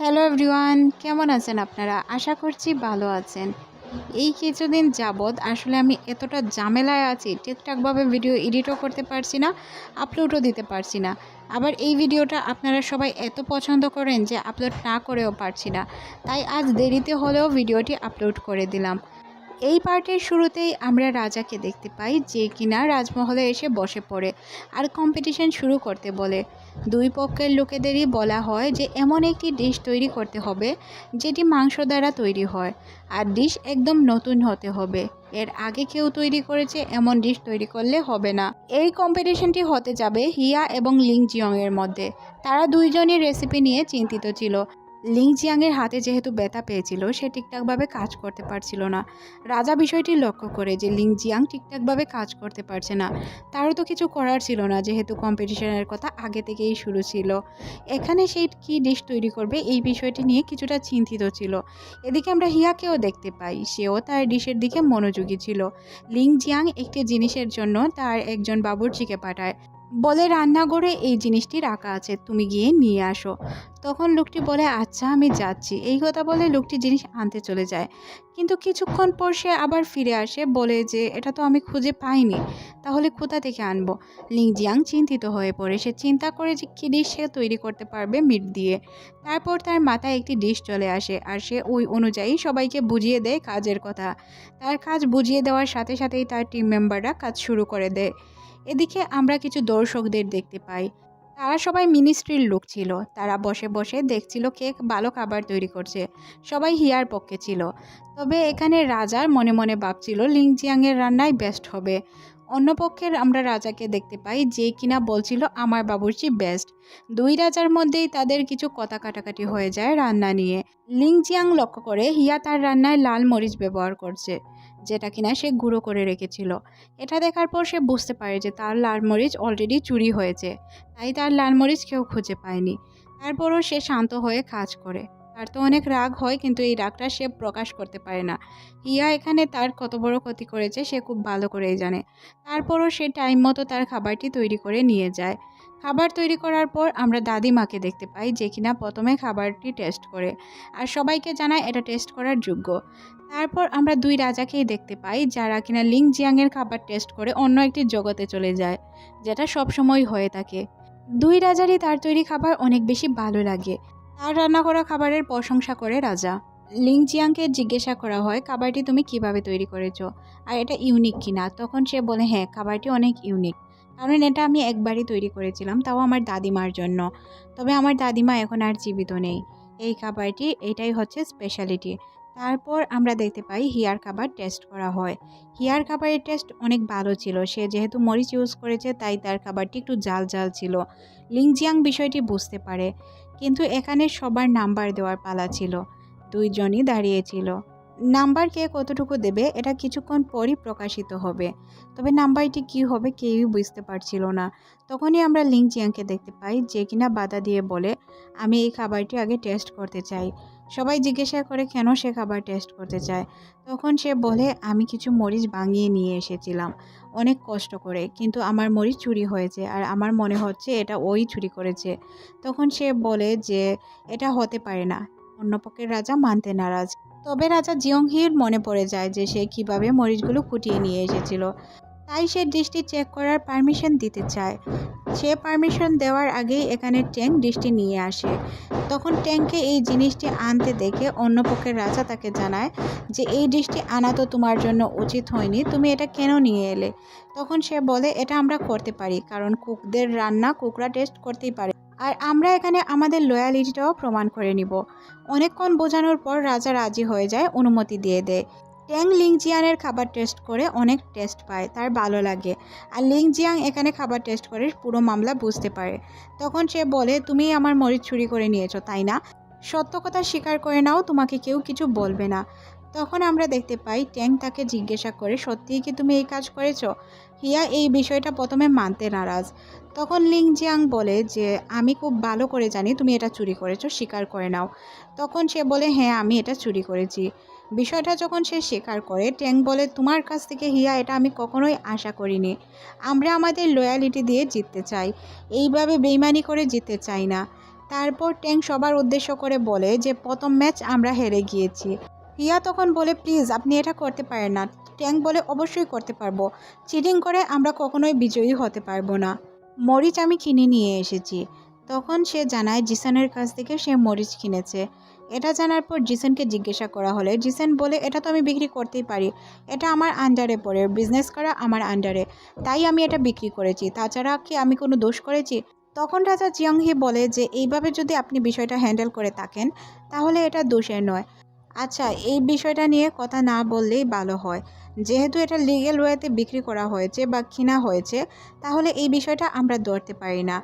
Hello everyone, কেমন আছেন আপনারা? আশা করছি ভালো আছেন। এই কিছুদিন যাবৎ আসলে আমি এতটা ঝামেলায় আছি, ঠিকঠাকভাবে ভিডিও এডিটও করতে পারছি না, আপলোডও দিতে পারছি না। আবার এই ভিডিওটা আপনারা সবাই এত পছন্দ করেন যে আপলোড না করেও পারছি না। তাই আজ দেরিতে হলেও ভিডিওটি আপলোড করে দিলাম। এই পার্টের শুরুতেই আমরা রাজাকে দেখতে পাই, যে কিনা রাজমহলে এসে বসে পড়ে আর কম্পিটিশন শুরু করতে বলে। দুই পক্ষের লোকেদেরই বলা হয় যে এমন একটি ডিশ তৈরি করতে হবে যেটি মাংস দ্বারা তৈরি হয়, আর ডিশ একদম নতুন হতে হবে। এর আগে কেউ তৈরি করেছে এমন ডিশ তৈরি করলে হবে না। এই কম্পিটিশনটি হতে যাবে হিয়া এবং লিং জিয়ং এর মধ্যে। তারা দুইজনই রেসিপি নিয়ে চিন্তিত ছিল। লিং জিয়াংয়ের হাতে যেহেতু ব্যথা পেয়েছিল, সে ঠিকঠাকভাবে কাজ করতে পারছিল না। রাজা বিষয়টি লক্ষ্য করে যে লিং জিয়াং ঠিকঠাকভাবে কাজ করতে পারছে না। তারও তো কিছু করার ছিল না, যেহেতু কম্পিটিশনের কথা আগে থেকেই শুরু ছিল। এখানে সে কী ডিশ তৈরি করবে এই বিষয়টি নিয়ে কিছুটা চিন্তিত ছিল। এদিকে আমরা হিয়াকেও দেখতে পাই, সেও তার ডিশের দিকে মনোযোগী ছিল। লিং জিয়াং একটি জিনিসের জন্য তার একজন বাবুর্চিকে পাঠায়, বলে রান্নাঘরে এই জিনিসটি রাখা আছে, তুমি গিয়ে নিয়ে আসো। তখন লোকটি বলে আচ্ছা আমি যাচ্ছি। এই কথা বলে লোকটি জিনিস আনতে চলে যায়, কিন্তু কিছুক্ষণ পর সে আবার ফিরে আসে, বলে যে এটা তো আমি খুঁজে পাইনি, তাহলে কোথা থেকে আনবো। লিংজিয়াং চিন্তিত হয়ে পড়ে। সে চিন্তা করে যে কী ডিশ সে তৈরি করতে পারবে মিট দিয়ে। তারপর তার মাথায় একটি ডিশ চলে আসে, আর সে ওই অনুযায়ী সবাইকে বুঝিয়ে দেয় কাজের কথা। তার কাজ বুঝিয়ে দেওয়ার সাথে সাথেই তার টিম মেম্বাররা কাজ শুরু করে দেয়। এদিকে আমরা কিছু দর্শকদের দেখতে পাই। তারা সবাই মিনিস্ট্রির লোক ছিল। তারা বসে বসে দেখছিল কে ভালো খাবার তৈরি করছে। সবাই হিয়ার পক্ষে ছিল, তবে এখানে রাজার মনে মনে ভাবছিল লিংজিয়াংয়ের রান্নাই বেস্ট হবে। অন্য পক্ষের আমরা রাজাকে দেখতে পাই, যে কিনা বলছিল আমার বাবুর্চি বেস্ট। দুই রাজার মধ্যেই তাদের কিছু কথা কাটাকাটি হয়ে যায় রান্না নিয়ে। লিংজিয়াং লক্ষ্য করে হিয়া তার রান্নায় লাল মরিচ ব্যবহার করছে, যেটা কিনা সে গুঁড়ো করে রেখেছিল। এটা দেখার পর সে বুঝতে পারে যে তার লাল মরিচ অলরেডি চুরি হয়েছে, তাই তার লাল মরিচ কেউ খুঁজে পায়নি। তারপরও সে শান্ত হয়ে কাজ করে। তার তো অনেক রাগ হয়, কিন্তু এই রাগটা সে প্রকাশ করতে পারে না। হিয়া এখানে তার কত বড় ক্ষতি করেছে সে খুব ভালো করেই জানে। তারপরও সে টাইম মতো তার খাবারটি তৈরি করে নিয়ে যায়। খাবার তৈরি করার পর আমরা দাদিমাকে দেখতে পাই, যে কিনা প্রথমে খাবারটি টেস্ট করে আর সবাইকে জানায় এটা টেস্ট করার যোগ্য। তারপর আমরা দুই রাজাকেই দেখতে পাই, যারা কিনা লিং জিয়াংয়ের খাবার টেস্ট করে অন্য একটি জগতে চলে যায়, যেটা সবসময় হয়ে থাকে। দুই রাজারই তার তৈরি খাবার অনেক বেশি ভালো লাগে। তার রান্না করা খাবারের প্রশংসা করে রাজা। লিং জিয়াংকে জিজ্ঞাসা করা হয় খাবারটি তুমি কিভাবে তৈরি করেছো, আর এটা ইউনিক কিনা। তখন সে বলে হ্যাঁ, খাবারটি অনেক ইউনিক, কারণ এটা আমি একবারই তৈরি করেছিলাম, তাও আমার দাদিমার জন্য। তবে আমার দাদিমা এখন আর জীবিত নেই। এই খাবারটি এটাই হচ্ছে স্পেশালিটি। তারপর আমরা দেখতে পাই হিয়ার খাবার টেস্ট করা হয়। হিয়ার খাবারের টেস্ট অনেক ভালো ছিল। সে যেহেতু মরিচ ইউজ করেছে, তাই তার খাবারটি একটু জাল জাল ছিল। লিংজিয়াং বিষয়টি বুঝতে পারে, কিন্তু এখানে সবার নাম্বার দেওয়ার পালা ছিল। দুইজনই দাঁড়িয়েছিল। নাম্বার কে কতটুকু দেবে এটা কিছুক্ষণ পরই প্রকাশিত হবে, তবে নাম্বারটি কি হবে কেউই বুঝতে পারছিল না। তখনই আমরা লিং জিয়াংকে দেখতে পাই, যে কিনা বাধা দিয়ে বলে আমি এই খাবারটি আগে টেস্ট করতে চাই। সবাই জিজ্ঞাসা করে কেন সে খাবার টেস্ট করতে চায়। তখন সে বলে আমি কিছু মরিচ ভাঙিয়ে নিয়ে এসেছিলাম অনেক কষ্ট করে, কিন্তু আমার মরিচ চুরি হয়েছে আর আমার মনে হচ্ছে এটা ওই চুরি করেছে। তখন সে বলে যে এটা হতে পারে না। অন্য পক্ষের রাজা মানতে নারাজ। তবে রাজা জিয়ংহির মনে পড়ে যায় যে সে কিভাবে মরিচগুলো কুটিয়ে নিয়ে এসেছিল, তাই সে ডিশটি চেক করার পারমিশন দিতে চায়। সে পারমিশন দেওয়ার আগেই এখানে ট্যাঙ্ক ডিশটি নিয়ে আসে। তখন ট্যাঙ্কে এই জিনিসটি আনতে দেখে অন্য পক্ষের রাজা তাকে জানায় যে এই ডিশটি আনা তো তোমার জন্য উচিত হয়নি, তুমি এটা কেন নিয়ে এলে। তখন সে বলে এটা আমরা করতে পারি, কারণ কুকদের রান্না কুকরা টেস্ট করতেই পারে, আর আমরা এখানে আমাদের লয়ালিটিটাও প্রমাণ করে নিব। অনেকক্ষণ বোঝানোর পর রাজা রাজি হয়ে যায়, অনুমতি দিয়ে দেয়। ট্যাং লিংজিয়ানের খাবার টেস্ট করে অনেক টেস্ট পায়, তার ভালো লাগে। আর লিংজিয়াং এখানে খাবার টেস্ট করে পুরো মামলা বুঝতে পারে। তখন সে বলে তুমি আমার মরিচ চুরি করে নিয়েছো তাই না, সত্য কথা স্বীকার করে নাও, তোমাকে কেউ কিছু বলবে না। তখন আমরা দেখতে পাই ট্যাং তাকে জিজ্ঞাসা করে সত্যিই কি তুমি এই কাজ করেছো। হিয়া এই বিষয়টা প্রথমে মানতে নারাজ। তখন লিংজিয়াং বলে যে আমি খুব ভালো করে জানি তুমি এটা চুরি করেছো, স্বীকার করে নাও। তখন সে বলে হ্যাঁ আমি এটা চুরি করেছি। বিষয়টা যখন সে স্বীকার করে, ট্যাং বলে তোমার কাছ থেকে হিয়া এটা আমি কখনোই আশা করিনি। আমরা আমাদের লয়ালিটি দিয়ে জিততে চাই, এইভাবে বেইমানি করে জিততে চাই না। তারপর ট্যাং সবার উদ্দেশ্য করে বলে যে প্রথম ম্যাচ আমরা হেরে গিয়েছি। হিয়া তখন বলে প্লিজ আপনি এটা করতে পারেন না। ট্যাং বলে অবশ্যই করতে পারবো, চিটিং করে আমরা কখনোই বিজয়ী হতে পারবো না। মরিচ আমি কিনে নিয়ে এসেছি। তখন সে জানায় জিসানের কাছ থেকে সে মরিচ কিনেছে। এটা জানার পর জিসানকে জিজ্ঞাসা করা হলে জিসান বলে এটা তো আমি বিক্রি করতেই পারি, এটা আমার আন্ডারে পড়ে, বিজনেস করা আমার আন্ডারে, তাই আমি এটা বিক্রি করেছি, তাছাড়া কি আমি কোনো দোষ করেছি? তখন রাজা জিয়ংহি বলে যে এইভাবে যদি আপনি বিষয়টা হ্যান্ডেল করে থাকেন তাহলে এটা দোষের নয়। আচ্ছা, এই বিষয়টা নিয়ে কথা না বললেই ভালো হয়। যেহেতু এটা লিগ্যাল ওয়েতে বিক্রি করা হয়েছে বা কিনা হয়েছে, তাহলে এই বিষয়টা আমরা ধরতে পারি না।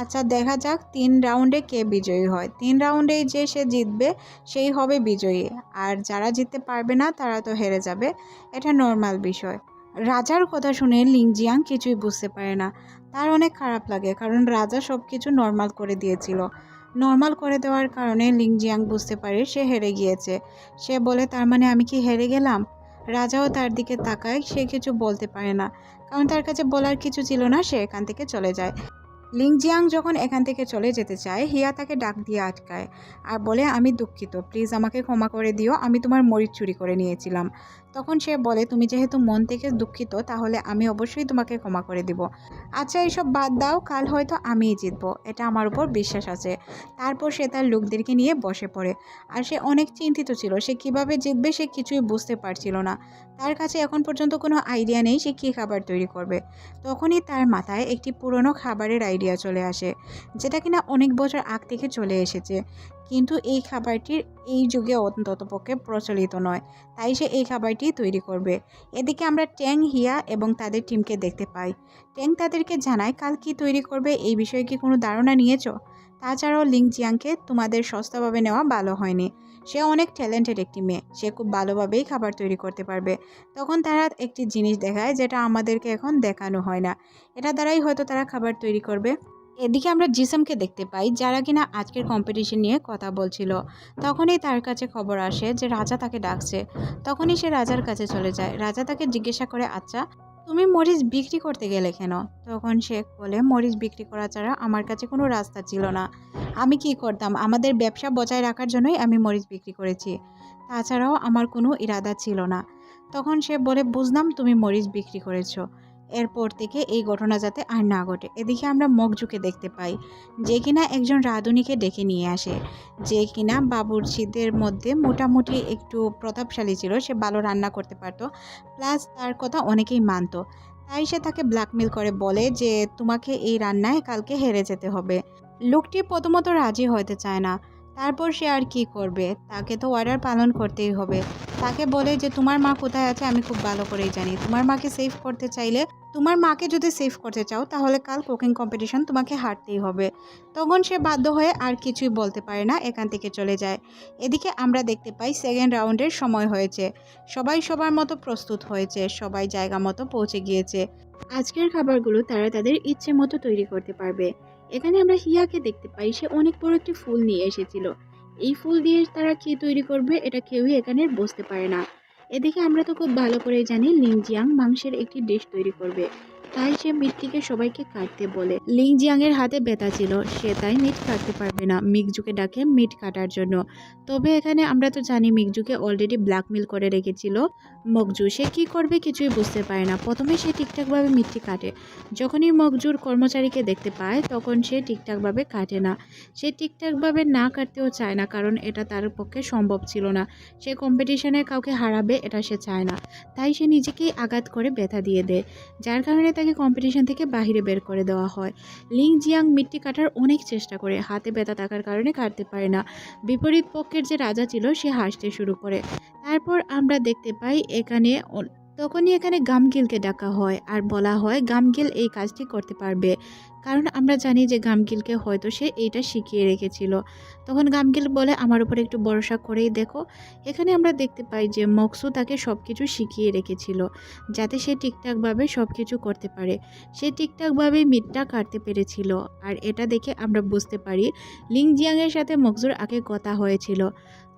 আচ্ছা, দেখা যাক 3 রাউন্ডে কে বিজয়ী হয়। 3 রাউন্ডেই যে সে জিতবে সেই হবে বিজয়ী, আর যারা জিততে পারবে না তারা তো হেরে যাবে। এটা নর্মাল বিষয়। রাজার কথা শুনে লিংজিয়াং কিছুই বুঝতে পারে না। তার অনেক খারাপ লাগে, কারণ রাজা সব কিছু নর্মাল করে দিয়েছিল। নর্মাল করে দেওয়ার কারণে লিংজিয়াং বুঝতে পারে সে হেরে গিয়েছে। সে বলে তার মানে আমি কি হেরে গেলাম? রাজাও তার দিকে তাকায়, সে কিছু বলতে পারে না, কারণ তার কাছে বলার কিছু ছিল না। সে এখান থেকে চলে যায়। লিংজিয়াং যখন এখান থেকে চলে যেতে চায়, হিয়া তাকে ডাক দিয়ে আটকায় আর বলে আমি দুঃখিত, প্লিজ আমাকে ক্ষমা করে দিও, আমি তোমার মরিচ চুরি করে নিয়েছিলাম। তখন সে বলে তুমি যেহেতু মন থেকে দুঃখিত তাহলে আমি অবশ্যই তোমাকে ক্ষমা করে দিব। আচ্ছা, এইসব বাদ দাও, কাল হয়তো আমিই জিতবো, এটা আমার উপর বিশ্বাস আছে। তারপর সে তার লোকদেরকে নিয়ে বসে পড়ে। আর সে অনেক চিন্তিত ছিল, সে কিভাবে জিতবে সে কিছুই বুঝতে পারছিল না। তার কাছে এখন পর্যন্ত কোনো আইডিয়া নেই সে কী খাবার তৈরি করবে। তখনই তার মাথায় একটি পুরনো খাবারের আইডিয়া চলে আসে, যেটা কিনা অনেক বছর আগ থেকে চলে এসেছে, কিন্তু এই খাবারটির এই যুগে অন্ততপক্ষে প্রচলিত নয়। তাই সে এই খাবারটি তৈরি করবে। এদিকে আমরা ট্যাং, হিয়া এবং তাদের টিমকে দেখতে পাই। ট্যাং তাদেরকে জানায় কাল কি তৈরি করবে এই বিষয়ে কি কোনো ধারণা নিয়েছো? তাছাড়াও লিংজিয়াংকে তোমাদের সস্তাভাবে নেওয়া ভালো হয়নি। সে অনেক ট্যালেন্টেড একটি মেয়ে, সে খুব ভালোভাবেই খাবার তৈরি করতে পারবে। তখন তারা একটি জিনিস দেখায় যেটা আমাদেরকে এখন দেখানো হয় না, এটা দ্বারাই হয়তো তারা খাবার তৈরি করবে। এদিকে আমরা জিসামকে দেখতে পাই, যারা কিনা আজকের কম্পিটিশন নিয়ে কথা বলছিল। তখনই তার কাছে খবর আসে যে রাজা তাকে ডাকছে। তখনই সে রাজার কাছে চলে যায়। রাজা তাকে জিজ্ঞাসা করে আচ্ছা তুমি মরিচ বিক্রি করতে গেলে কেন? তখন সে বলে মরিচ বিক্রি করা ছাড়া আমার কাছে কোনো রাস্তা ছিল না। আমি কি করতাম, আমাদের ব্যবসা বজায় রাখার জন্যই আমি মরিচ বিক্রি করেছি, তাছাড়াও আমার কোনো ইরাদা ছিল না। তখন সে বলে বুঝলাম তুমি মরিচ বিক্রি করেছো, এরপর থেকে এই ঘটনা যাতে আর না ঘটে। এদিকে আমরা মগজুকে দেখতে পাই, যে কিনা একজন রাঁধুনিকে ডেকে নিয়ে আসে, যে কিনা বাবুর্চিদের মধ্যে মোটামুটি একটু প্রতাপশালী ছিল, সে ভালো রান্না করতে পারতো, প্লাস তার কথা অনেকেই মানতো। তাই সে তাকে ব্ল্যাকমেল করে বলে যে তোমাকে এই রান্নায় কালকে হেরে যেতে হবে। লোকটি প্রথমত রাজি হতে চায় না, তারপর সে আর কি করবে, তাকে তো অর্ডার পালন করতেই হবে। তাকে বলে যে তোমার মা কোথায় আছে আমি খুব ভালো করেই জানি, তোমার মাকে সেভ করতে চাইলে, তোমার মাকে যদি সেভ করতে চাও তাহলে কাল কুকিং কম্পিটিশন তোমাকে হারতেই হবে। তখন সে বাধ্য হয়ে আর কিছুই বলতে পারে না, এখান থেকে চলে যায়। এদিকে আমরা দেখতে পাই সেকেন্ড রাউন্ডের সময় হয়েছে, সবাই সবার মতো প্রস্তুত হয়েছে, সবাই জায়গা মতো পৌঁছে গিয়েছে। আজকের খাবারগুলো তারা তাদের ইচ্ছে মতো তৈরি করতে পারবে। এখানে আমরা হিয়াকে দেখতে পাই, সে অনেক বড় একটি ফুল নিয়ে এসেছিল। এই ফুল দিয়ে তারা কি তৈরি করবে এটা কেউই এখানে বুঝতে পারে না। এদিকে আমরা তো খুব ভালো করেই জানি লিংজিয়াং মাংসের একটি ডিশ তৈরি করবে, তাই সে মিটটিকে সবাইকে কাটতে বলে। লিংজিয়াং এর হাতে ব্যথা ছিল, সে তাই মিট কাটতে পারবে না, মিকজুকে ডাকে মিট কাটার জন্য। তবে এখানে আমরা তো জানি মিকজুকে অলরেডি ব্ল্যাকমেল করে রেখেছিল মগজু, সে কি করবে কিছুই বুঝতে পারে না। প্রথমে সে ঠিকঠাকভাবে মিটটি কাটে, যখনই মগজুর কর্মচারীকে দেখতে পায় তখন সে ঠিকঠাকভাবে কাটে না। সে ঠিকঠাকভাবে না কাটতেও চায় না, কারণ এটা তার পক্ষে সম্ভব ছিল না। সে কম্পিটিশনে কাউকে হারাবে এটা সে চায় না, তাই সে নিজেকেই আঘাত করে ব্যথা দিয়ে দেয়, যার কারণে তাকে কম্পিটিশন থেকে বাহিরে বের করে দেওয়া হয়। লিংজিয়াং মিটটি কাটার অনেক চেষ্টা করে, হাতে ব্যথা থাকার কারণে কাটতে পারে না। বিপরীত পক্ষের যে রাজা ছিল সে হাসতে শুরু করে। তারপর আমরা দেখতে পাই তখনই এখানে গামগিলকে ডাকা হয় আর বলা হয় গামগিল এই কাজটি করতে পারবে, কারণ আমরা জানি যে গামগিলকে হয়তো সে এইটা শিখিয়ে রেখেছিল। তখন গামগিল বলে আমার উপর একটু ভরসা করেই দেখো। এখানে আমরা দেখতে পাই যে মকসু তাকে সব কিছু শিখিয়ে রেখেছিল, যাতে সে ঠিকঠাকভাবে সব কিছু করতে পারে। সে ঠিকঠাকভাবে মিটটা কাটতে পেরেছিল, আর এটা দেখে আমরা বুঝতে পারি লিংজিয়াংয়ের সাথে মকসুর আগে কথা হয়েছিল।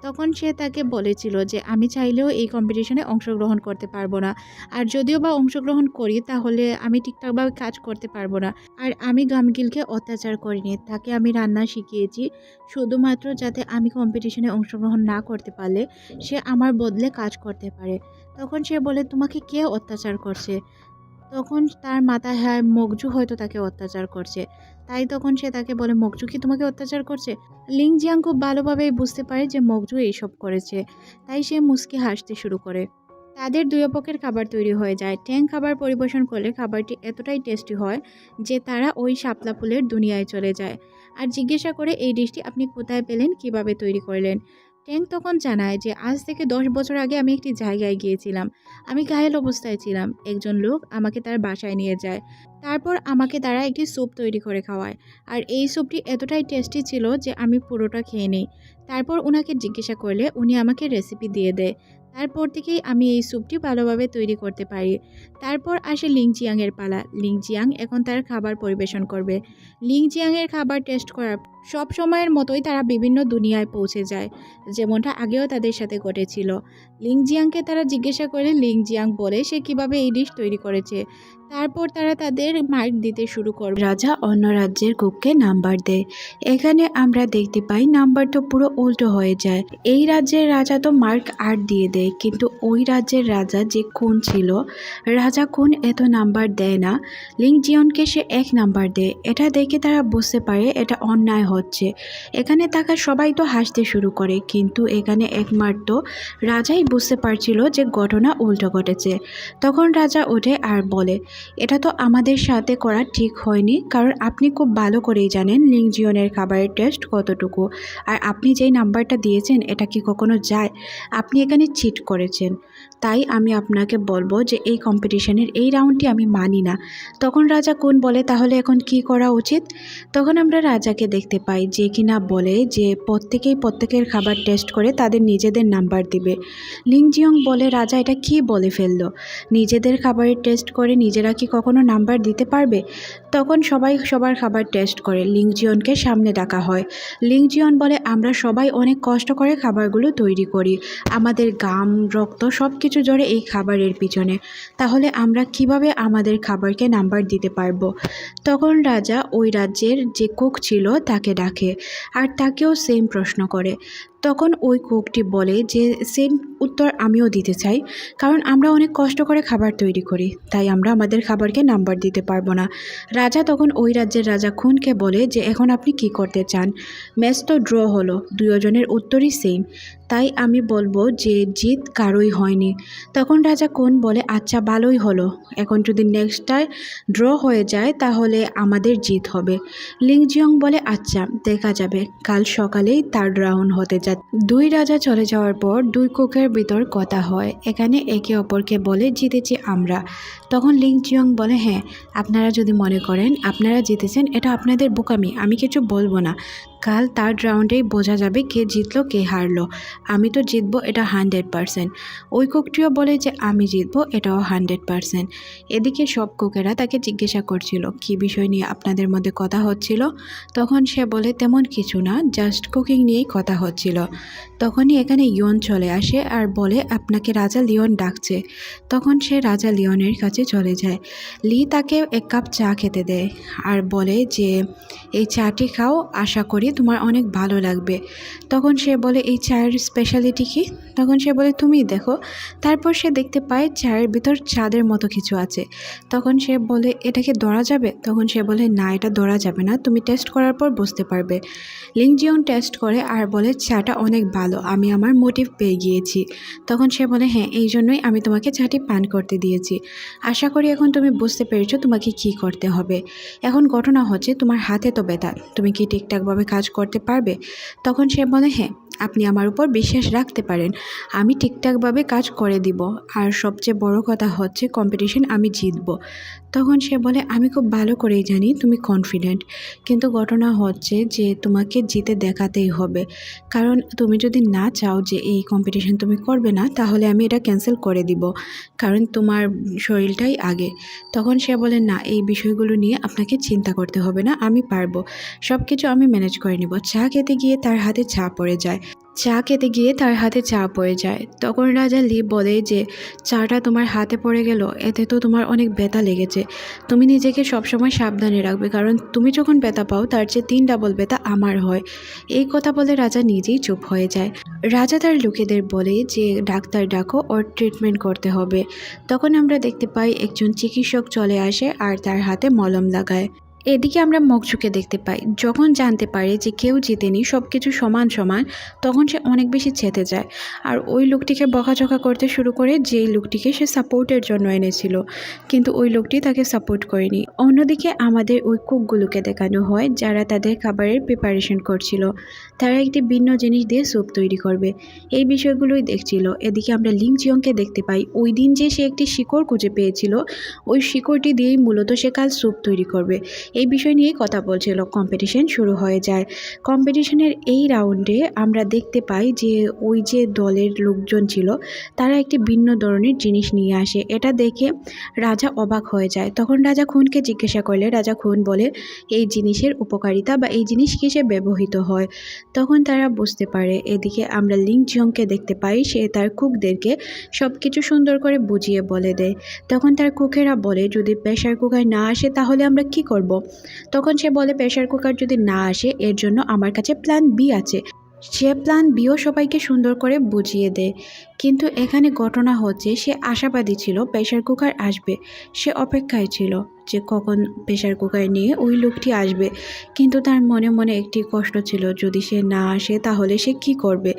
তখন সে তাকে বলেছিল যে আমি চাইলেও এই কম্পিটিশনে অংশগ্রহণ করতে পারবো না, আর যদিও বা অংশগ্রহণ করি তাহলে আমি ঠিকঠাকভাবে কাজ করতে পারবো না, আর আমি গামগিলকে অত্যাচার করিনি, তাকে আমি রান্না শিখিয়েছি শুধুমাত্র যাতে আমি কম্পিটিশনে অংশগ্রহণ না করতে পারলে সে আমার বদলে কাজ করতে পারে। তখন সে বলে, তোমাকে কে অত্যাচার করছে? তখন তার মাথায় হয় মকজু হয়তো তাকে অত্যাচার করছে। তাই তখন সে তাকে বলে, মকজু কি তোমাকে অত্যাচার করছে? লিং জিয়াং খুব ভালোভাবেই বুঝতে পারে যে মকজু এইসব করেছে। তাই সে মুচকি হাসতে শুরু করে। তাদের দুই পক্ষের খাবার তৈরি হয়ে যায়। ট্যাং খাবার পরিবেশন করলে খাবারটি এতটাই টেস্টি হয় যে তারা ওই শাপলা ফুলের দুনিয়ায় চলে যায় আর জিজ্ঞাসা করে, এই ডিশটি আপনি কোথায় পেলেন, কিভাবে তৈরি করলেন? ট্যাং তখন জানায় যে আজ থেকে 10 বছর আগে আমি একটি জায়গায় গিয়েছিলাম। আমি ঘায়েল অবস্থায় ছিলাম। একজন লোক আমাকে তার বাসায় নিয়ে যায়। তারপর আমাকে তারা একটি স্যুপ তৈরি করে খাওয়ায়। আর এই স্যুপটি এতটাই টেস্টি ছিল যে আমি পুরোটা খেয়ে নিই। তারপর ওনাকে জিজ্ঞাসা করলে উনি আমাকে রেসিপি দিয়ে দেয়। তারপর থেকেই আমি এই স্যুপটি ভালোভাবে তৈরি করতে পারি। তারপর আসে লিং জিয়াংয়ের পালা। লিং জিয়াং এখন তার খাবার পরিবেশন করবে। লিং জিয়াংয়ের খাবার টেস্ট করার সব সময়ের মতোই তারা বিভিন্ন দুনিয়ায় পৌঁছে যায়, যেমনটা আগেও তাদের সাথে ঘটেছিল। লিং জিয়াংকে তারা জিজ্ঞাসা করে, লিং জিয়াং বলে সে কিভাবে এই ডিশ তৈরি করেছে। তারপর তারা তাদের মার্ক দিতে শুরু করে। রাজা অন্য রাজ্যের কুককে নাম্বার দেয়। এখানে আমরা দেখতে পাই নাম্বার তো পুরো উল্টো হয়ে যায়। এই রাজ্যের রাজা তো মার্ক 8 দিয়ে দেয়, কিন্তু ওই রাজ্যের রাজা যে কোন ছিল, রাজা কোন এত নাম্বার দেয় না, লিং জিয়নকে সে 1 নাম্বার দেয়। এটা দেখে তারা বুঝতে পারে এটা অন্যায় হচ্ছে। এখানে থাকা সবাই তো হাসতে শুরু করে, কিন্তু এখানে একমাত্র রাজাই বুঝতে পারছিল যে ঘটনা উল্টো ঘটেছে। তখন রাজা ওঠে আর বলে, এটা তো আমাদের সাথে করা ঠিক হয়নি, কারণ আপনি খুব ভালো করেই জানেন লিং জিয়নের খাবারের টেস্ট কতটুকু, আর আপনি যেই নাম্বারটা দিয়েছেন এটা কি কখনো যায়? আপনি এখানে চিট করেছেন। তাই আমি আপনাকে বলবো যে এই কম্পিটিশনের এই রাউন্ডটি আমি মানি না। তখন রাজা কোন বলে, তাহলে এখন কি করা উচিত? তখন আমরা রাজাকে দেখতে পাই যে কিনা বলে যে প্রত্যেকেই প্রত্যেকের খাবার টেস্ট করে তাদের নিজেদের নাম্বার দিবে। লিং জিয়ং বলে, রাজা এটা কি বলে ফেললো? নিজেদের খাবারের টেস্ট করে নিজেরা কি কখনো নাম্বার দিতে পারবে? তখন সবাই সবার খাবার টেস্ট করে। লিং জিয়নকে সামনে ডাকা হয়। লিং জিয়ন বলে, আমরা সবাই অনেক কষ্ট করে খাবারগুলো তৈরি করি, আমাদের ঘাম রক্ত সব কিছু জড়ে এই খাবারের পিছনে, তাহলে আমরা কিভাবে আমাদের খাবারকে নাম্বার দিতে পারবো? তখন রাজা ওই রাজ্যের যে কুক ছিল তাকে ডাকে আর তাকেও সেম প্রশ্ন করে। তখন ওই কুকটি বলে যে সেম উত্তর আমিও দিতে চাই, কারণ আমরা অনেক কষ্ট করে খাবার তৈরি করি, তাই আমরা আমাদের খাবারকে নাম্বার দিতে পারবো না। রাজা তখন ওই রাজ্যের রাজা খুনকে বলে যে এখন আপনি কি করতে চান? ম্যাচ তো ড্র হলো, দুজনের উত্তরই সেম, তাই আমি বলবো যে জিত কারোই হয়নি। তখন রাজা খুন বলে, আচ্ছা ভালোই হলো, এখন যদি নেক্সটটায় ড্র হয়ে যায় তাহলে আমাদের জিত হবে। লিং জিয়ং বলে, আচ্ছা দেখা যাবে, কাল সকালেই থার্ড রাউন্ড হতে যায়। দুই রাজা চলে যাওয়ার পর দুই কুকের ভিতর কথা হয়। এখানে একে অপরকে বলে, জিতেছি আমরা। তখন লিং জিয়ং বলে, হ্যাঁ আপনারা যদি মনে করেন আপনারা জিতেছেন এটা আপনাদের বোকামি, আমি কিছু বলবো না। কাল থার্ড রাউন্ডেই বোঝা যাবে কে জিতলো কে হারলো। আমি তো জিতবো এটা 100%। ওই কুকটিও বলে যে আমি জিতবো এটাও 100%। এদিকে সব কুকেরা তাকে জিজ্ঞাসা করছিল কি বিষয় নিয়ে আপনাদের মধ্যে কথা হচ্ছিল। তখন সে বলে, তেমন কিছু না, জাস্ট কুকিং নিয়েই কথা হচ্ছিল। তখনই এখানে ইয়ন চলে আসে আর বলে, আপনাকে রাজা লিওন ডাকছে। তখন সে রাজা লিওনের কাছে চলে যায়। লি তাকে 1 কাপ চা খেতে দেয় আর বলে যে এই চাটি খাও, আশা করি তোমার অনেক ভালো লাগবে। তখন সে বলে, এই চায়ের স্পেশালিটি কি? তখন সে বলে, তুমি দেখো। তারপর সে দেখতে পায় চায়ের ভিতর চাঁদের মতো কিছু আছে। তখন সে বলে, এটাকে ধরা যাবে? তখন সে বলে, না এটা ধরা যাবে না, তুমি টেস্ট করার পর বুঝতে পারবে। লিং জিয়ং টেস্ট করে আর বলে, চাটা অনেক ভালো, আমি আমার মোটিভ পেয়ে গিয়েছি। তখন সে বলে, হ্যাঁ এই জন্যই আমি তোমাকে চাটি পান করতে দিয়েছি। আশা করি এখন তুমি বুঝতে পেরেছো তোমাকে কি করতে হবে। এখন ঘটনা হচ্ছে তোমার হাতে তো ব্যথা, তুমি কি ঠিকঠাকভাবে কাজ করতে পারবে? তখন সে বলে, হ্যাঁ আপনি আমার উপর বিশ্বাস রাখতে পারেন, আমি ঠিকঠাকভাবে কাজ করে দিব, আর সবচেয়ে বড় কথা হচ্ছে কম্পিটিশন আমি জিতব। তখন সে বলে, আমি খুব ভালো করেই জানি তুমি কনফিডেন্ট, কিন্তু ঘটনা হচ্ছে যে তোমাকে জিতে দেখাতেই হবে, কারণ তুমি যদি না চাও যে এই কম্পিটিশন তুমি করবে না তাহলে আমি এটা ক্যান্সেল করে দিব, কারণ তোমার শরীরটাই আগে। তখন সে বলে, না এই বিষয়গুলো নিয়ে আপনাকে চিন্তা করতে হবে না, আমি পারবো, সব কিছু আমি ম্যানেজ করে নিব। চা খেতে গিয়ে তার হাতে চা পড়ে যায়। চা খেতে গিয়ে তার হাতে চা পড়ে যায়। তখন রাজা লি বলে যে চাটা তোমার হাতে পড়ে গেল, এতে তো তোমার অনেক ব্যথা লেগেছে। তুমি নিজেকে সবসময় সাবধানে রাখবে, কারণ তুমি যখন ব্যথা পাও তার চেয়ে 3 ডাবল ব্যথা আমার হয়। এই কথা বলে রাজা নিজেই চুপ হয়ে যায়। রাজা তার লোকেদের বলে যে ডাক্তার ডাকো, ওর ট্রিটমেন্ট করতে হবে। তখন আমরা দেখতে পাই একজন চিকিৎসক চলে আসে আর তার হাতে মলম লাগায়। এদিকে আমরা মকঝুকে দেখতে পাই। যখন জানতে পারে যে কেউ জিতেনি, সব কিছু সমান সমান, তখন সে অনেক বেশি চেতে যায় আর ওই লোকটিকে বকাঝকা করতে শুরু করে, যেই লোকটিকে সে সাপোর্টের জন্য এনেছিল, কিন্তু ওই লোকটি তাকে সাপোর্ট করেনি। অন্যদিকে আমাদের ওই কুকগুলোকে দেখানো হয় যারা তাদের খাবারের প্রিপারেশন করছিল। তারা একটি ভিন্ন জিনিস দিয়ে স্যুপ তৈরি করবে, এই বিষয়গুলোই দেখছিল। এদিকে আমরা লিং জিয়ংকে দেখতে পাই। ওই দিন যে সে একটি শিকড় খুঁজে পেয়েছিল, ওই শিকড়টি দিয়েই মূলত সে কাল স্যুপ তৈরি করবে, এই বিষয় নিয়েই কথা বলছিল। কম্পিটিশন শুরু হয়ে যায়। কম্পিটিশনের এই রাউন্ডে আমরা দেখতে পাই যে ওই যে দলের লোকজন ছিল তারা একটি ভিন্ন ধরনের জিনিস নিয়ে আসে। এটা দেখে রাজা অবাক হয়ে যায়। তখন রাজা খুনকে জিজ্ঞাসা করলে রাজা খুন বলে এই জিনিসের উপকারিতা বা এই জিনিস কিসে ব্যবহৃত হয়। তখন তারা বুঝতে পারে। এদিকে আমরা লিং জিয়ংকে দেখতে পাই, সে তার কুকদেরকে সব কিছু সুন্দর করে বুঝিয়ে বলে দেয়। তখন তার কুকেরা বলে যদি প্রেশার কুকার না আসে তাহলে আমরা কি করব। তখন সে বলে প্রেশার কুকার যদি না আসে এর জন্য আমার কাছে প্ল্যান বি আছে। সে প্ল্যান বিও সবাইকে সুন্দর করে বুঝিয়ে দেয়। কিন্তু এখানে ঘটনা হচ্ছে, সে আশাবাদী ছিল প্রেশার কুকার আসবে। সে অপেক্ষায় ছিল যে কখন প্রেশার কুকার নিয়ে ওই লোকটি আসবে, কিন্তু তার মনে মনে একটি কষ্ট ছিল, যদি সে না আসে তাহলে সে কি করবে।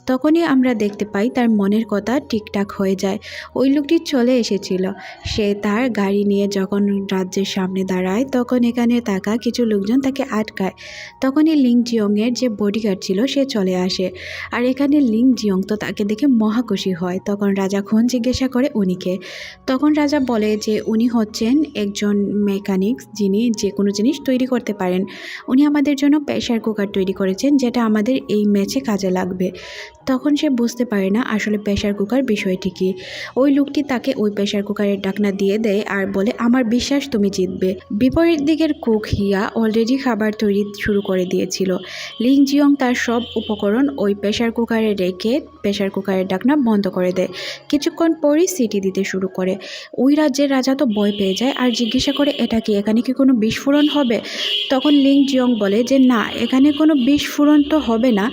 তখনই আমরা দেখতে পাই তার মনের কথা ঠিকঠাক হয়ে যায়। ওই লোকটি চলে এসেছিল। সে তার গাড়ি নিয়ে যখন রাজ্যের সামনে দাঁড়ায়, তখন এখানে থাকা কিছু লোকজন তাকে আটকায়। তখনই লিং জিয়ংয়ের যে বডিগার্ড ছিল সে চলে আসে। আর এখানে লিং জিয়ং তো তাকে দেখে মহাখুশি হয়। তখন রাজা খুন জিজ্ঞাসা করে উনিকে। তখন রাজা বলে যে উনি হচ্ছেন একজন মেকানিক, যিনি যে কোনো জিনিস তৈরি করতে পারেন। উনি আমাদের জন্য প্রেশার কুকার তৈরি করেছেন, যেটা আমাদের এই ম্যাচে কাজে লাগবে। তখন সে বুঝতে পারে না আসলে প্রেশার কুকার বিষয়টি কী। ওই লোকটি তাকে ওই প্রেশার কুকারের ঢাকনা দিয়ে দেয় আর বলে আমার বিশ্বাস তুমি জিতবে। বিপরীত দিকের কুক হিয়া অলরেডি খাবার তৈরি শুরু করে দিয়েছিল। লিং জিয়ং তার সব উপকরণ ওই প্রেশার কুকারে রেখে প্রেশার কুকারের ঢাকনা বন্ধ করে দেয়। কিছুক্ষণ পরই সিটি দিতে শুরু করে। ওই রাজ্যের রাজা তো ভয় পেয়ে যায় আর জিজ্ঞাসা করে এটা কি, এখানে কি কোনো বিস্ফোরণ হবে। তখন লিং জিয়ং বলে যে না, এখানে কোনো বিস্ফোরণ তো হবে না।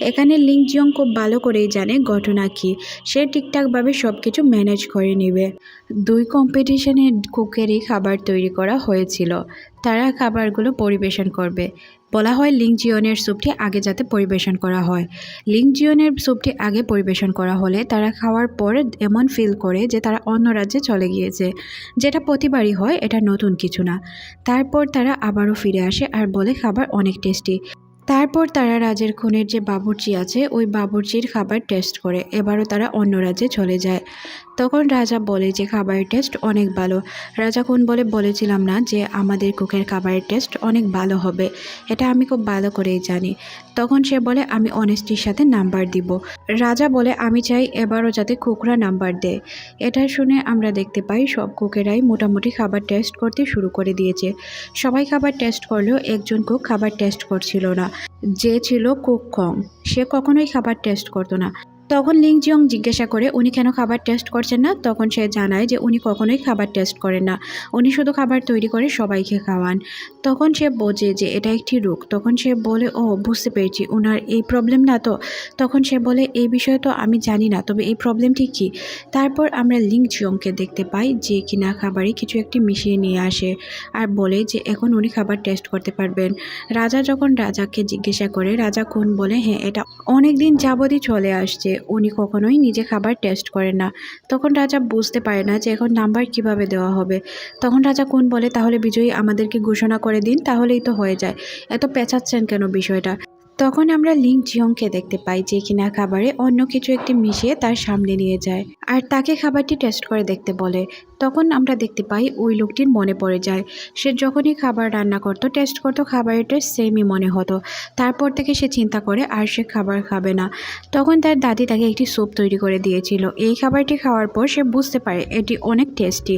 এখানে লিং জিয়ং খুব ভালো করেই জানে ঘটনা কী, সে ঠিকঠাকভাবে সব কিছু ম্যানেজ করে নেবে। 2 কম্পিটিশনে কুকেরই খাবার তৈরি করা হয়েছিল। তারা খাবারগুলো পরিবেশন করবে। বলা হয় লিং জিয়নের স্যুপটি আগে যাতে পরিবেশন করা হয়। লিং জিয়নের স্যুপটি আগে পরিবেশন করা হলে তারা খাওয়ার পর এমন ফিল করে যে তারা অন্য রাজ্যে চলে গিয়েছে, যেটা প্রতিবারই হয়, এটা নতুন কিছু না। তারপর তারা আবারও ফিরে আসে আর বলে খাবার অনেক টেস্টি। তারপর তারা রাজের খুনের যে বাবুর্চি আছে ওই বাবুর্চির খাবার টেস্ট করে। এবারও তারা অন্য রাজ্যে চলে যায়। তখন রাজা বলে যে খাবারের টেস্ট অনেক ভালো। রাজা খুন বলেছিলাম না যে আমাদের কুকের খাবারের টেস্ট অনেক ভালো হবে, এটা আমি খুব ভালো করেই জানি। তখন সে বলে আমি অনেস্টির সাথে নাম্বার দিব। রাজা বলে আমি চাই এবারও যাতে কুকরা নাম্বার দেয়। এটা শুনে আমরা দেখতে পাই সব কুকেরাই মোটামুটি খাবার টেস্ট করতে শুরু করে দিয়েছে। সবাই খাবার টেস্ট করলেও একজন কুক খাবার টেস্ট করছিল না, যে ছিল কুক কং। সে কখনোই খাবার টেস্ট করতো না। তখন লিং জিয়ং জিজ্ঞাসা করে উনি কেন খাবার টেস্ট করছেন না। তখন সে জানায় যে উনি কখনোই খাবার টেস্ট করেন না, উনি শুধু খাবার তৈরি করে সবাইকে খাওয়ান। তখন সে বোঝে যে এটা একটি রোগ। তখন সে বলে ও বুঝতে পেরেছি, ওনার এই প্রবলেম না তো। তখন সে বলে এই বিষয়ে তো আমি জানি না, তবে এই প্রবলেমটি কী। তারপর আমরা লিং জিয়ংকে দেখতে পাই যে কিনা খাবারে কিছু একটি মিশিয়ে নিয়ে আসে আর বলে যে এখন উনি খাবার টেস্ট করতে পারবেন। রাজা যখন রাজাকে জিজ্ঞাসা করে, রাজা খুন বলে হ্যাঁ, এটা অনেক দিন যাবতই চলে আসছে, উনি কখনোই নিজে খাবার টেস্ট করেন না। তখন রাজা বুঝতে পারে না যে এখন নাম্বার কিভাবে দেওয়া হবে। তখন রাজা খুন বলে তাহলে বিজয়ী আমাদেরকে ঘোষণা করে দিন, তাহলেই তো হয়ে যায়, এত পেঁচাচ্ছেন কেন বিষয়টা। তখন আমরা লিং জিয়ংকে দেখতে পাই যে কিনা খাবারে অন্য কিছু একটি মিশিয়ে তার সামনে নিয়ে যায় আর তাকে খাবারটি টেস্ট করে দেখতে বলে। তখন আমরা দেখতে পাই ওই লোকটির মনে পড়ে যায়, সে যখনই খাবার রান্না করতো টেস্ট করতো, খাবারের টেস্ট সেমই মনে হতো। তারপর থেকে সে চিন্তা করে আর সে খাবার খাবে না। তখন তার দাদি তাকে একটি স্যুপ তৈরি করে দিয়েছিল। এই খাবারটি খাওয়ার পর সে বুঝতে পারে এটি অনেক টেস্টি।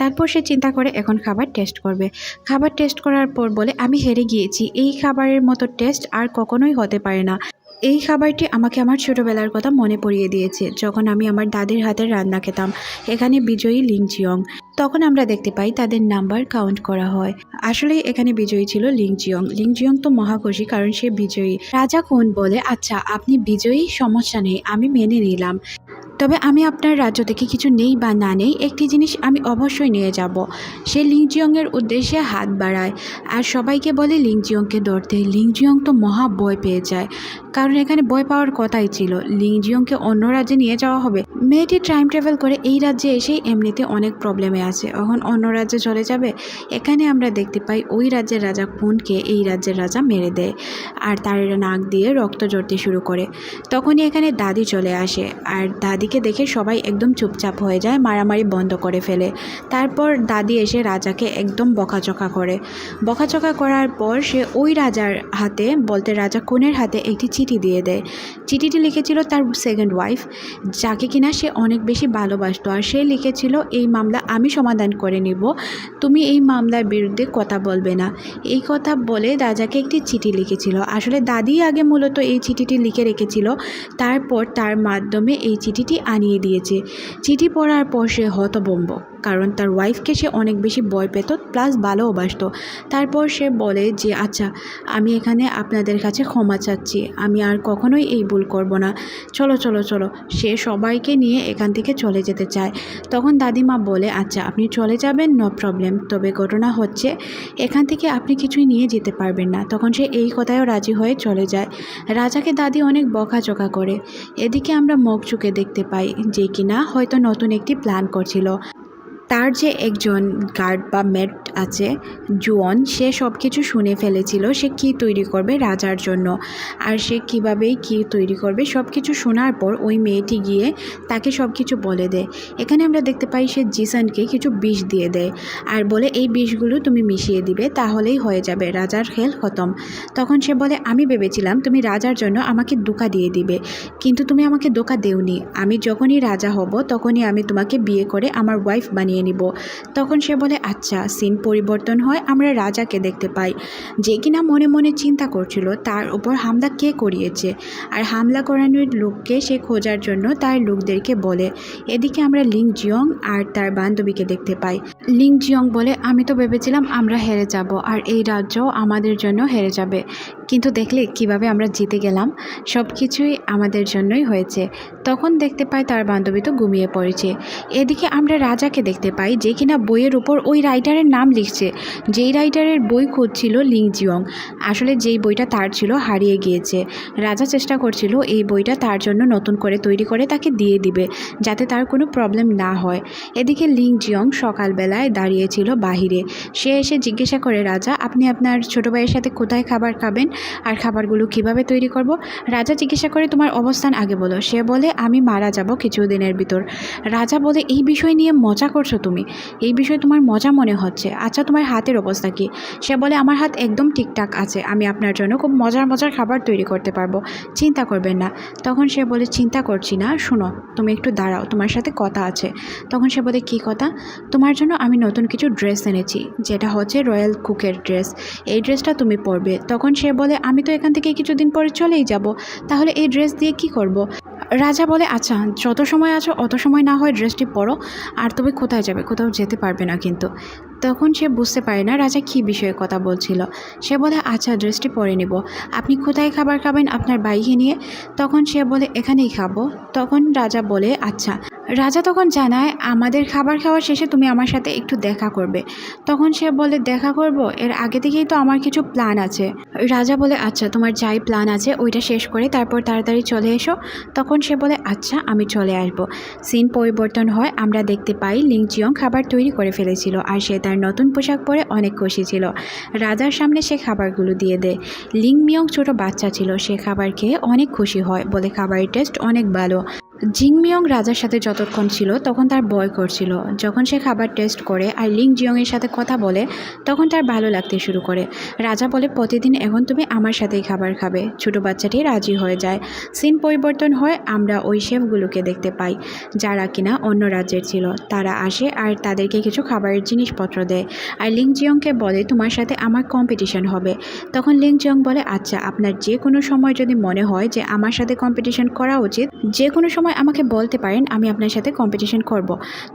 তারপর সে চিন্তা করে এখন খাবার টেস্ট করবে। খাবার টেস্ট করার পর বলে আমি হেরে গিয়েছি, এই খাবারের মতো টেস্ট আর কখনোই হতে পারে না। এই খাবারটি আমাকে আমার ছোটোবেলার কথা মনে পড়িয়ে দিয়েছে, যখন আমি আমার দাদির হাতের রান্না খেতাম। এখানে বিজয়ী লিংজিয়ং। তখন আমরা দেখতে পাই তাদের নাম্বার কাউন্ট করা হয়। আসলে এখানে বিজয়ী ছিল লিংজিয়ং। লিংজিয়ং তো মহাখুশি, কারণ সে বিজয়ী। রাজা কোন বলে, আচ্ছা আপনি বিজয়ী, সমস্যা নেই, আমি মেনে নিলাম। তবে আমি আপনার রাজ্য থেকে কিছু নেই বা না নেই, একটি জিনিস আমি অবশ্যই নিয়ে যাব। সে লিংজিয়ংয়ের উদ্দেশ্যে হাত বাড়ায় আর সবাইকে বলে লিংজিয়ংকে ধরতে। লিংজিয়ং তো মহা ভয় পেয়ে যায়, কারণ এখানে ভয় পাওয়ার কথাই ছিল। লিংজিয়ংকে অন্য রাজ্যে নিয়ে যাওয়া হবে। মেয়েটি টাইম ট্রাভেল করে এই রাজ্যে এসেই এমনিতে অনেক প্রবলেমে আছে, এখন অন্য রাজ্যে চলে যাবে। এখানে আমরা দেখতে পাই ওই রাজ্যের রাজা খুনকে এই রাজ্যের রাজা মেরে দেয় আর তার নাক দিয়ে রক্ত ঝরতে শুরু করে। তখনই এখানে দাদি চলে আসে আর দাদিকে দেখে সবাই একদম চুপচাপ হয়ে যায়, মারামারি বন্ধ করে ফেলে। তারপর দাদি এসে রাজাকে একদম বকাচকা করে। বকাচকা করার পর সে ওই রাজার হাতে, বলতে রাজা খুনের হাতে একটি চিঠি দিয়ে দেয়। চিঠিটি লিখেছিল তার সেকেন্ড ওয়াইফ, যাকে কিনা সে অনেক বেশি ভালোবাসতো। আর সে লিখেছিল, এই মামলা আমি সমাধান করে নিব, তুমি এই মামলার বিরুদ্ধে কথা বলবে না। এই কথা বলে রাজাকে একটি চিঠি লিখেছিল। আসলে দাদি আগে মূলত এই চিঠিটি লিখে রেখেছিল, তারপর তার মাধ্যমে এই চিঠিটি আনিয়ে দিয়েছে। চিঠি পড়ার পর সে হতভম্ব, কারণ তার ওয়াইফকে সে অনেক বেশি ভয় পেত, প্লাস ভালোবাসত। তারপর সে বলে যে আচ্ছা, আমি এখানে আপনাদের কাছে ক্ষমা চাচ্ছি, আমি আর কখনোই এই ভুল করব না, চলো চলো চলো। সে সবাইকে নিয়ে এখান থেকে চলে যেতে চায়। তখন দাদিমা বলে, আচ্ছা আপনি চলে যাবেন, নো প্রবলেম, তবে ঘটনা হচ্ছে এখান থেকে আপনি কিছুই নিয়ে যেতে পারবেন না। তখন সে এই কথায়ও রাজি হয়ে চলে যায়। রাজাকে দাদি অনেক বকাঝকা করে। এদিকে আমরা মকচুকে দেখতে পাই, যে কিনা হয়তো নতুন একটি প্ল্যান করছিল। তার যে একজন গার্ড বা মেট আছে জুয়ন, সে সব কিছু শুনে ফেলেছিল সে কি তৈরি করবে রাজার জন্য, আর সে কীভাবে কি তৈরি করবে সব কিছু শোনার পর ওই মেয়েটি গিয়ে তাকে সব কিছু বলে দেয়। এখানে আমরা দেখতে পাই সে জিসানকে কিছু বিষ দিয়ে দেয় আর বলে, এই বিষগুলো তুমি মিশিয়ে দিবে, তাহলেই হয়ে যাবে, রাজার খেল খতম। তখন সে বলে, আমি ভেবেছিলাম তুমি রাজার জন্য আমাকে ধোঁকা দিয়ে দিবে, কিন্তু তুমি আমাকে ধোঁকা দেওনি। আমি যখনই রাজা হব তখনই আমি তোমাকে বিয়ে করে আমার ওয়াইফ বানিয়ে নিব। তখন সে বলে, আচ্ছা। সিন পরিবর্তন হয়, আমরা রাজাকে দেখতে পাই, যে কিনা মনে মনে চিন্তা করছিল তার উপর হামলা কে করিয়েছে, আর হামলা করানোর লোককে সে খোঁজার জন্য তার লোকদেরকে বলে। এদিকে আমরা লিংজিয়ং আর তার বান্ধবীকে দেখতে পাই। লিংজিয়ং বলে, আমি তো ভেবেছিলাম আমরা হেরে যাব আর এই রাজ্য আমাদের জন্য হেরে যাবে, কিন্তু দেখলে কিভাবে আমরা জিতে গেলাম, সব কিছুই আমাদের জন্যই হয়েছে। তখন দেখতে পাই তার বান্ধবী তো ঘুমিয়ে পড়েছে। এদিকে আমরা রাজাকে দেখতে পাই, যে কিনা বইয়ের উপর ওই রাইটারের নাম লিখছে, যেই রাইটারের বই খুঁজছিল লিংজিয়ং। আসলে যেই বইটা তার ছিল হারিয়ে গিয়েছে। রাজা চেষ্টা করছিল এই বইটা তার জন্য নতুন করে তৈরি করে তাকে দিয়ে দিবে, যাতে তার কোনো প্রবলেম না হয়। এদিকে লিংজিয়ং সকালবেলায় দাঁড়িয়েছিল বাহিরে। সে এসে জিজ্ঞাসা করে, রাজা আপনি আপনার ছোটো ভাইয়ের সাথে কোথায় খাবার খাবেন আর খাবারগুলো কিভাবে তৈরি করব। রাজা জিজ্ঞাসা করে, তোমার অবস্থান আগে বলো। সে বলে, আমি মারা যাব কিছুদিনের ভিতর। রাজা বলে, এই বিষয় নিয়ে মজা করছো তুমি, এই বিষয়ে তোমার মজা মনে হচ্ছে, আচ্ছা তোমার হাতের অবস্থা কি? সে বলে, আমার হাত একদম ঠিকঠাক আছে, আমি আপনার জন্য খুব মজার মজার খাবার তৈরি করতে পারবো, চিন্তা করবেন না। তখন সে বলে, চিন্তা করছি না, শোনো তুমি একটু দাঁড়াও, তোমার সাথে কথা আছে। তখন সে বলে, কী কথা? তোমার জন্য আমি নতুন কিছু ড্রেস এনেছি, যেটা হচ্ছে রয়্যাল কুকের ড্রেস, এই ড্রেসটা তুমি পরবে। তখন সে বলে, আমি তো এখান থেকে কিছুদিন পরে চলেই যাব, তাহলে এই ড্রেস দিয়ে কি করব? রাজা বলে, আচ্ছা যত সময় আছো অত সময় না হয় ড্রেসটি পরো, আর তবে কোথায় যাবে? কোথাও যেতে পারবে না কিন্তু। তখন সে বুঝতে পারে না রাজা কী বিষয়ে কথা বলছিল। সে বলে, আচ্ছা ড্রেসটি পরে নিব, আপনি কোথায় খাবার খাবেন আপনার ভাইকে নিয়ে? তখন সে বলে, এখানেই খাবো। তখন রাজা বলে, আচ্ছা। রাজা তখন জানায়, আমাদের খাবার খাওয়া শেষে তুমি আমার সাথে একটু দেখা করবে। তখন সে বলে, দেখা করব? এর আগে থেকেই তো আমার কিছু প্ল্যান আছে। রাজা বলে, আচ্ছা তোমার যাই প্ল্যান আছে ওইটা শেষ করে তারপর তাড়াতাড়ি চলে এসো। তখন সে বলে, আচ্ছা আমি চলে আসব। সিন পরিবর্তন হয়, আমরা দেখতে পাই লিংজিয়ং খাবার তৈরি করে ফেলেছিল আর সে তার নতুন পোশাক পরে অনেক খুশি ছিল। রাজার সামনে সে খাবারগুলো দিয়ে দেয়। লিংমিয়ং ছোট বাচ্চা ছিল, সে খাবার খেয়ে অনেক খুশি হয়, বলে খাবারের টেস্ট অনেক ভালো। জিংমিয়ং রাজার সাথে যতক্ষণ ছিল তখন তার ভয় করছিল। যখন সে খাবার টেস্ট করে আর লিং জিয়ংয়ের সাথে কথা বলে তখন তার ভালো লাগতে শুরু করে। রাজা বলে, প্রতিদিন এখন তুমি আমার সাথেই খাবার খাবে। ছোট বাচ্চাটি রাজি হয়ে যায়। সিন পরিবর্তন হয়, আমরা ওই শেফগুলোকে দেখতে পাই যারা কিনা অন্য রাজ্যের ছিল। তারা আসে আর তাদেরকে কিছু খাবারের জিনিসপত্র দেয় আর লিং জিয়ংকে বলে তোমার সাথে আমার কম্পিটিশন হবে। তখন লিং জিয়ং বলে, আচ্ছা, আপনার যে কোনো সময় যদি মনে হয় যে আমার সাথে কম্পিটিশন করা উচিত, যে কোনো সময় আমাকে বলতে পারেন, আমি আপনার সাথে কম্পিটিশন করব।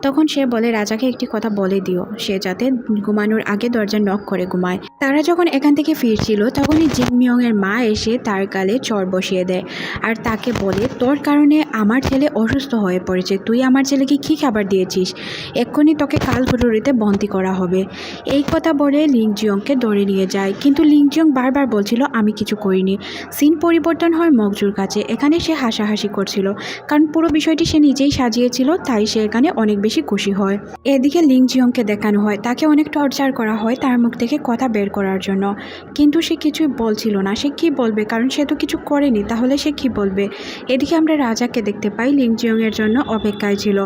তখন সে বলে, রাজাকে একটি কথা বলে দিও, সে যাতে ঘুমানোর আগে দরজা নক করে ঘুমায়। তারা যখন এখান থেকে ফিরছিল তখনই জিংমিয়ং এর মা এসে তার গালে চড় বসিয়ে দেয় আর তাকে বলে, তোর কারণে আমার ছেলে অসুস্থ হয়ে পড়েছে, তুই আমার ছেলেকে কী খাবার দিয়েছিস, এক্ষুনি তোকে কালঘুটুরিতে বন্দি করা হবে। এই কথা বলে লিং জিয়ংকে ধরে নিয়ে যায়, কিন্তু লিং জিয়ং বারবার বলছিল আমি কিছু করিনি। সিন পরিবর্তন হয় মকজুর কাছে। এখানে সে হাসাহাসি করছিল, কারণ পুরো বিষয়টি সে নিজেই সাজিয়েছিল, তাই সে এখানে অনেক বেশি খুশি হয়। এদিকে লিং জিয়ংকে দেখানো হয় তাকে অনেক টর্চার করা হয় তার মুখ থেকে কথা বের করার জন্য, কিন্তু সে কিছুই বলছিল না। সে কি বলবে, কারণ সে তো কিছু করেনি, তাহলে সে কি বলবে। এদিকে আমরা রাজাকে দেখতে পাই লিং জিয়ং এর জন্য অপেক্ষায় ছিল।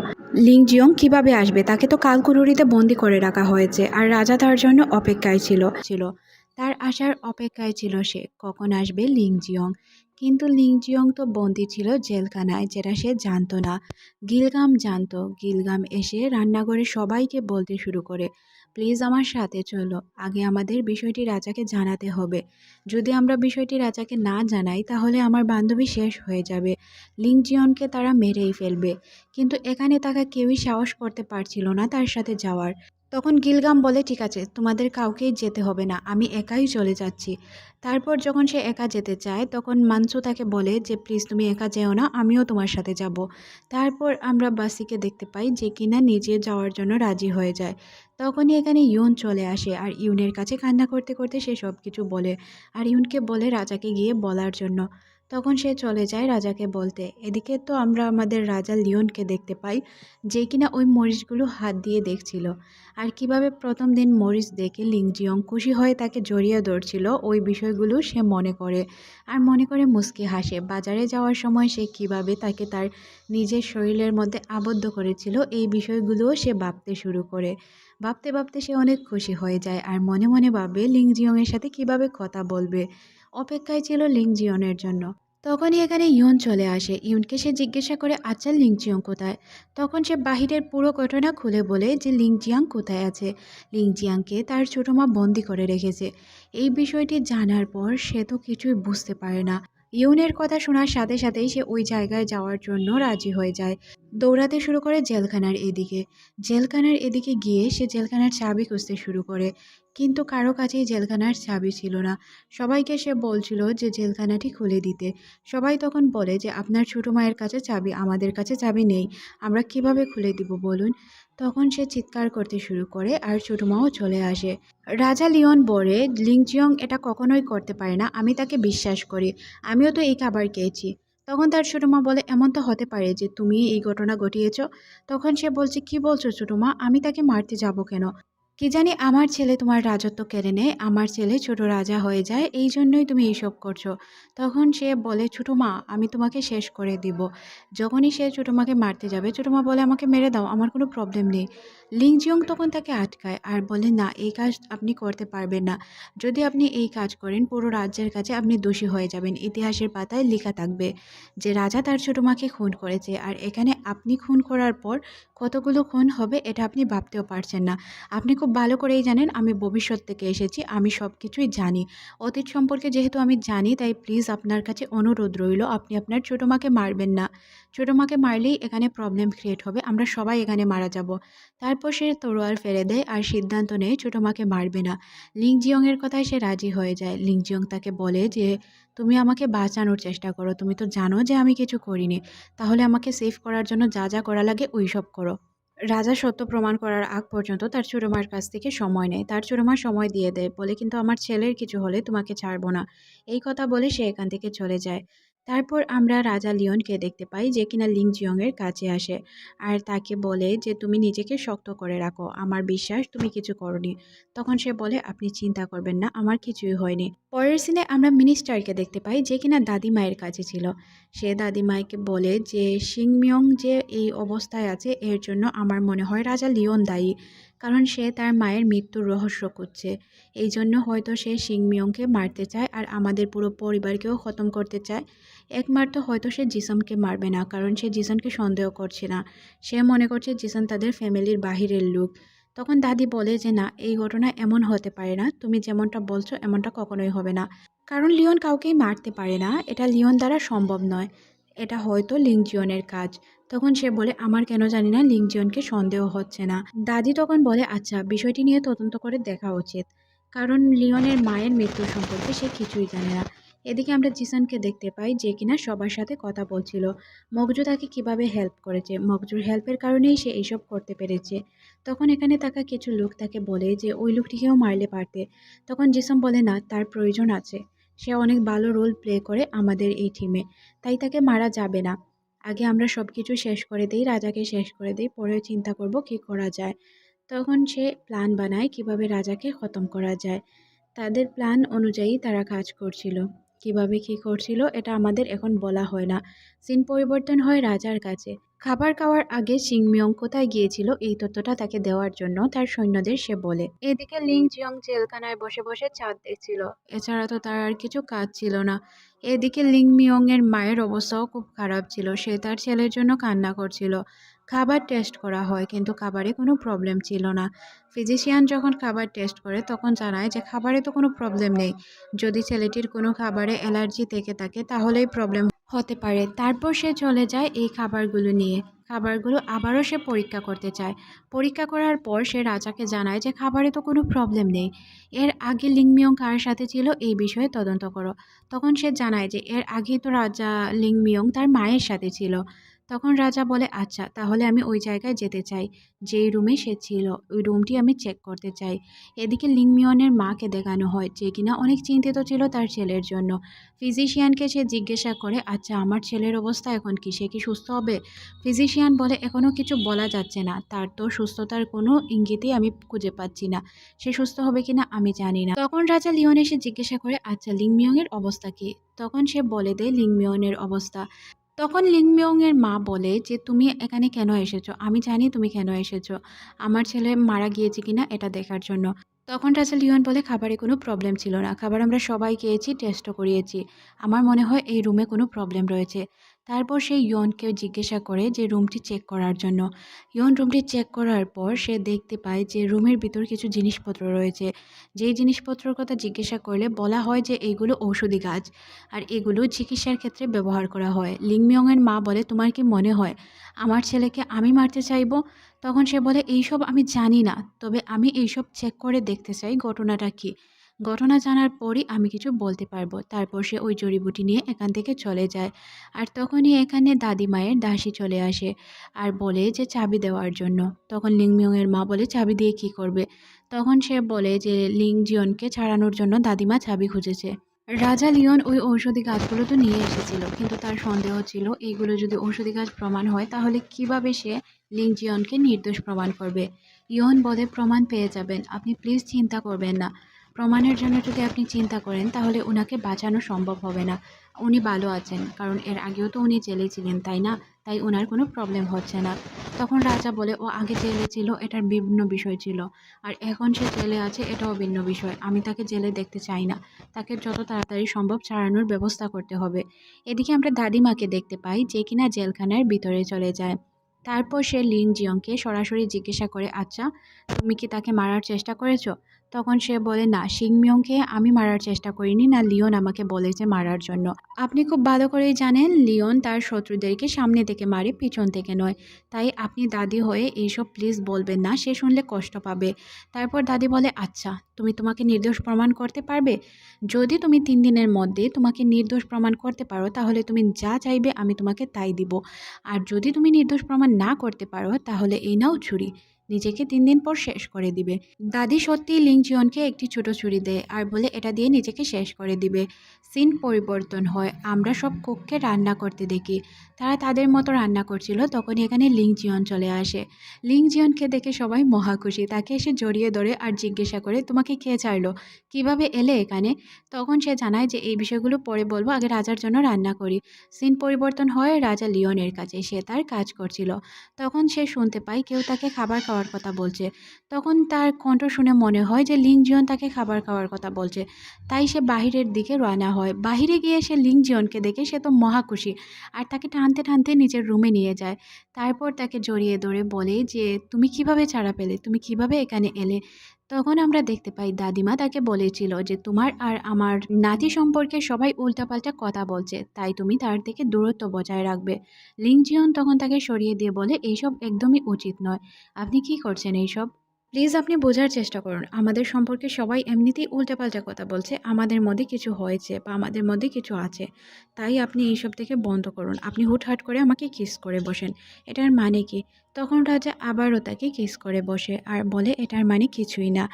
লিং জিয়ং কিভাবে আসবে, তাকে তো কালকুরুরিতে বন্দি করে রাখা হয়েছে, আর রাজা তার জন্য অপেক্ষায় ছিল তার আসার অপেক্ষায় ছিল সে, কখন আসবে লিং জিয়ং। কিন্তু লিং জিয়ং তো বন্দি ছিল জেলখানায়, যেটা সে জানতো না। গিলগাম জানতো। গিলগাম এসে রান্নাঘরে সবাইকে বলতে শুরু করে, প্লিজ আমার সাথে চলো, আগে আমাদের বিষয়টি রাজাকে জানাতে হবে। যদি আমরা বিষয়টি রাজাকে না জানাই তাহলে আমার বান্ধবী শেষ হয়ে যাবে, লিং জিয়নকে তারা মেরেই ফেলবে। কিন্তু এখানে তাকে কেউই সাহস করতে পারছিল না তার সাথে যাওয়ার। তখন গিলগাম বলে, ঠিক আছে, তোমাদের কাউকেই যেতে হবে না, আমি একাই চলে যাচ্ছি। তারপর যখন সে একা যেতে চায় তখন মানসু তাকে বলে যে প্লিজ তুমি একা যেও না, আমিও তোমার সাথে যাব। তারপর আমরা বাসিকে দেখতে পাই যে কিনা নিজে যাওয়ার জন্য রাজি হয়ে যায়। তখনই এখানে ইউন চলে আসে আর ইউনের কাছে কান্না করতে করতে সে সব কিছু বলে আর ইউনকে বলে রাজাকে গিয়ে বলার জন্য। তখন সে চলে যায় রাজাকে বলতে। এদিকে তো আমরা আমাদের রাজা লিওনকে দেখতে পাই যে কিনা ওই মরিচগুলো হাত দিয়ে দেখছিল আর কিভাবে প্রথম দিন মরিচ দেখে লিং জিয়ং খুশি হয়ে তাকে জড়িয়ে ধরছিল, ওই বিষয়গুলো সে মনে করে আর মনে করে মুচকি হাসে। বাজারে যাওয়ার সময় সে কিভাবে তাকে তার নিজের শরীরের মধ্যে আবদ্ধ করেছিল, এই বিষয়গুলোও সে ভাবতে শুরু করে। ভাবতে ভাবতে সে অনেক খুশি হয়ে যায় আর মনে মনে ভাবে লিং জিয়ংয়ের সাথে কিভাবে কথা বলবে। অপেক্ষায় ছিল লিং জিয়নের জন্য। তখনই এখানে ইউন চলে আসে। ইউনকে সে জিজ্ঞাসা করে, আচ্ছা লিং জিয়ং কোথায়। তখন সে বাহিরের পুরো ঘটনা খুলে বলে যে লিং জিয়াং কোথায় আছে। লিং জিয়াংকে তার ছোট মা বন্দি করে রেখেছে। এই বিষয়টি জানার পর সে তো কিছুই বুঝতে পারে না। ইউনের কথা শোনার সাথে সাথেই সে ওই জায়গায় যাওয়ার জন্য রাজি হয়ে যায়। দৌড়াতে শুরু করে জেলখানার এদিকে। জেলখানার এদিকে গিয়ে সে জেলখানার চাবি খুঁজতে শুরু করে, কিন্তু কারো কাছেই জেলখানার চাবি ছিল না। সবাইকে সে বলছিল যে জেলখানাটি খুলে দিতে। সবাই তখন বলে যে আপনার ছোট মায়ের কাছে চাবি, আমাদের কাছে চাবি নেই, আমরা কিভাবে খুলে দিব বলুন। তখন সে চিৎকার করতে শুরু করে আর ছোট মাও চলে আসে। রাজা লিওন বলে, লিং জিয়ং এটা কখনোই করতে পারে না, আমি তাকে বিশ্বাস করি, আমিও তো এই খাবার খেয়েছি। তখন তার ছোট মা বলে, এমন তো হতে পারে যে তুমি এই ঘটনা ঘটিয়েছ। তখন সে বলছে, কি বলছো ছোট মা, আমি তাকে মারতে যাব কেন। কি জানি আমার ছেলে তোমার রাজত্ব কেড়ে নেয়, আমার ছেলে ছোট রাজা হয়ে যায়, এই জন্যই তুমি এইসব করছো। তখন সে বলে, ছোট মা আমি তোমাকে শেষ করে দিব। যখনই সে ছোট মাকে মারতে যাবে ছোট মা বলে, আমাকে মেরে দাও, আমার কোনো প্রবলেম নেই। লিং জিয়ং তখন তাকে আটকায় আর বলে, না, এই কাজ আপনি করতে পারবেন না। যদি আপনি এই কাজ করেন পুরো রাজ্যের কাছে আপনি দোষী হয়ে যাবেন, ইতিহাসের পাতায় লেখা থাকবে যে রাজা তার ছোট মাকে খুন করেছে। আর এখানে আপনি খুন করার পর কতগুলো খুন হবে এটা আপনি ভাবতেও পারছেন না। আপনি খুব ভালো করেই জানেন আমি ভবিষ্যৎ থেকে এসেছি, আমি সব কিছুই জানি। অতীত সম্পর্কে যেহেতু আমি জানি, তাই প্লিজ আপনার কাছে অনুরোধ রইল, আপনি আপনার ছোটো মাকে মারবেন না। ছোটো মাকে মারলেই এখানে প্রবলেম ক্রিয়েট হবে, আমরা সবাই এখানে মারা যাব। তারপর সে তরোয়াল ফেলে দেয় আর সিদ্ধান্ত নেয় ছোটো মাকে মারবে না। লিং জিয়ংয়ের কথায় সে রাজি হয়ে যায়। লিং জিয়ং তাকে বলে যে তুমি আমাকে বাঁচানোর চেষ্টা করো, তুমি তো জানো যে আমি কিছু করিনি, তাহলে আমাকে সেভ করার জন্য যা যা করা লাগে ওই সব করো। রাজা সত্য প্রমাণ করার আগ পর্যন্ত তার ছোট মার কাছ থেকে সময় নেয়। তার ছোট মা সময় দিয়ে দেয়, বলে কিন্তু আমার ছেলের কিছু হলে তোমাকে ছাড়বো না। এই কথা বলে সে এখান থেকে চলে যায়। তারপর আমরা রাজা লিওনকে দেখতে পাই যে কিনা লিং জিয়ংয়ের কাছে আসে আর তাকে বলে যে তুমি নিজেকে শক্ত করে রাখো, আমার বিশ্বাস তুমি কিছু করনি। তখন সে বলে আপনি চিন্তা করবেন না, আমার কিছুই হয়নি। পরের সিনে আমরা মিনিস্টারকে দেখতে পাই যে কিনা দাদিমায়ের কাছে ছিল। সে দাদিমাকে বলে যে সিংমিয়ং যে এই অবস্থায় আছে এর জন্য আমার মনে হয় রাজা লিওন দায়ী, কারণ সে তার মায়ের মৃত্যুর রহস্য খুঁজছে। এই জন্য হয়তো সে সিংমিয়ংকে মারতে চায় আর আমাদের পুরো পরিবারকেও খতম করতে চায়। একমাত্র হয়তো সে জিসনকে মারবে না, কারণ সে জিসনকে সন্দেহ করছে না। সে মনে করছে জিসন তাদের ফ্যামিলির বাহিরের লোক। তখন দাদি বলে যে না, এই ঘটনা এমন হতে পারে না, তুমি যেমনটা বলছো এমনটা কখনোই হবে না, কারণ লিওন কাউকেই মারতে পারে না, এটা লিওন দ্বারা সম্ভব নয়, এটা হয়তো লিংজিয়নের কাজ। তখন সে বলে আমার কেন জানি না লিংজিয়নকে সন্দেহ হচ্ছে না। দাদি তখন বলে আচ্ছা, বিষয়টি নিয়ে তদন্ত করে দেখা উচিত, কারণ লিওনের মায়ের মৃত্যু সম্পর্কে সে কিছুই জানে না। এদিকে আমরা জিসানকে দেখতে পাই যে কিনা সবার সাথে কথা বলছিল। মগজু তাকে কিভাবে হেল্প করেছে, মগজুর হেল্পের কারণেই সে এইসব করতে পেরেছে। তখন এখানে থাকা কিছু লোক তাকে বলে যে ওই লোকটিকেও মারলে পারতে। তখন জিসান বলে না, তার প্রয়োজন আছে, সে অনেক ভালো রোল প্লে করে আমাদের এই টিমে, তাই তাকে মারা যাবে না। আগে আমরা সব কিছু শেষ করে দিই, রাজাকে শেষ করে দিই, পরে চিন্তা করব কি করা যায়। তখন সে প্ল্যান বানায় কিভাবে রাজাকে খতম করা যায়। তাদের প্ল্যান অনুযায়ী তারা কাজ করছিল। কিভাবে কি করছিল এটা আমাদের এখন বলা হয় না। সিন পরিবর্তন হয় রাজার কাছে। খাবার খাওয়ার আগে সিংমিয়ং কোথায় গিয়েছিল এই তথ্যটা তাকে দেওয়ার জন্য তার সৈন্যদের সে বলে। এদিকে লিং জিয়ং জেলখানায় বসে বসে চাঁদ দেখছিল, এছাড়া তো তার আর কিছু কাজ ছিল না। এদিকে লিং মিয়ং এর মায়ের অবস্থাও খুব খারাপ ছিল, সে তার ছেলের জন্য কান্না করছিল। খাবার টেস্ট করা হয় কিন্তু খাবারে কোনো প্রবলেম ছিল না। ফিজিশিয়ান যখন খাবার টেস্ট করে তখন জানায় যে খাবারে তো কোনো প্রবলেম নেই, যদি ছেলেটির কোনো খাবারে অ্যালার্জি থেকে থাকে তাহলেই প্রবলেম হতে পারে। তারপর সে চলে যায় এই খাবারগুলো নিয়ে। খাবারগুলো আবারও সে পরীক্ষা করতে চায়। পরীক্ষা করার পর সে রাজাকে জানায় যে খাবারে তো কোনো প্রবলেম নেই, এর আগে লিংমিয়ং কার সাথে ছিল এই বিষয়ে তদন্ত করো। তখন সে জানায় যে এর আগেই তো রাজা লিংমিয়ং তার মায়ের সাথে ছিল। তখন রাজা বলে আচ্ছা, তাহলে আমি ওই জায়গায় যেতে চাই, যেই রুমে সে ছিল ওই রুমটি আমি চেক করতে চাই। এদিকে লিংমিয়নের মাকে দেখানো হয় যে কিনা অনেক চিন্তিত ছিল তার ছেলের জন্য। ফিজিশিয়ানকে সে জিজ্ঞাসা করে আচ্ছা, আমার ছেলের অবস্থা এখন কি, সে কি সুস্থ হবে? ফিজিশিয়ান বলে এখনও কিছু বলা যাচ্ছে না, তার তো সুস্থতার কোনো ইঙ্গিতই আমি খুঁজে পাচ্ছি না, সে সুস্থ হবে কিনা আমি জানি না। তখন রাজা লিওন এসে জিজ্ঞাসা করে আচ্ছা, লিংমিয়ং এর অবস্থা কি? তখন সে বলে দেয় লিংমিয়নের অবস্থা। তখন লিংমিয়ং এর মা বলে যে তুমি এখানে কেন এসেছো, আমি জানি তুমি কেন এসেছো, আমার ছেলে মারা গিয়েছে কিনা এটা দেখার জন্য। তখন রাজা লিওন বলে খাবারে কোনো প্রবলেম ছিল না, খাবার আমরা সবাই খেয়েছি, টেস্টও করিয়েছি, আমার মনে হয় এই রুমে কোনো প্রবলেম রয়েছে। তারপর সে ইয়নকে জিজ্ঞাসা করে যে রুমটি চেক করার জন্য। ইয়ন রুমটি চেক করার পর সে দেখতে পায় যে রুমের ভিতর কিছু জিনিসপত্র রয়েছে, যেই জিনিসপত্রের কথা জিজ্ঞাসা করলে বলা হয় যে এইগুলো ঔষধি গাছ আর এগুলো চিকিৎসার ক্ষেত্রে ব্যবহার করা হয়। লিংমিয়ংয়ের মা বলে তোমার কি মনে হয় আমার ছেলেকে আমি মারতে চাইবো? তখন সে বলে এইসব আমি জানি না, তবে আমি এইসব চেক করে দেখতে চাই ঘটনাটা কি, ঘটনা জানার পরই আমি কিছু বলতে পারবো। তারপর সে ওই জড়িবুটি নিয়ে এখান থেকে চলে যায়। আর তখনই এখানে দাদিমায়ের দাসী চলে আসে আর বলে যে চাবি দেওয়ার জন্য। তখন লিংমিয়ংয়ের মা বলে চাবি দিয়ে কি করবে? তখন সে বলে যে লিং জিয়নকে ছাড়ানোর জন্য দাদিমা চাবি খুঁজেছে। রাজা লিওন ওই ঔষধি গাছগুলো তো নিয়ে এসেছিল, কিন্তু তার সন্দেহ ছিল এইগুলো যদি ঔষধি গাছ প্রমাণ হয় তাহলে কিভাবে সে লিং জিয়নকে নির্দোষ প্রমাণ করবে। ইয়ন বলে প্রমাণ পেয়ে যাবেন, আপনি প্লিজ চিন্তা করবেন না, প্রমাণের জন্য যদি আপনি চিন্তা করেন তাহলে ওনাকে বাঁচানো সম্ভব হবে না, উনি ভালো আছেন, কারণ এর আগেও তো উনি জেলে ছিলেন তাই না, তাই ওনার কোনো প্রবলেম হচ্ছে না। তখন রাজা বলে ও আগে জেলে ছিল এটার ভিন্ন বিষয় ছিল, আর এখন সে জেলে আছে এটাও ভিন্ন বিষয়, আমি তাকে জেলে দেখতে চাই না, তাকে যত তাড়াতাড়ি সম্ভব ছাড়ানোর ব্যবস্থা করতে হবে। এদিকে আমরা দাদিমাকে দেখতে পাই যে কিনা জেলখানার ভিতরে চলে যায়। তারপর সে লিং জিয়ংকে সরাসরি জিজ্ঞাসা করে আচ্ছা, তুমি কি তাকে মারার চেষ্টা করেছো? তখন সে বলে না, সিংমিয়ংকে আমি মারার চেষ্টা করিনি, না লিওন আমাকে বলেছে মারার জন্য। আপনি খুব ভালো করেই জানেন লিওন তার শত্রুদেরকে সামনে থেকে মারে, পিছন থেকে নয়, তাই আপনি দাদি হয়ে এইসব প্লিজ বলবেন না, সে শুনলে কষ্ট পাবে। তারপর দাদি বলে আচ্ছা, তুমি তোমাকে নির্দোষ প্রমাণ করতে পারবে? যদি তুমি 3 দিনের মধ্যে তোমাকে নির্দোষ প্রমাণ করতে পারো তাহলে তুমি যা চাইবে আমি তোমাকে তাই দিব, আর যদি তুমি নির্দোষ প্রমাণ না করতে পারো তাহলে এই নাও ছুরি, নিজেকে 3 দিন পর শেষ করে দিবে। দাদি সত্যিই লিং জিয়নকে একটি ছোট ছুরি দেয় আর বলে এটা দিয়ে নিজেকে শেষ করে দিবে। সিন পরিবর্তন হয়, আমরা সব কুককে রান্না করতে দেখি। তারা তাদের মতো রান্না করছিল, তখন এখানে লিং জিয়ন চলে আসে। লিং জিয়নকে দেখে সবাই মহা খুশি, তাকে এসে জড়িয়ে ধরে আর জিজ্ঞাসা করে তোমাকে কে ছাড়লো, কিভাবে এলে এখানে? তখন সে জানায় যে এই বিষয়গুলো পরে বলবো, আগে রাজার জন্য রান্না করি। সিন পরিবর্তন হয় রাজা লিওনের কাছে, সে তার কাজ করছিল। তখন সে শুনতে পায় কেউ তাকে খাবার খাওয়ার কথা বলছে। তখন তার কণ্ঠ শুনে মনে হয় যে লিং জিয়ন তাকে খাবার খাওয়ার কথা বলছে। তাই সে বাহিরের দিকে রওনা হয়। বাহিরে গিয়ে সে লিং জিয়নকে দেখে সে তো মহা খুশি আর তাকে টানতে টানতে নিজের রুমে নিয়ে যায়। তারপর তাকে জড়িয়ে ধরে বলে যে তুমি কিভাবে ছাড়া পেলে, তুমি কিভাবে এখানে এলে? তখন আমরা দেখতে পাই দাদিমা তাকে বলেছিল যে তোমার আর আমার নাতি সম্পর্কে সবাই উল্টাপাল্টা কথা বলছে, তাই তুমি তার থেকে দূরত্ব বজায় রাখবে। লিং জিয়ন তখন তাকে সরিয়ে দিয়ে বলে এইসব একদমই উচিত নয়, আপনি কি করছেন এইসব? প্লিজ আপনি বোঝার চেষ্টা করুন, আমাদের সম্পর্কে সবাই এমনিতেই উল্টাপাল্টা কথা বলছে, আমাদের মধ্যে কিছু হয়েছে বা আমাদের মধ্যে কিছু আছে, তাই আপনি এইসব থেকে বন্ধ করুন। আপনি হুটহাট করে আমাকে কিস করে বসেন, এটার মানে কি? তখন রাজা আবারও তাকে কিস করে বসে আর বলে এটার মানে কিছুই না।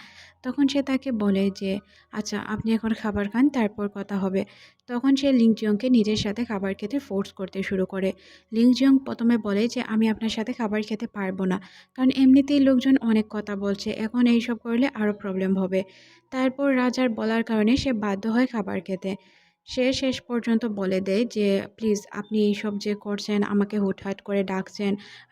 তখন সে তাকে বলে যে আচ্ছা আপনি এখন খাবার খান, তারপর কথা হবে। তখন সে লিংজিয়ংকে নিজের সাথে খাবার খেতে ফোর্স করতে শুরু করে। লিংজিয়ং প্রথমে বলে যে আমি আপনার সাথে খাবার খেতে পারবো না, কারণ এমনিতেই লোকজন অনেক কথা বলছে, এখন এইসব করলে আরও প্রবলেম হবে। তারপর রাজার বলার কারণে সে বাধ্য হয় খাবার খেতে। সে শেষ পর্যন্ত বলে দেয় যে প্লিজ আপনি এইসব যে করছেন, আমাকে হুটহাট করে ডাকছেন,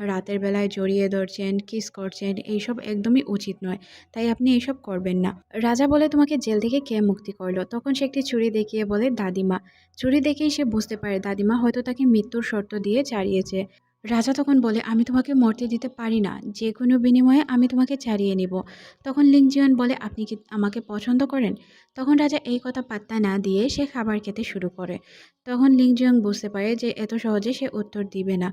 রাতের বেলায় জড়িয়ে ধরছেন, কিস করছেন, এইসব একদমই উচিত নয়, তাই আপনি এইসব করবেন না। রাজা বলে তোমাকে জেল থেকে কে মুক্তি করলো? তখন সে একটি ছুরি দেখিয়ে বলে দাদিমা। ছুরি দেখেই সে বুঝতে পারে দাদিমা হয়তো তাকে মৃত্যুর শর্ত দিয়ে ছাড়িয়েছে। রাজা তখন বলে আমি তোমাকে মরতে দিতে পারি না, যে কোনো বিনিময়ে আমি তোমাকে ছাড়িয়ে নিব। তখন লিংজিয়ন বলে আপনি কি আমাকে পছন্দ করেন? তখন রাজা এই কথা পাত্তা না দিয়ে সে খাবার খেতে শুরু করে। তখন লিংজিয়ং বুঝতে পারে যে এত সহজে সে উত্তর দিবে না।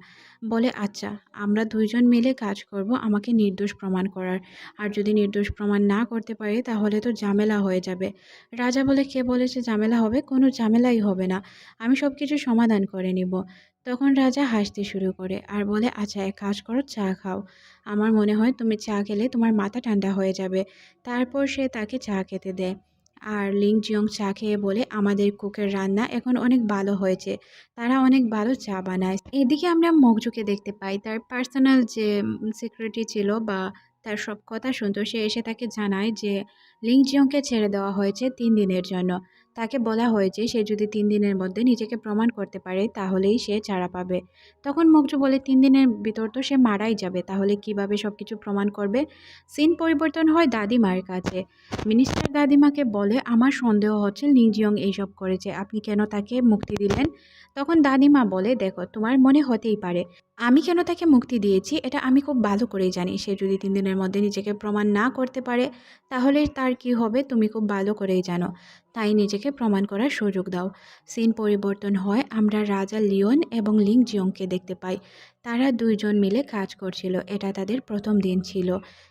বলে আচ্ছা আমরা দুইজন মিলে কাজ করব আমাকে নির্দোষ প্রমাণ করার, আর যদি নির্দোষ প্রমাণ না করতে পারি তাহলে তো ঝামেলা হয়ে যাবে। রাজা বলে কে বলেছে ঝামেলা হবে? কোনো ঝামেলাই হবে না, আমি সব কিছু সমাধান করে নিব। তখন রাজা হাসতে শুরু করে আর বলে আচ্ছা এক কাজ করো, চা খাও, আমার মনে হয় তুমি চা খেলে তোমার মাথা ঠান্ডা হয়ে যাবে। তারপর সে তাকে চা খেতে দেয়। আর লিং জিয়ং চা খেয়ে বলে আমাদের কুকের রান্না এখন অনেক ভালো হয়েছে, তারা অনেক ভালো চা বানায়। এদিকে আমরা মগজুকে দেখতে পাই, তার পার্সোনাল যে সিকিউরিটি ছিল বা তার সব কথা শুনতো, সে এসে তাকে জানায় যে লিং জিয়ংকে ছেড়ে দেওয়া হয়েছে 3 দিনের জন্য। তাকে বলা হয়েছে সে যদি 3 দিনের মধ্যে নিজেকে প্রমাণ করতে পারে তাহলেই সে ছাড়া পাবে। তখন মগজু বলে 3 দিনের ভিতর তো সে মারাই যাবে, তাহলে কিভাবে সব কিছু প্রমাণ করবে? সিন পরিবর্তন হয় দাদিমার কাছে। মিনিস্টার দাদিমাকে বলে আমার সন্দেহ হচ্ছে লিং জিয়ং এইসব করেছে, আপনি কেন তাকে মুক্তি দিলেন? তখন দাদিমা বলে দেখো তোমার মনে হতেই পারে, আমি কেন তাকে মুক্তি দিয়েছি এটা আমি খুব ভালো করেই জানি। সে যদি 3 দিনের মধ্যে নিজেকে প্রমাণ না করতে পারে তাহলে তার কি হবে তুমি খুব ভালো করেই জানো, তাই নিজেকে প্রমাণ করার সুযোগ দাও। সিন পরিবর্তন হয়, আমরা রাজা লিওন এবং লিং জিয়ংকে দেখতে পাই। তারা দুইজন মিলে কাজ করছিল, এটা তাদের প্রথম দিন ছিল।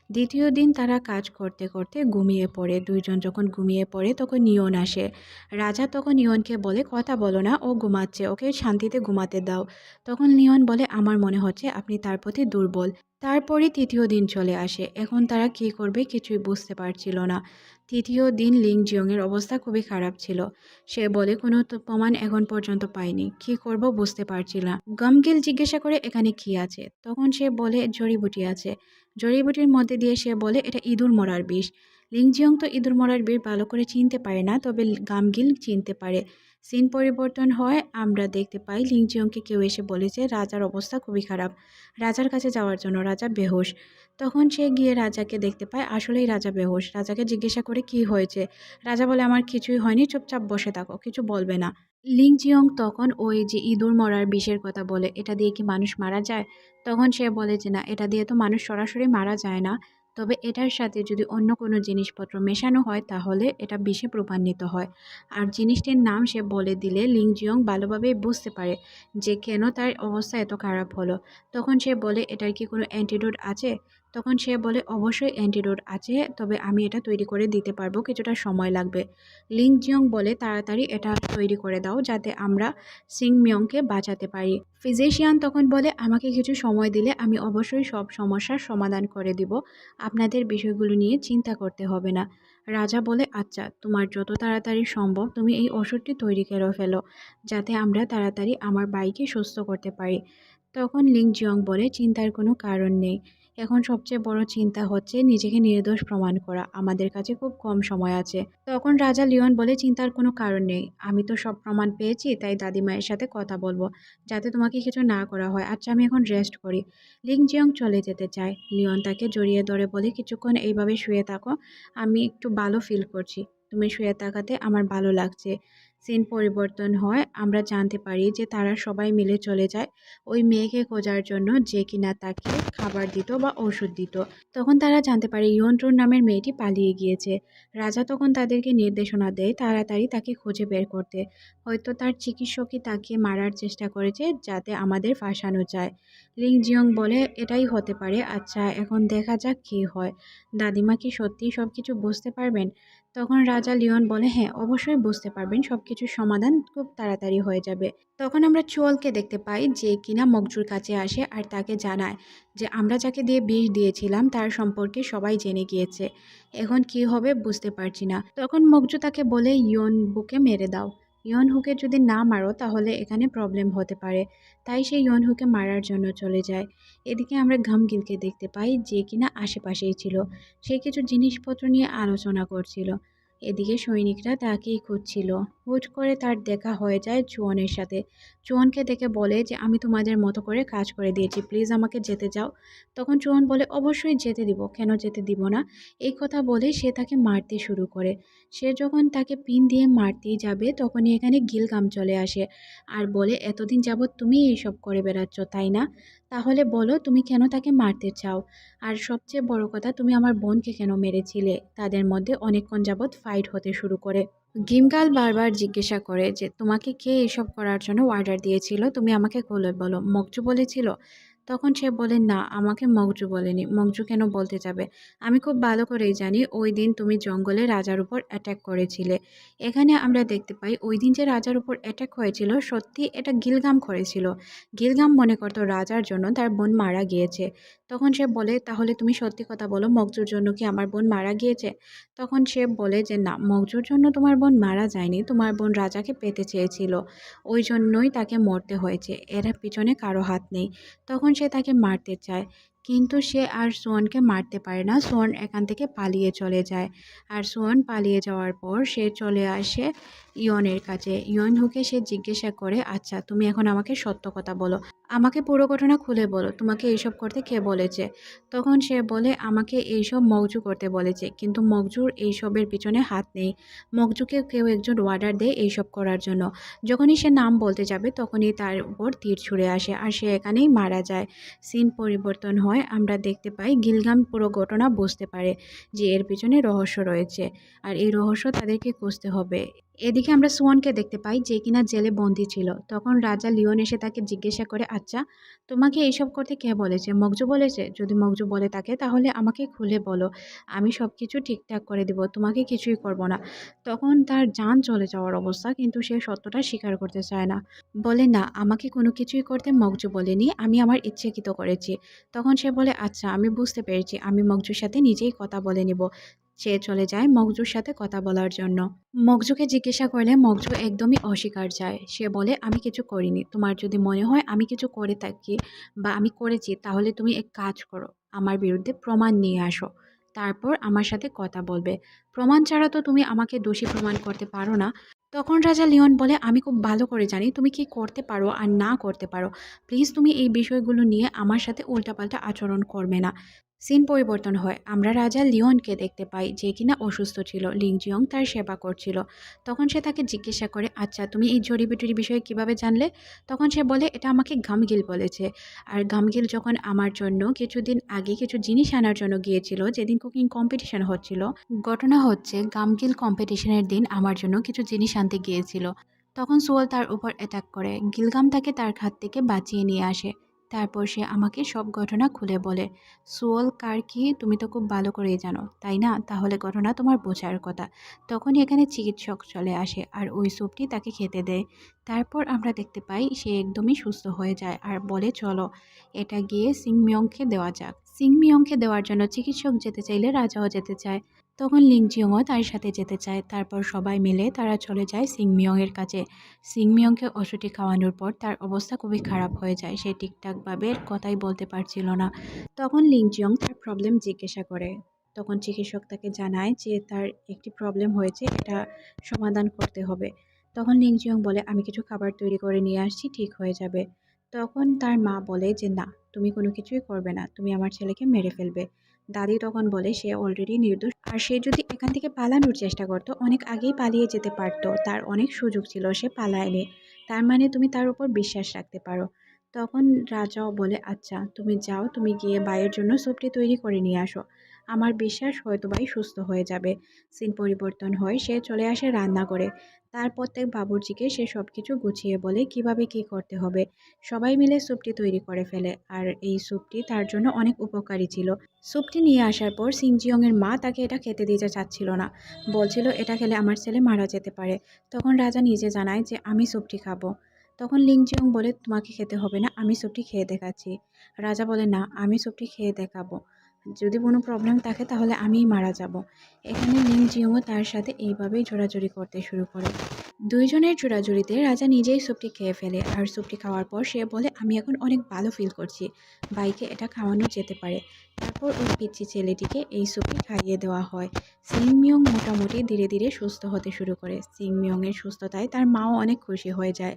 দ্বিতীয় দিন তারা কাজ করতে করতে ঘুমিয়ে পড়ে। দুইজন যখন ঘুমিয়ে পড়ে তখন নিয়ন আসে। রাজা তখন নিয়নকে বলে কথা বলো না, ও ঘুমাচ্ছে, ওকে শান্তিতে ঘুমাতে দাও। তখন লিওন বলে আমার মনে হচ্ছে আপনি তার প্রতি দুর্বল। তারপরে তৃতীয় দিন চলে আসে, এখন তারা কী করবে কিছুই বুঝতে পারছিল না। তৃতীয় দিন লিং জিয়ংয়ের অবস্থা খুবই খারাপ ছিল। সে বলে কোনো তো প্রমাণ এখন পর্যন্ত পাইনি, কি করব বুঝতে পারছি না। গমগিল জিজ্ঞাসা করে এখানে কি আছে? তখন সে বলে জড়িবুটি আছে। জড়িবুটির মধ্যে দিয়ে সে বলে এটা ইঁদুর মরার বিষ। লিং জিয়ং তো ইঁদুর মরার বিষ ভালো করে চিনতে পারে না, তবে গামগিল চিনতে পারে। সিন পরিবর্তন হয়, আমরা দেখতে পাই লিং জিয়ংকে কেউ এসে বলেছে রাজার অবস্থা খুবই খারাপ, রাজার কাছে যাওয়ার জন্য। রাজা বেহুশ। তখন সে গিয়ে রাজাকে দেখতে পায়, আসলেই রাজা বেহুশ। রাজাকে জিজ্ঞাসা করে কি হয়েছে? রাজা বলে আমার কিছুই হয়নি, চুপচাপ বসে থাকো, কিছু বলবে না। লিং জিয়ং তখন ওই যে ইঁদুর মরার বিষের কথা বলে, এটা দিয়ে কি মানুষ মারা যায়? তখন সে বলে যে না, এটা দিয়ে তো মানুষ সরাসরি মারা যায় না, তবে এটার সাথে যদি অন্য কোনো জিনিসপত্র মেশানো হয় তাহলে এটা বিষে রূপান্তরিত হয়। আর জিনিসটির নাম সে বলে দিলে লিং জিয়ং ভালোভাবেই বুঝতে পারে যে কেন তার অবস্থা এত খারাপ হলো। তখন সে বলে এটার কি কোনো অ্যান্টিডোট আছে? তখন সে বলে অবশ্যই অ্যান্টিডোট আছে, তবে আমি এটা তৈরি করে দিতে পারবো, কিছুটা সময় লাগবে। লিং জিয়ং বলে তাড়াতাড়ি এটা তৈরি করে দাও যাতে আমরা সিং মিয়ংকে বাঁচাতে পারি। ফিজিশিয়ান তখন বলে আমাকে কিছু সময় দিলে আমি অবশ্যই সব সমস্যার সমাধান করে দিব, আপনাদের বিষয়গুলো নিয়ে চিন্তা করতে হবে না। রাজা বলে আচ্ছা, তোমার যত তাড়াতাড়ি সম্ভব তুমি এই ওষুধটি তৈরি করে ফেলো যাতে আমরা তাড়াতাড়ি আমার বাইকে সুস্থ করতে পারি। তখন লিং জিয়ং বলে চিন্তার কোনো কারণ নেই, এখন সবচেয়ে বড় চিন্তা হচ্ছে নিজেকে নির্দোষ প্রমাণ করা, আমাদের কাছে খুব কম সময় আছে। তখন রাজা লিওন বলে চিন্তার কোনো কারণ নেই, আমি তো সব প্রমাণ পেয়েছি, তাই দাদিমায়ের সাথে কথা বলবো যাতে তোমাকে কিছু না করা হয়। আচ্ছা আমি এখন রেস্ট করি। লিং জিয়ং চলে যেতে চায়, লিওন তাকে জড়িয়ে ধরে বলে কিছুক্ষণ এইভাবে শুয়ে থাকো, আমি একটু ভালো ফিল করছি, তুমি শুয়ে থাকাতে আমার ভালো লাগছে। সিন পরিবর্তন হয়, আমরা জানতে পারি যে তারা সবাই মিলে চলে যায় ওই মেয়েকে খোঁজার জন্য যে কিনা তাকে খাবার দিত বা ওষুধ দিত। তখন তারা জানতে পারে ইয়ন্ট্রন নামের মেয়েটি পালিয়ে গিয়েছে। রাজা তখন তাদেরকে নির্দেশনা দেয় তাড়াতাড়ি তাকে খুঁজে বের করতে, হয়তো তার চিকিৎসকই তাকে মারার চেষ্টা করেছে যাতে আমাদের ফাঁসানো যায়। লিং জিয়ং বলে এটাই হতে পারে, আচ্ছা এখন দেখা যাক কী হয়, দাদিমা কি সত্যিই সব কিছু বুঝতে পারবেন? তখন রাজা লিওন বলে হ্যাঁ অবশ্যই বুঝতে পারবেন, সব কিছুর সমাধান খুব তাড়াতাড়ি হয়ে যাবে। তখন আমরা চুয়ালকে দেখতে পাই যে কিনা মকজুর কাছে আসে আর তাকে জানায় যে আমরা যাকে দিয়ে বিষ দিয়েছিলাম তার সম্পর্কে সবাই জেনে গিয়েছে, এখন কি হবে বুঝতে পারছি না। তখন মকজু তাকে বলে ইয়ন বুকে মেরে দাও, ইয়ন হুকে যদি না মারো তাহলে এখানে প্রবলেম হতে পারে। তাই সে ইয়ন হুকে মারার জন্য চলে যায়। এদিকে আমরা ঘামগিলকে দেখতে পাই যে কিনা আশেপাশেই ছিল, সে কিছু জিনিসপত্র নিয়ে আলোচনা করছিল। এদিকে সৈনিকরা তাকেই খুঁজছিল, হুট করে তার দেখা হয়ে যায় চুয়নের সাথে। চুয়নকে দেখে বলে যে আমি তোমাদের মতো করে কাজ করে দিয়েছি, প্লিজ আমাকে যেতে যাও। তখন চুয়ন বলে অবশ্যই যেতে দিব, কেন যেতে দিব না। এই কথা বলে সে তাকে মারতে শুরু করে। সে যখন তাকে পিন দিয়ে মারতেই যাবে তখনই এখানে গিলগাম চলে আসে আর বলে এতদিন যাবৎ তুমি এইসব করে বেড়াচ্ছ তাই না, তাহলে বলো তুমি কেন তাকে মারতে চাও, আর সবচেয়ে বড় কথা তুমি আমার বোনকে কেন মেরেছিলে। তাদের মধ্যে অনেকক্ষণ যাবৎ ফাইট হতে শুরু করে। গিমগাল বারবার জিজ্ঞাসা করে যে তোমাকে কে এসব করার জন্য অর্ডার দিয়েছিল, তুমি আমাকে খুলে বলো, মকজু বলেছিল? তখন সে বলে না, আমাকে মকজু বলেনি, মকজু কেন বলতে যাবে, আমি খুব ভালো করেই জানি ওই দিন তুমি জঙ্গলে রাজার উপর অ্যাটাক করেছিলে। এখানে আমরা দেখতে পাই ওই দিন যে রাজার উপর অ্যাটাক হয়েছিল সত্যি এটা গিলগাম করেছিল। গিলগাম মনে করতো রাজার জন্য তার বোন মারা গিয়েছে। তখন সে বলে তাহলে তুমি সত্যি কথা বলো, মকজুর জন্য কি আমার বোন মারা গিয়েছে? তখন সে বলে যে না, মকজুর জন্য তোমার বোন মারা যায়নি, তোমার বোন রাজাকে পেতে চেয়েছিল, ওই জন্যই তাকে মরতে হয়েছে, এর পিছনে কারো হাত নেই। তখন সে তাকে মারতে চায় কিন্তু সে আর সোয়ানকে মারতে পারে না, সোয়ান এখান থেকে পালিয়ে চলে যায়। আর সোয়ান পালিয়ে যাওয়ার পর সে চলে আসে ইয়নের কাছে। ইয়ন হুকে সে জিজ্ঞাসা করে আচ্ছা তুমি এখন আমাকে সত্য কথা বলো, আমাকে পুরো ঘটনা খুলে বলো, তোমাকে এইসব করতে কে বলেছে? তখন সে বলে আমাকে এইসব মকজু করতে বলেছে, কিন্তু মকজুর এইসবের পিছনে হাত নেই, মকজুকে কেউ একজন অর্ডার দেয় এইসব করার জন্য। যখনই সে নাম বলতে যাবে তখনই তার উপর তীর ছুঁড়ে আসে আর সে এখানেই মারা যায়। সিন পরিবর্তন হয়, আমরা দেখতে পাই গিলগাম পুরো ঘটনা বুঝতে পারে যে এর পিছনে রহস্য রয়েছে আর এই রহস্য তাদেরকে খুঁজতে হবে। এদিকে আমরা সোয়ানকে দেখতে পাই যে কিনা জেলে বন্দি ছিল। তখন রাজা লিওন এসে তাকে জিজ্ঞাসা করে আচ্ছা তোমাকে এইসব করতে কে বলেছে, মকজু বলেছে? যদি মকজু বলে থাকে তাহলে আমাকে খুলে বলো, আমি সব কিছু ঠিকঠাক করে দেব, তোমাকে কিছুই করব না। তখন তার জান চলে যাওয়ার অবস্থা, কিন্তু সে সত্যটা স্বীকার করতে চায় না, বলে না আমাকে কোনো কিছুই করতে মকজু বলেনি, আমি আমার ইচ্ছেকৃত করেছি। তখন সে বলে আচ্ছা আমি বুঝতে পেরেছি, আমি মকজুর সাথে নিজেই কথা বলে নিব। সে চলে যায় মকজুর সাথে কথা বলার জন্য। মকজুকে জিজ্ঞাসা করলে মকজু একদমই অস্বীকার যায়, সে বলে আমি কিছু করিনি, তোমার যদি মনে হয় আমি কিছু করে থাকি বা আমি করেছি তাহলে তুমি এক কাজ করো, আমার বিরুদ্ধে প্রমাণ নিয়ে আসো, তারপর আমার সাথে কথা বলবে, প্রমাণ ছাড়া তো তুমি আমাকে দোষী প্রমাণ করতে পারো না। তখন রাজা লিওন বলে আমি খুব ভালো করে জানি তুমি কি করতে পারো আর না করতে পারো, প্লিজ তুমি এই বিষয়গুলো নিয়ে আমার সাথে উল্টাপাল্টা আচরণ করবে না। সিন পরিবর্তন হয়, আমরা রাজা লিওনকে দেখতে পাই যে কিনা অসুস্থ ছিল, লিং জিয়ং তার সেবা করছিল। তখন সে তাকে জিজ্ঞাসা করে আচ্ছা তুমি এই জড়িবুটির বিষয়ে কিভাবে জানলে? তখন সে বলে এটা আমাকে ঘামগিল বলেছে, আর ঘামগিল যখন আমার জন্য কিছুদিন আগে কিছু জিনিস আনার জন্য গিয়েছিল যেদিন কুকিং কম্পিটিশন হচ্ছিল। ঘটনা হচ্ছে গামগিল কম্পিটিশনের দিন আমার জন্য কিছু জিনিস আনতে গিয়েছিল, তখন সোয়াল তার উপর অ্যাটাক করে, গিলগাম তাকে তার হাত থেকে বাঁচিয়ে নিয়ে আসে, তারপর সে আমাকে সব ঘটনা খুলে বলে। সুয়েল কার কি তুমি তো খুব ভালো করেই জানো, তাই না? তাহলে ঘটনা তোমার বোঝার কথা। তখনই এখানে চিকিৎসক চলে আসে আর ওই স্যুপটি তাকে খেতে দেয়। তারপর আমরা দেখতে পাই সে একদমই সুস্থ হয়ে যায় আর বলে চলো এটা গিয়ে সিংমিয়ংকে দেওয়া যাক। সিংমিয়ংকে দেওয়ার জন্য চিকিৎসক যেতে চাইলে রাজাও যেতে চায়। তখন লিংজিয়ংও তার সাথে যেতে চায়। তারপর সবাই মিলে তারা চলে যায় সিংমিয়ংয়ের কাছে। সিংমিয়ংকে ওষুধটি খাওয়ানোর পর তার অবস্থা খুবই খারাপ হয়ে যায়। সে ঠিকঠাকভাবে কথাই বলতে পারছিল না। তখন লিংজিয়ং তার প্রবলেম জিজ্ঞাসা করে। তখন চিকিৎসক তাকে জানায় যে তার একটি প্রবলেম হয়েছে, এটা সমাধান করতে হবে। তখন লিংজিয়ং বলে আমি কিছু খাবার তৈরি করে নিয়ে আসছি, ঠিক হয়ে যাবে। তখন তার মা বলে যে না, তুমি কোনো কিছুই করবে না, তুমি আমার ছেলেকে মেরে ফেলবে। দাদি তখন বলে সে অলরেডি নির্দোষ আর সে যদি এখান থেকে পালানোর চেষ্টা করতো অনেক আগেই পালিয়ে যেতে পারতো, তার অনেক সুযোগ ছিল, সে পালায়নি। তার মানে তুমি তার উপর বিশ্বাস রাখতে পারো। তখন রাজাও বলে আচ্ছা তুমি যাও, তুমি গিয়ে ভাইয়ের জন্য স্যুপটি তৈরি করে নিয়ে আসো, আমার বিশ্বাস হয়তো ভাই সুস্থ হয়ে যাবে। সিন পরিবর্তন হয়, সে চলে আসে রান্না করে। তার প্রত্যেক বাবুর্চিকে সে সবকিছু গুছিয়ে বলে কিভাবে কি করতে হবে। সবাই মিলে স্যুপটি তৈরি করে ফেলে আর এই স্যুপটি তার জন্য অনেক উপকারী ছিল। স্যুপটি নিয়ে আসার পর সিংজিয়ংয়ের মা তাকে এটা খেতে দিতে চাচ্ছিল না, বলছিল এটা খেলে আমার ছেলে মারা যেতে পারে। তখন রাজা নিজে জানায় যে আমি স্যুপটি খাবো। তখন লিংজিয়ং বলে তোমাকে খেতে হবে না, আমি স্যুপটি খেয়ে দেখাচ্ছি। রাজা বলে না, আমি স্যুপটি খেয়ে দেখাবো, যদি কোনো প্রবলেম থাকে তাহলে আমিই মারা যাব। এখানে লিংজিয়ংও তার সাথে এইভাবেই জোরাজুরি করতে শুরু করে। দুইজনের জোরাজুরিতে রাজা নিজেই স্যুপটি খেয়ে ফেলে আর স্যুপটি খাওয়ার পর সে বলে আমি এখন অনেক ভালো ফিল করছি, বাইকে এটা খাওয়ানো যেতে পারে। তারপর ওই পিচ্চি ছেলেটিকে এই স্যুপটি খাইয়ে দেওয়া হয়। সিংমিয়ং মোটামুটি ধীরে ধীরে সুস্থ হতে শুরু করে। সিংমিয়ংয়ের সুস্থতায় তার মাও অনেক খুশি হয়ে যায়।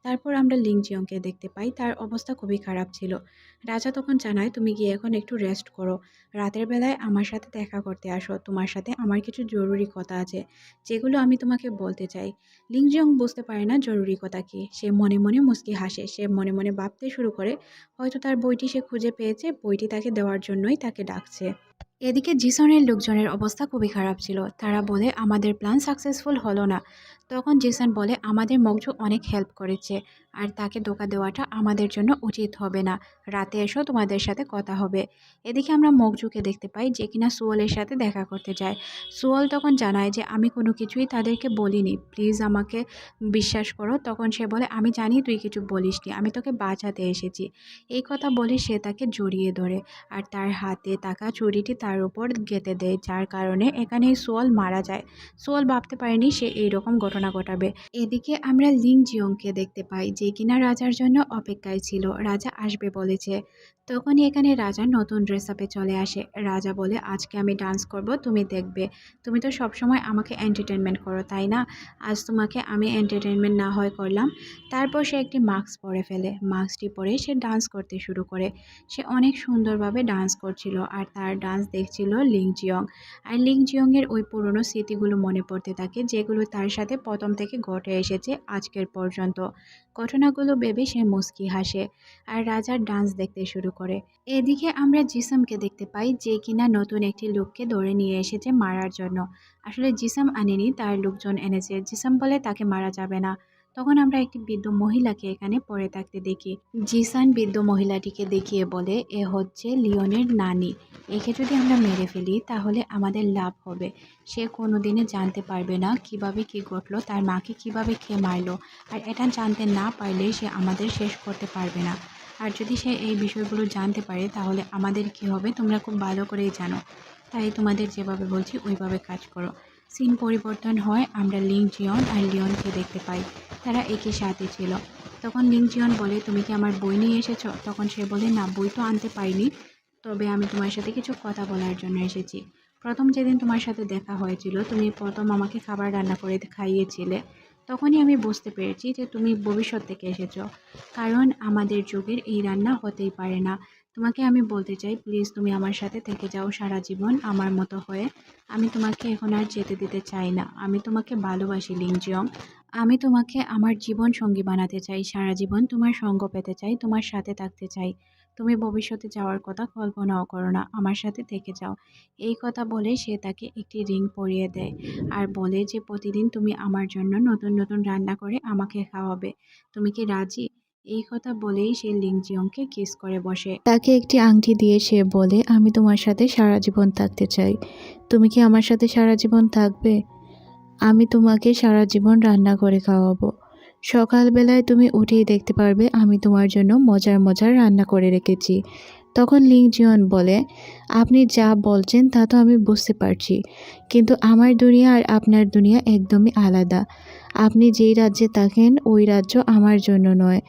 তারপর আমরা লিংজিয়ংকে দেখতে পাই, তার অবস্থা খুবই খারাপ ছিল। রাজা তখন জানায় তুমি গিয়ে এখন একটু রেস্ট করো, রাতের বেলায় আমার সাথে দেখা করতে আসো, তোমার সাথে আমার কিছু জরুরি কথা আছে যেগুলো আমি তোমাকে বলতে চাই। লিংজিয়ং বুঝতে পারে না জরুরি কথা কি, সে মনে মনে মুচকি হাসে। সে মনে মনে ভাবতে শুরু করে হয়তো তার বইটি সে খুঁজে পেয়েছে, বইটি তাকে দেওয়ার জন্যই তাকে ডাকছে। এদিকে জিসনের লোকজনের অবস্থা খুবই খারাপ ছিল। তারা বলে আমাদের প্ল্যান সাকসেসফুল হলো না। তখন জিসন বলে আমাদের মগজু অনেক হেল্প করেছে আর তাকে ধোকা দেওয়াটা আমাদের জন্য উচিত হবে না, রাতে এসো তোমাদের সাথে কথা হবে। এদিকে আমরা মগজুকে দেখতে পাই যে কিনা সুয়েলের সাথে দেখা করতে যায়। সুয়েল তখন জানায় যে আমি কোনো কিছুই তাদেরকে বলিনি, প্লিজ আমাকে বিশ্বাস করো। তখন সে বলে আমি জানি তুই কিছু বলিসনি, আমি তোকে বাঁচাতে এসেছি। এই কথা বলে সে তাকে জড়িয়ে ধরে আর তার হাতে থাকা ছুরিটি তার উপর গেঁথে দেয়, যার কারণে এখানে সোয়াল মারা যায়। সোয়াল ভাবতে পারেনি সে এইরকম ঘটনা ঘটাবে। এদিকে আমরা লিং জিয়ংকে দেখতে পাই যে কিনা রাজার জন্য অপেক্ষায় ছিল, রাজা আসবে বলেছে। তখনই এখানে রাজা নতুন ড্রেস আপে চলে আসে। রাজা বলে আজকে আমি ডান্স করব, তুমি দেখবে। তুমি তো সবসময় আমাকে এন্টারটেনমেন্ট করো তাই না, আজ তোমাকে আমি এন্টারটেনমেন্ট না হয় করলাম। তারপর সে একটি মাস্ক পরে ফেলে, মাস্কটি পরে সে ডান্স করতে শুরু করে। সে অনেক সুন্দরভাবে ডান্স করছিল আর তার ডান্স দেখছিল লিংজিয়ং। আর লিংজিয়ংয়ের ওই পুরনো স্মৃতিগুলো মনে পড়তে থাকে যেগুলো তার সাথে প্রথম থেকে ঘটে এসেছে আজকের পর্যন্ত। ঘটনাগুলো ভেবে সে মুচকি হাসে আর রাজার ডান্স দেখতে শুরু করে। এদিকে আমরা জিসমকে দেখতে পাই যে কিনা নতুন একটি লোককে ধরে নিয়ে এসেছে মারার জন্য। আসলে জিসম আনেনি, তার লোকজন এনেছে। জিসম বলে তাকে মারা যাবে না। তখন আমরা একটি বৃদ্ধ মহিলাকে এখানে পড়ে থাকতে দেখি। জিসান বৃদ্ধ মহিলাটিকে দেখিয়ে বলে এ হচ্ছে লিওনের নানি, একে যদি আমরা মেরে ফেলি তাহলে আমাদের লাভ হবে। সে কোনোদিনই জানতে পারবে না কিভাবে কি ঘটলো, তার মাকে কিভাবে খেয়ে মারলো। আর এটা জানতে না পারলে সে আমাদের শেষ করতে পারবে না। আর যদি সে এই বিষয়গুলো জানতে পারে তাহলে আমাদের কি হবে তোমরা খুব ভালো করেই জানো। তাই তোমাদের যেভাবে বলছি ওইভাবে কাজ করো। সিন পরিবর্তন হয়, আমরা লিং জিয়ন আর লিওনকে দেখতে পাই, তারা একই সাথে ছিল। তখন লিংজিয়ন বলে তুমি কি আমার বই নিয়ে এসেছো? তখন সে বলে না, বই তো আনতে পারিনি, তবে আমি তোমার সাথে কিছু কথা বলার জন্য এসেছি। প্রথম যেদিন তোমার সাথে দেখা হয়েছিল তুমি প্রথম আমাকে খাবার রান্না করে খাইয়েছিলে, তখনই আমি বুঝতে পেরেছি যে তুমি ভবিষ্যৎ থেকে এসেছো, কারণ আমাদের যুগের এই রান্না হতেই পারে না। তোমাকে আমি বলতে চাই প্লিজ তুমি আমার সাথে থেকে যাও সারা জীবন আমার মতো হয়ে। আমি তোমাকে এখন আর যেতে দিতে চাই না, আমি তোমাকে ভালোবাসি লিংজিয়ং। আমি তোমাকে আমার জীবন সঙ্গী বানাতে চাই, সারা জীবন তোমার সঙ্গ পেতে চাই, তোমার সাথে থাকতে চাই। তুমি ভবিষ্যতে যাওয়ার কথা কল্পনাও করো না, আমার সাথে থেকে যাও। এই কথা বলে সে তাকে একটি রিং পরিয়ে দেয় আর বলে যে প্রতিদিন তুমি আমার জন্য নতুন নতুন রান্না করে আমাকে খাওয়াবে। তুমি কি রাজি? এই কথা বলেই সে লিংজিয়ংকে কিস করে বসে। তাকে একটি আংটি দিয়ে সে বলে, আমি তোমার সাথে সারা জীবন থাকতে চাই। তুমি কি আমার সাথে সারা জীবন থাকবে? আমি তোমাকে সারা জীবন রান্না করে খাওয়াবো। সকালবেলায় তুমি উঠেই দেখতে পারবে আমি তোমার জন্য মজার মজার রান্না করে রেখেছি। তখন লিং জিয়ন বলে, আপনি যা বলছেন তা তো আমি বুঝতে পারছি, কিন্তু আমার দুনিয়া আর আপনার দুনিয়া একদমই আলাদা। আপনি যেই রাজ্যে থাকেন ওই রাজ্য আমার জন্য নয়।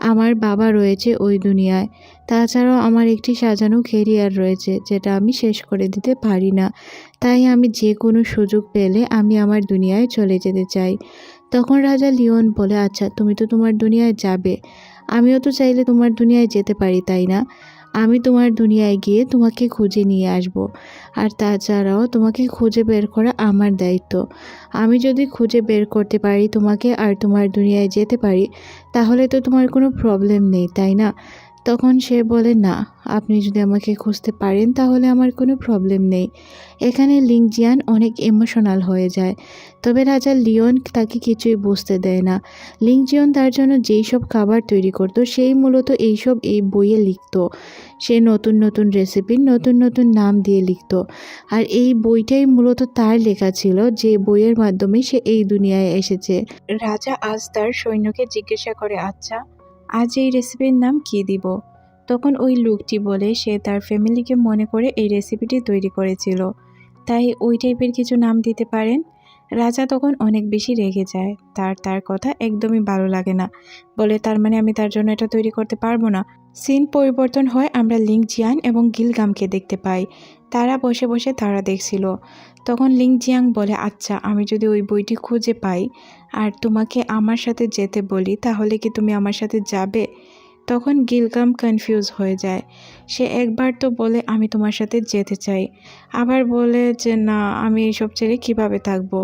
আমার বাবা রয়েছে ওই দুনিয়ায়। তাছাড়াও আমার একটি সাজানো ক্যারিয়ার রয়েছে যেটা আমি শেষ করে দিতে পারি না। তাই আমি যে কোনো সুযোগ পেলে আমি আমার দুনিয়ায় চলে যেতে চাই। তখন রাজা লিওন বলে, আচ্ছা তুমি তো তোমার দুনিয়ায় যাবে, আমিও তো চাইলে তোমার দুনিয়ায় যেতে পারি, তাই না? আমি তোমার দুনিয়ায় গিয়ে তোমাকে খুঁজে নিয়ে আসব। আর তাছাড়াও তোমাকে খুঁজে বের করা আমার দায়িত্ব। আমি যদি খুঁজে বের করতে পারি তোমাকে আর তোমার দুনিয়ায় যেতে পারি, তাহলে তো তোমার কোনো প্রবলেম নেই, তাই না? তখন সে বলে, না, আপনি যদি আমাকে খুঁজতে পারেন তাহলে আমার কোনো প্রবলেম নেই। এখানে লিং জিয়ান অনেক ইমোশনাল হয়ে যায়। তবে রাজা লিওন তাকে কিছুই বুঝতে দেয় না। লিং জিয়ন তার জন্য যেই সব খাবার তৈরি করত সেই মূলত এইসব এই বইয়ে লিখত। সে নতুন নতুন রেসিপির নতুন নতুন নাম দিয়ে লিখত। আর এই বইটাই মূলত তার লেখা ছিল, যে বইয়ের মাধ্যমে সে এই দুনিয়ায় এসেছে। রাজা আজ তার সৈন্যকে জিজ্ঞাসা করে, আচ্ছা আজ এই রেসিপির নাম কি দিব? তখন ওই লোকটি বলে সে তার ফ্যামিলিকে মনে করে এই রেসিপিটি তৈরি করেছিল, তাই ওই টাইপের কিছু নাম দিতে পারেন। রাজা তখন অনেক বেশি রেগে যায়, তার কথা একদমই ভালো লাগে না। বলে, তার মানে আমি তার জন্য এটা তৈরি করতে পারবো না। সিন পরিবর্তন হয়, আমরা লিং জিয়ান এবং গিলগামকে দেখতে পাই। তারা বসে বসে তারা দেখছিল। তখন লিং জিয়াং বলে, আচ্ছা আমি যদি ওই বইটি খুঁজে পাই আর তোমাকে আমার সাথে যেতে বলি, তাহলে কি তুমি আমার সাথে যাবে? তখন গিলগাম কনফিউজ হয়ে যায়। সে একবার তো বলে আমি তোমার সাথে যেতে চাই, আবার বলে যে না, আমি এইসব ছেড়ে কীভাবে থাকবো।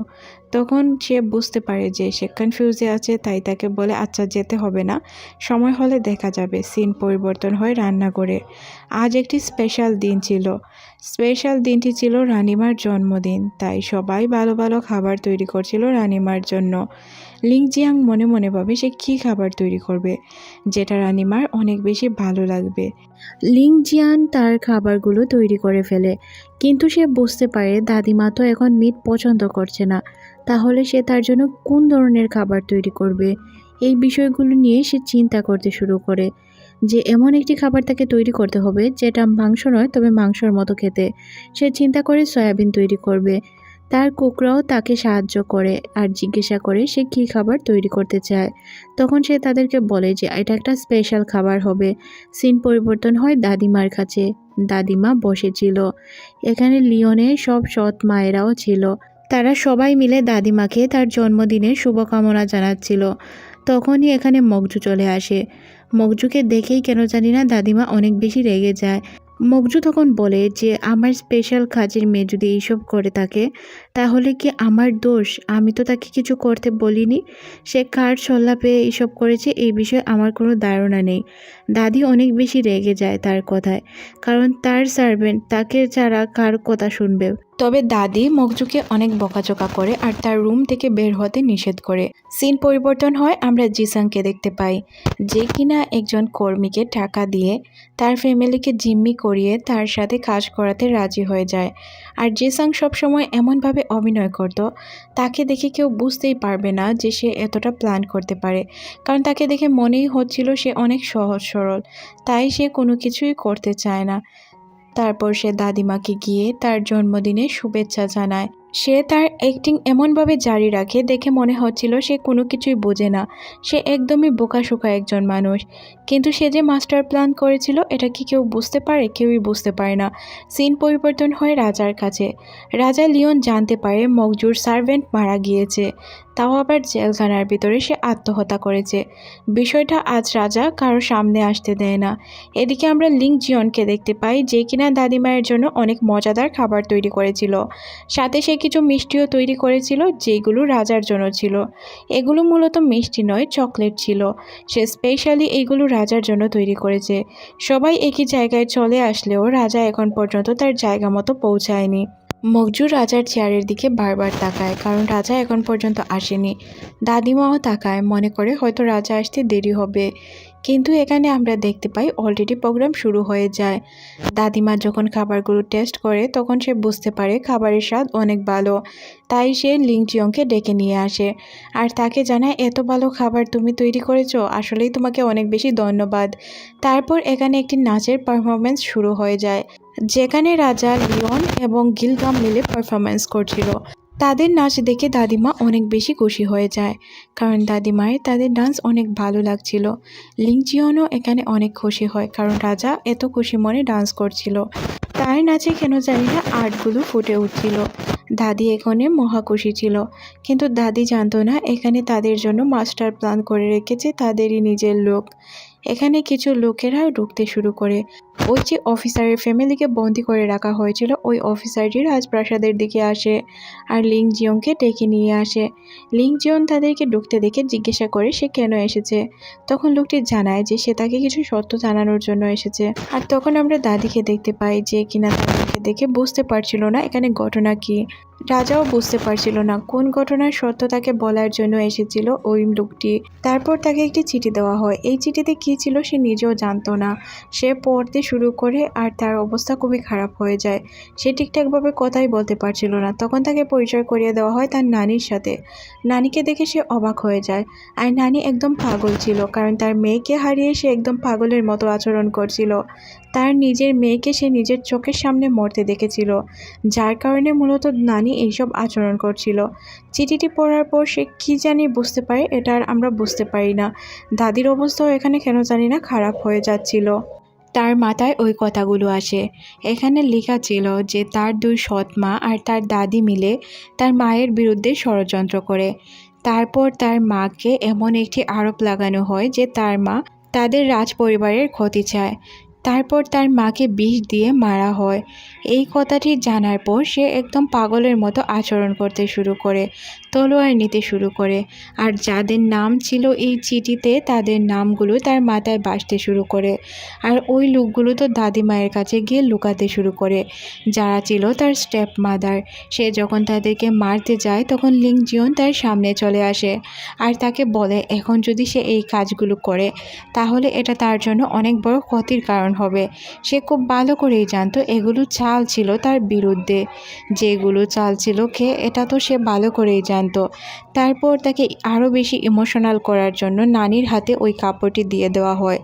তখন সে বুঝতে পারে যে সে কনফিউজে আছে, তাই তাকে বলে, আচ্ছা যেতে হবে না, সময় হলে দেখা যাবে। সিন পরিবর্তন হয় রান্নাঘরে। আজ একটি স্পেশাল দিন ছিল। স্পেশাল দিনটি ছিল রানিমার জন্মদিন, তাই সবাই ভালো ভালো খাবার তৈরি করছিল রানিমার জন্য। লিং জিয়াং মনে মনে ভাবে সে কী খাবার তৈরি করবে যেটা রানিমার অনেক বেশি ভালো লাগবে। লিং জিয়ান তার খাবারগুলো তৈরি করে ফেলে, কিন্তু সে বুঝতে পারে দাদিমা তো এখন মিট পছন্দ করছে না। তাহলে সে তার জন্য কোন ধরনের খাবার তৈরি করবে? এই বিষয়গুলো নিয়ে সে চিন্তা করতে শুরু করে যে এমন একটি খাবার তাকে তৈরি করতে হবে যেটা মাংস নয়, তবে মাংসর মতো খেতে। সে চিন্তা করে সয়াবিন তৈরি করবে। তার কুকরাও তাকে সাহায্য করে আর জিজ্ঞাসা করে সে কী খাবার তৈরি করতে চায়। তখন সে তাদেরকে বলে যে এটা একটা স্পেশাল খাবার হবে। সিন পরিবর্তন হয় দাদিমার কাছে। দাদিমা বসেছিল। এখানে লিওনের সব সৎ মায়েরাও ছিল। তারা সবাই মিলে দাদিমাকে তার জন্মদিনের শুভকামনা জানাচ্ছিল। তখনই এখানে মগজু চলে আসে। মগজুকে দেখেই কেন জানি না দাদিমা অনেক বেশি রেগে যায়। মগজু তখন বলে যে আমার স্পেশাল কাজের মেয়ে যদি এইসব করে থাকে তাহলে কি আমার দোষ? আমি তো তাকে কিছু করতে বলিনি। সে কার সল্লা পেয়ে এইসব করেছে এই বিষয়ে আমার কোনো ধারণা নেই। দাদি অনেক বেশি রেগে যায় তার কথায়, কারণ তার সার্ভেন্ট তাকে ছাড়া কার কথা শুনবে। তবে দাদি মগজুকে অনেক বকাঝকা করে আর তার রুম থেকে বের হতে নিষেধ করে। সিন পরিবর্তন হয়, আমরা জিসাংকে দেখতে পাই, যে কিনা একজন কর্মীকে টাকা দিয়ে তার ফ্যামিলিকে জিম্মি করিয়ে তার সাথে কাজ করাতে রাজি হয়ে যায়। আর জিসাং সবসময় এমনভাবে অভিনয় করত, তাকে দেখে কেউ বুঝতেই পারবে না যে সে এতটা প্ল্যান করতে পারে, কারণ তাকে দেখে মনেই হচ্ছিল সে অনেক সহজ সরল, তাই সে কোনো কিছুই করতে চায় না। তারপর সে দাদিমাকে গিয়ে তার জন্মদিনে শুভেচ্ছা জানায়। সে তার অ্যাক্টিং এমনভাবে জারি রাখে দেখে মনে হচ্ছিল সে কোনো কিছুই বোঝে না, সে একদমই বোকাশোকা একজন মানুষ। কিন্তু সে যে মাস্টার প্ল্যান করেছিল এটা কি কেউ বুঝতে পারে? কেউই বুঝতে পারে না। সিন পরিবর্তন হয় রাজার কাছে। রাজা লিওন জানতে পারে মগজুর সার্ভেন্ট মারা গিয়েছে, তাও আবার জেলখানার ভিতরে সে আত্মহত্যা করেছে। বিষয়টা আজ রাজা কারো সামনে আসতে দেয় না। এদিকে আমরা লিং জিয়নকে দেখতে পাই, যে কিনা দাদিমায়ের জন্য অনেক মজাদার খাবার তৈরি করেছিল। সাথে সে কিছু মিষ্টিও তৈরি করেছিল যেগুলো রাজার জন্য ছিল। এগুলো মূলত মিষ্টি নয়, চকলেট ছিল। সে স্পেশালি এইগুলো রাজার জন্য তৈরি করেছে। সবাই একই জায়গায় চলে আসলেও রাজা এখন পর্যন্ত তার জায়গা মতো পৌঁছায়নি। মগজু রাজার চেয়ারের দিকে বারবার তাকায়, কারণ রাজা এখন পর্যন্ত আসেনি। দাদিমাও তাকায়, মনে করে হয়তো রাজা আসতে দেরি হবে। কিন্তু এখানে আমরা দেখতে পাই অলরেডি প্রোগ্রাম শুরু হয়ে যায়। দাদিমা যখন খাবারগুলো টেস্ট করে তখন সে বুঝতে পারে খাবারের স্বাদ অনেক ভালো। তাই সে লিং জিয়ংকে ডেকে নিয়ে আসে আর তাকে জানায়, এত ভালো খাবার তুমি তৈরি করেছো, আসলেই তোমাকে অনেক বেশি ধন্যবাদ। তারপর এখানে একটি নাচের পারফরমেন্স শুরু হয়ে যায়, যেখানে রাজা, লিওন এবং গিলগাম মিলে পারফরমেন্স করছিল। তাদের নাচ দেখে দাদিমা অনেক বেশি খুশি হয়ে যায়, কারণ দাদিমায়ের তাদের ডান্স অনেক ভালো লাগছিল। লিং জিয়নও এখানে অনেক খুশি হয়, কারণ রাজা এত খুশি মনে ডান্স করছিল। তার নাচে কেন জানি না আর্টগুলো ফুটে উঠছিল। দাদি এখানে মহা খুশি ছিল, কিন্তু দাদি জানতো না এখানে তাদের জন্য মাস্টার প্ল্যান করে রেখেছে তাদেরই নিজের লোক। এখানে কিছু লোকেরা ঢুকতে শুরু করে। ওই যে অফিসারের ফ্যামিলিকে বন্দি করে রাখা হয়েছিল, ওই অফিসারটি রাজপ্রাসাদের দিকে আসে আর লিং জিয়ংকে ডেকে নিয়ে আসে। লিং জিয়ং তাদেরকে ঢুকতে দেখে জিজ্ঞাসা করে সে কেন এসেছে। তখন লোকটি জানায় যে সে তাকে কিছু সত্য জানানোর জন্য এসেছে। আর তখন আমরা দাদিকে দেখতে পাই যে কিনা তাদেরকে দেখে বুঝতে পারছিল না এখানে ঘটনা কি। রাজাও বুঝতে পারছিল না কোন ঘটনার সত্য তাকে বলার জন্য এসেছিল ওই লোকটি। তারপর তাকে একটি চিঠি দেওয়া হয়। এই চিঠিতে কী ছিল সে নিজেও জানতো না। সে পড়তে শুরু করে আর তার অবস্থা খুবই খারাপ হয়ে যায়। সে ঠিকঠাকভাবে কথাই বলতে পারছিল না। তখন তাকে পরিচয় করিয়ে দেওয়া হয় তার নানির সাথে। নানিকে দেখে সে অবাক হয়ে যায়। আর নানি একদম পাগল ছিল, কারণ তার মেয়েকে হারিয়ে সে একদম পাগলের মতো আচরণ করছিল। তার নিজের মেয়েকে সে নিজের চোখের সামনে মরতে দেখেছিল, যার কারণে মূলত নানি এইসব আচরণ করছিল। চিঠিটি পড়ার পর সে কী জানি বুঝতে পারে, এটা আর আমরা বুঝতে পারি না। দাদির অবস্থাও এখানে কেন জানি না খারাপ হয়ে যাচ্ছিল। তার মাথায় ওই কথাগুলো আসে। এখানে লেখা ছিল যে তার দুই সৎ মা আর তার দাদি মিলে তার মায়ের বিরুদ্ধে ষড়যন্ত্র করে। তারপর তার মাকে এমন একটি আরোপ লাগানো হয় যে তার মা তাদের রাজপরিবারের ক্ষতি চায়। তারপর তার মাকে বিষ দিয়ে মারা হয়। এই কথাটি জানার পর সে একদম পাগলের মতো আচরণ করতে শুরু করে, তলোয়ার নিতে শুরু করে। আর যাদের নাম ছিল এই চিঠিতে তাদের নামগুলো তার মাথায় বাসতে শুরু করে। আর ওই লোকগুলো তো দাদিমায়ের কাছে গিয়ে লুকাতে শুরু করে, যারা ছিল তার স্টেপ মাদার। সে যখন তাদেরকে মারতে যায় তখন লিং জিয়ন তার সামনে চলে আসে আর তাকে বলে এখন যদি সে এই কাজগুলো করে তাহলে এটা তার জন্য অনেক বড় ক্ষতির কারণ হবে। সে খুব ভালো করেই জানতো এগুলো চাল ছিল তার বিরুদ্ধে। যেগুলো চাল ছিল কে, এটা তো সে ভালো করেই জানতো। তারপর তাকে আরও বেশি ইমোশনাল করার জন্য নানির হাতে ওই কাপড়টি দিয়ে দেওয়া হয়,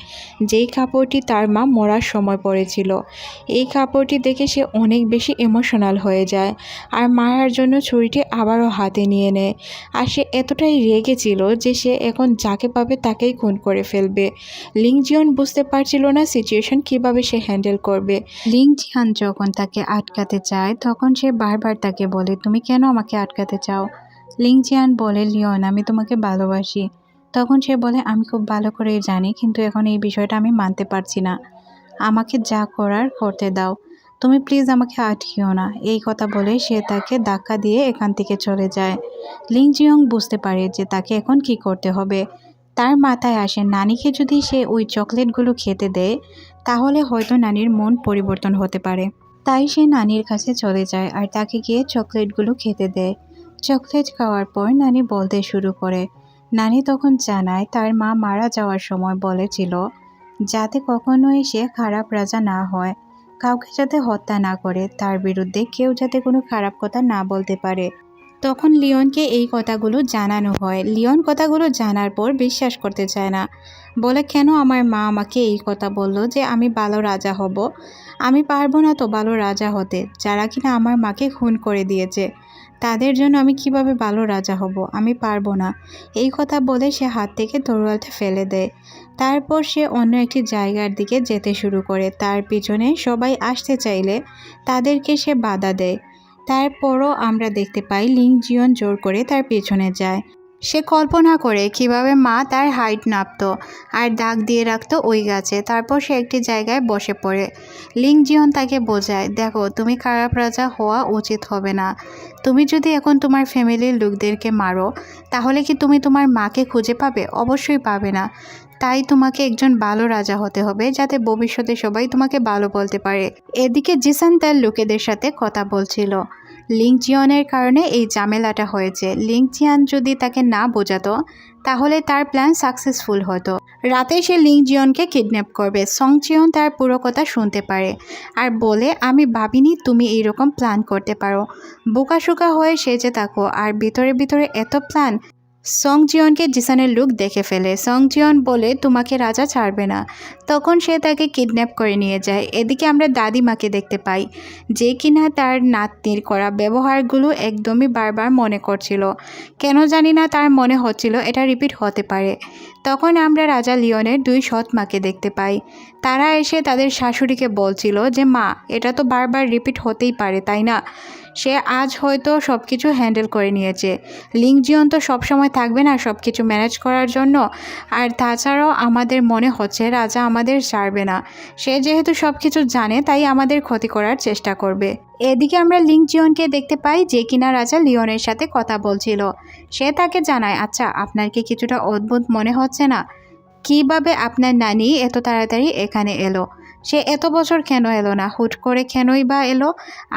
যেই কাপড়টি তার মা মরার সময় পরেছিল। এই কাপড়টি দেখে সে অনেক বেশি ইমোশনাল হয়ে যায় আর মারার জন্য ছুরিটি আবারও হাতে নিয়ে নেয়। আর সে এতটাই রেগেছিল যে সে এখন যাকে পাবে তাকেই খুন করে ফেলবে। লিং জিয়ন বুঝতে পারছিল না সিচুয়েশন কিভাবে সে হ্যান্ডেল করবে। লিং জিয়ান যখন তাকে আটকাতে চায় তখন সে বারবার তাকে বলে, তুমি কেন আমাকে আটকাতে চাও? লিং জিয়ান বলে, লিওন আমি তোমাকে ভালোবাসি। তখন সে বলে, আমি খুব ভালো করেই জানি, কিন্তু এখন এই বিষয়টা আমি মানতে পারছি না। আমাকে যা করার করতে দাও, তুমি প্লিজ আমাকে আটকিও না। এই কথা বলে সে তাকে ধাক্কা দিয়ে এখান থেকে চলে যায়। লিং জিয়ং বুঝতে পারে যে তাকে এখন কি করতে হবে। তার মাথায় আসে নানিকে যদি সে ওই চকলেটগুলো খেতে দেয় তাহলে হয়তো নানির মন পরিবর্তন হতে পারে। তাই সে নানির কাছে চলে যায় আর তাকে গিয়ে চকলেটগুলো খেতে দেয়। চকলেট খাওয়ার পর নানি বলতে শুরু করে। নানি তখন জানায় তার মা মারা যাওয়ার সময় বলেছিল যাতে কখনোই সে খারাপ রাজা না হয়, কাউকে যাতে হত্যা না করে, তার বিরুদ্ধে কেউ যাতে কোনো খারাপ কথা না বলতে পারে। তখন লিওনকে এই কথাগুলো জানানো হয়। লিওন কথাগুলো জানার পর বিশ্বাস করতে চায় না, বলে কেন আমার মা আমাকে এই কথা বলল যে আমি ভালো রাজা হব? আমি পারবো না তো ভালো রাজা হতে। যারা কিনা আমার মাকে খুন করে দিয়েছে তাদের জন্য আমি কিভাবে ভালো রাজা হব? আমি পারবো না। এই কথা বলে সে হাত থেকে তরোয়ালটা ফেলে দেয়। তারপর সে অন্য একটি জায়গার দিকে যেতে শুরু করে। তার পিছনে সবাই আসতে চাইলে তাদেরকে সে বাধা দেয়। তারপরও আমরা দেখতে পাই লিং জিয়ন জোর করে তার পেছনে যায়। সে কল্পনা করে কিভাবে মা তার হাইট নাপতো আর দাগ দিয়ে রাখতো ওই গাছে। তারপর সে একটি জায়গায় বসে পড়ে। লিং জিয়ন তাকে বোঝায়, দেখো তুমি খারাপ রাজা হওয়া উচিত হবে না। তুমি যদি এখন তোমার ফ্যামিলির লোকদেরকে মারো তাহলে কি তুমি তোমার মাকে খুঁজে পাবে? অবশ্যই পাবে না। তাই তোমাকে একজন ভালো রাজা হতে হবে যাতে ভবিষ্যতে সবাই তোমাকে ভালো বলতে পারে। এদিকে জিসান তার লোকেদের সাথে কথা বলছিল। লিং জিয়নের কারণে এই ঝামেলাটা হয়েছে। লিং জিয়ান যদি তাকে না বোঝাতো তাহলে তার প্ল্যান সাকসেসফুল হতো। রাতে সে লিং জিয়নকে কিডন্যাপ করবে। সং জিয়ন তার পুরো কথা শুনতে পারে আর বলে, আমি ভাবিনি তুমি এইরকম প্ল্যান করতে পারো। বোকাশোকা হয়ে সেজে থাকো আর ভিতরে ভিতরে এত প্ল্যান। সং জিয়নকে জিসানের লুক দেখে ফেলে। সং জিয়ন বলে, তোমাকে রাজা ছাড়বে না। তখন সে তাকে কিডন্যাপ করে নিয়ে যায়। এদিকে আমরা দাদিমাকে দেখতে পাই, যে কিনা তার নাতনির করা ব্যবহারগুলো একদমই বারবার মনে করছিল। কেন জানি না তার মনে হচ্ছিল এটা রিপিট হতে পারে। তখন আমরা রাজা লিওনের 2 সৎ মাকে দেখতে পাই। তারা এসে তাদের শাশুড়িকে বলছিল যে মা, এটা তো বারবার রিপিট হতেই পারে, তাই না? সে আজ হয়তো সব কিছু হ্যান্ডেল করে নিয়েছে। লিং জিয়ন তো সবসময় থাকবে না সব কিছু ম্যানেজ করার জন্য। আর তাছাড়াও আমাদের মনে হচ্ছে রাজা আমাদের ছাড়বে না। সে যেহেতু সব কিছু জানে তাই আমাদের ক্ষতি করার চেষ্টা করবে। এদিকে আমরা লিং জিয়নকে দেখতে পাই, যে কিনা রাজা লিওনের সাথে কথা বলছিল। সে তাকে জানায়, আচ্ছা আপনার কি কিছুটা অদ্ভুত মনে হচ্ছে না? কিভাবে আপনার নানি এত তাড়াতাড়ি এখানে এলো? সে এত বছর কেন এলো না? হুট করে কেনই বা এলো?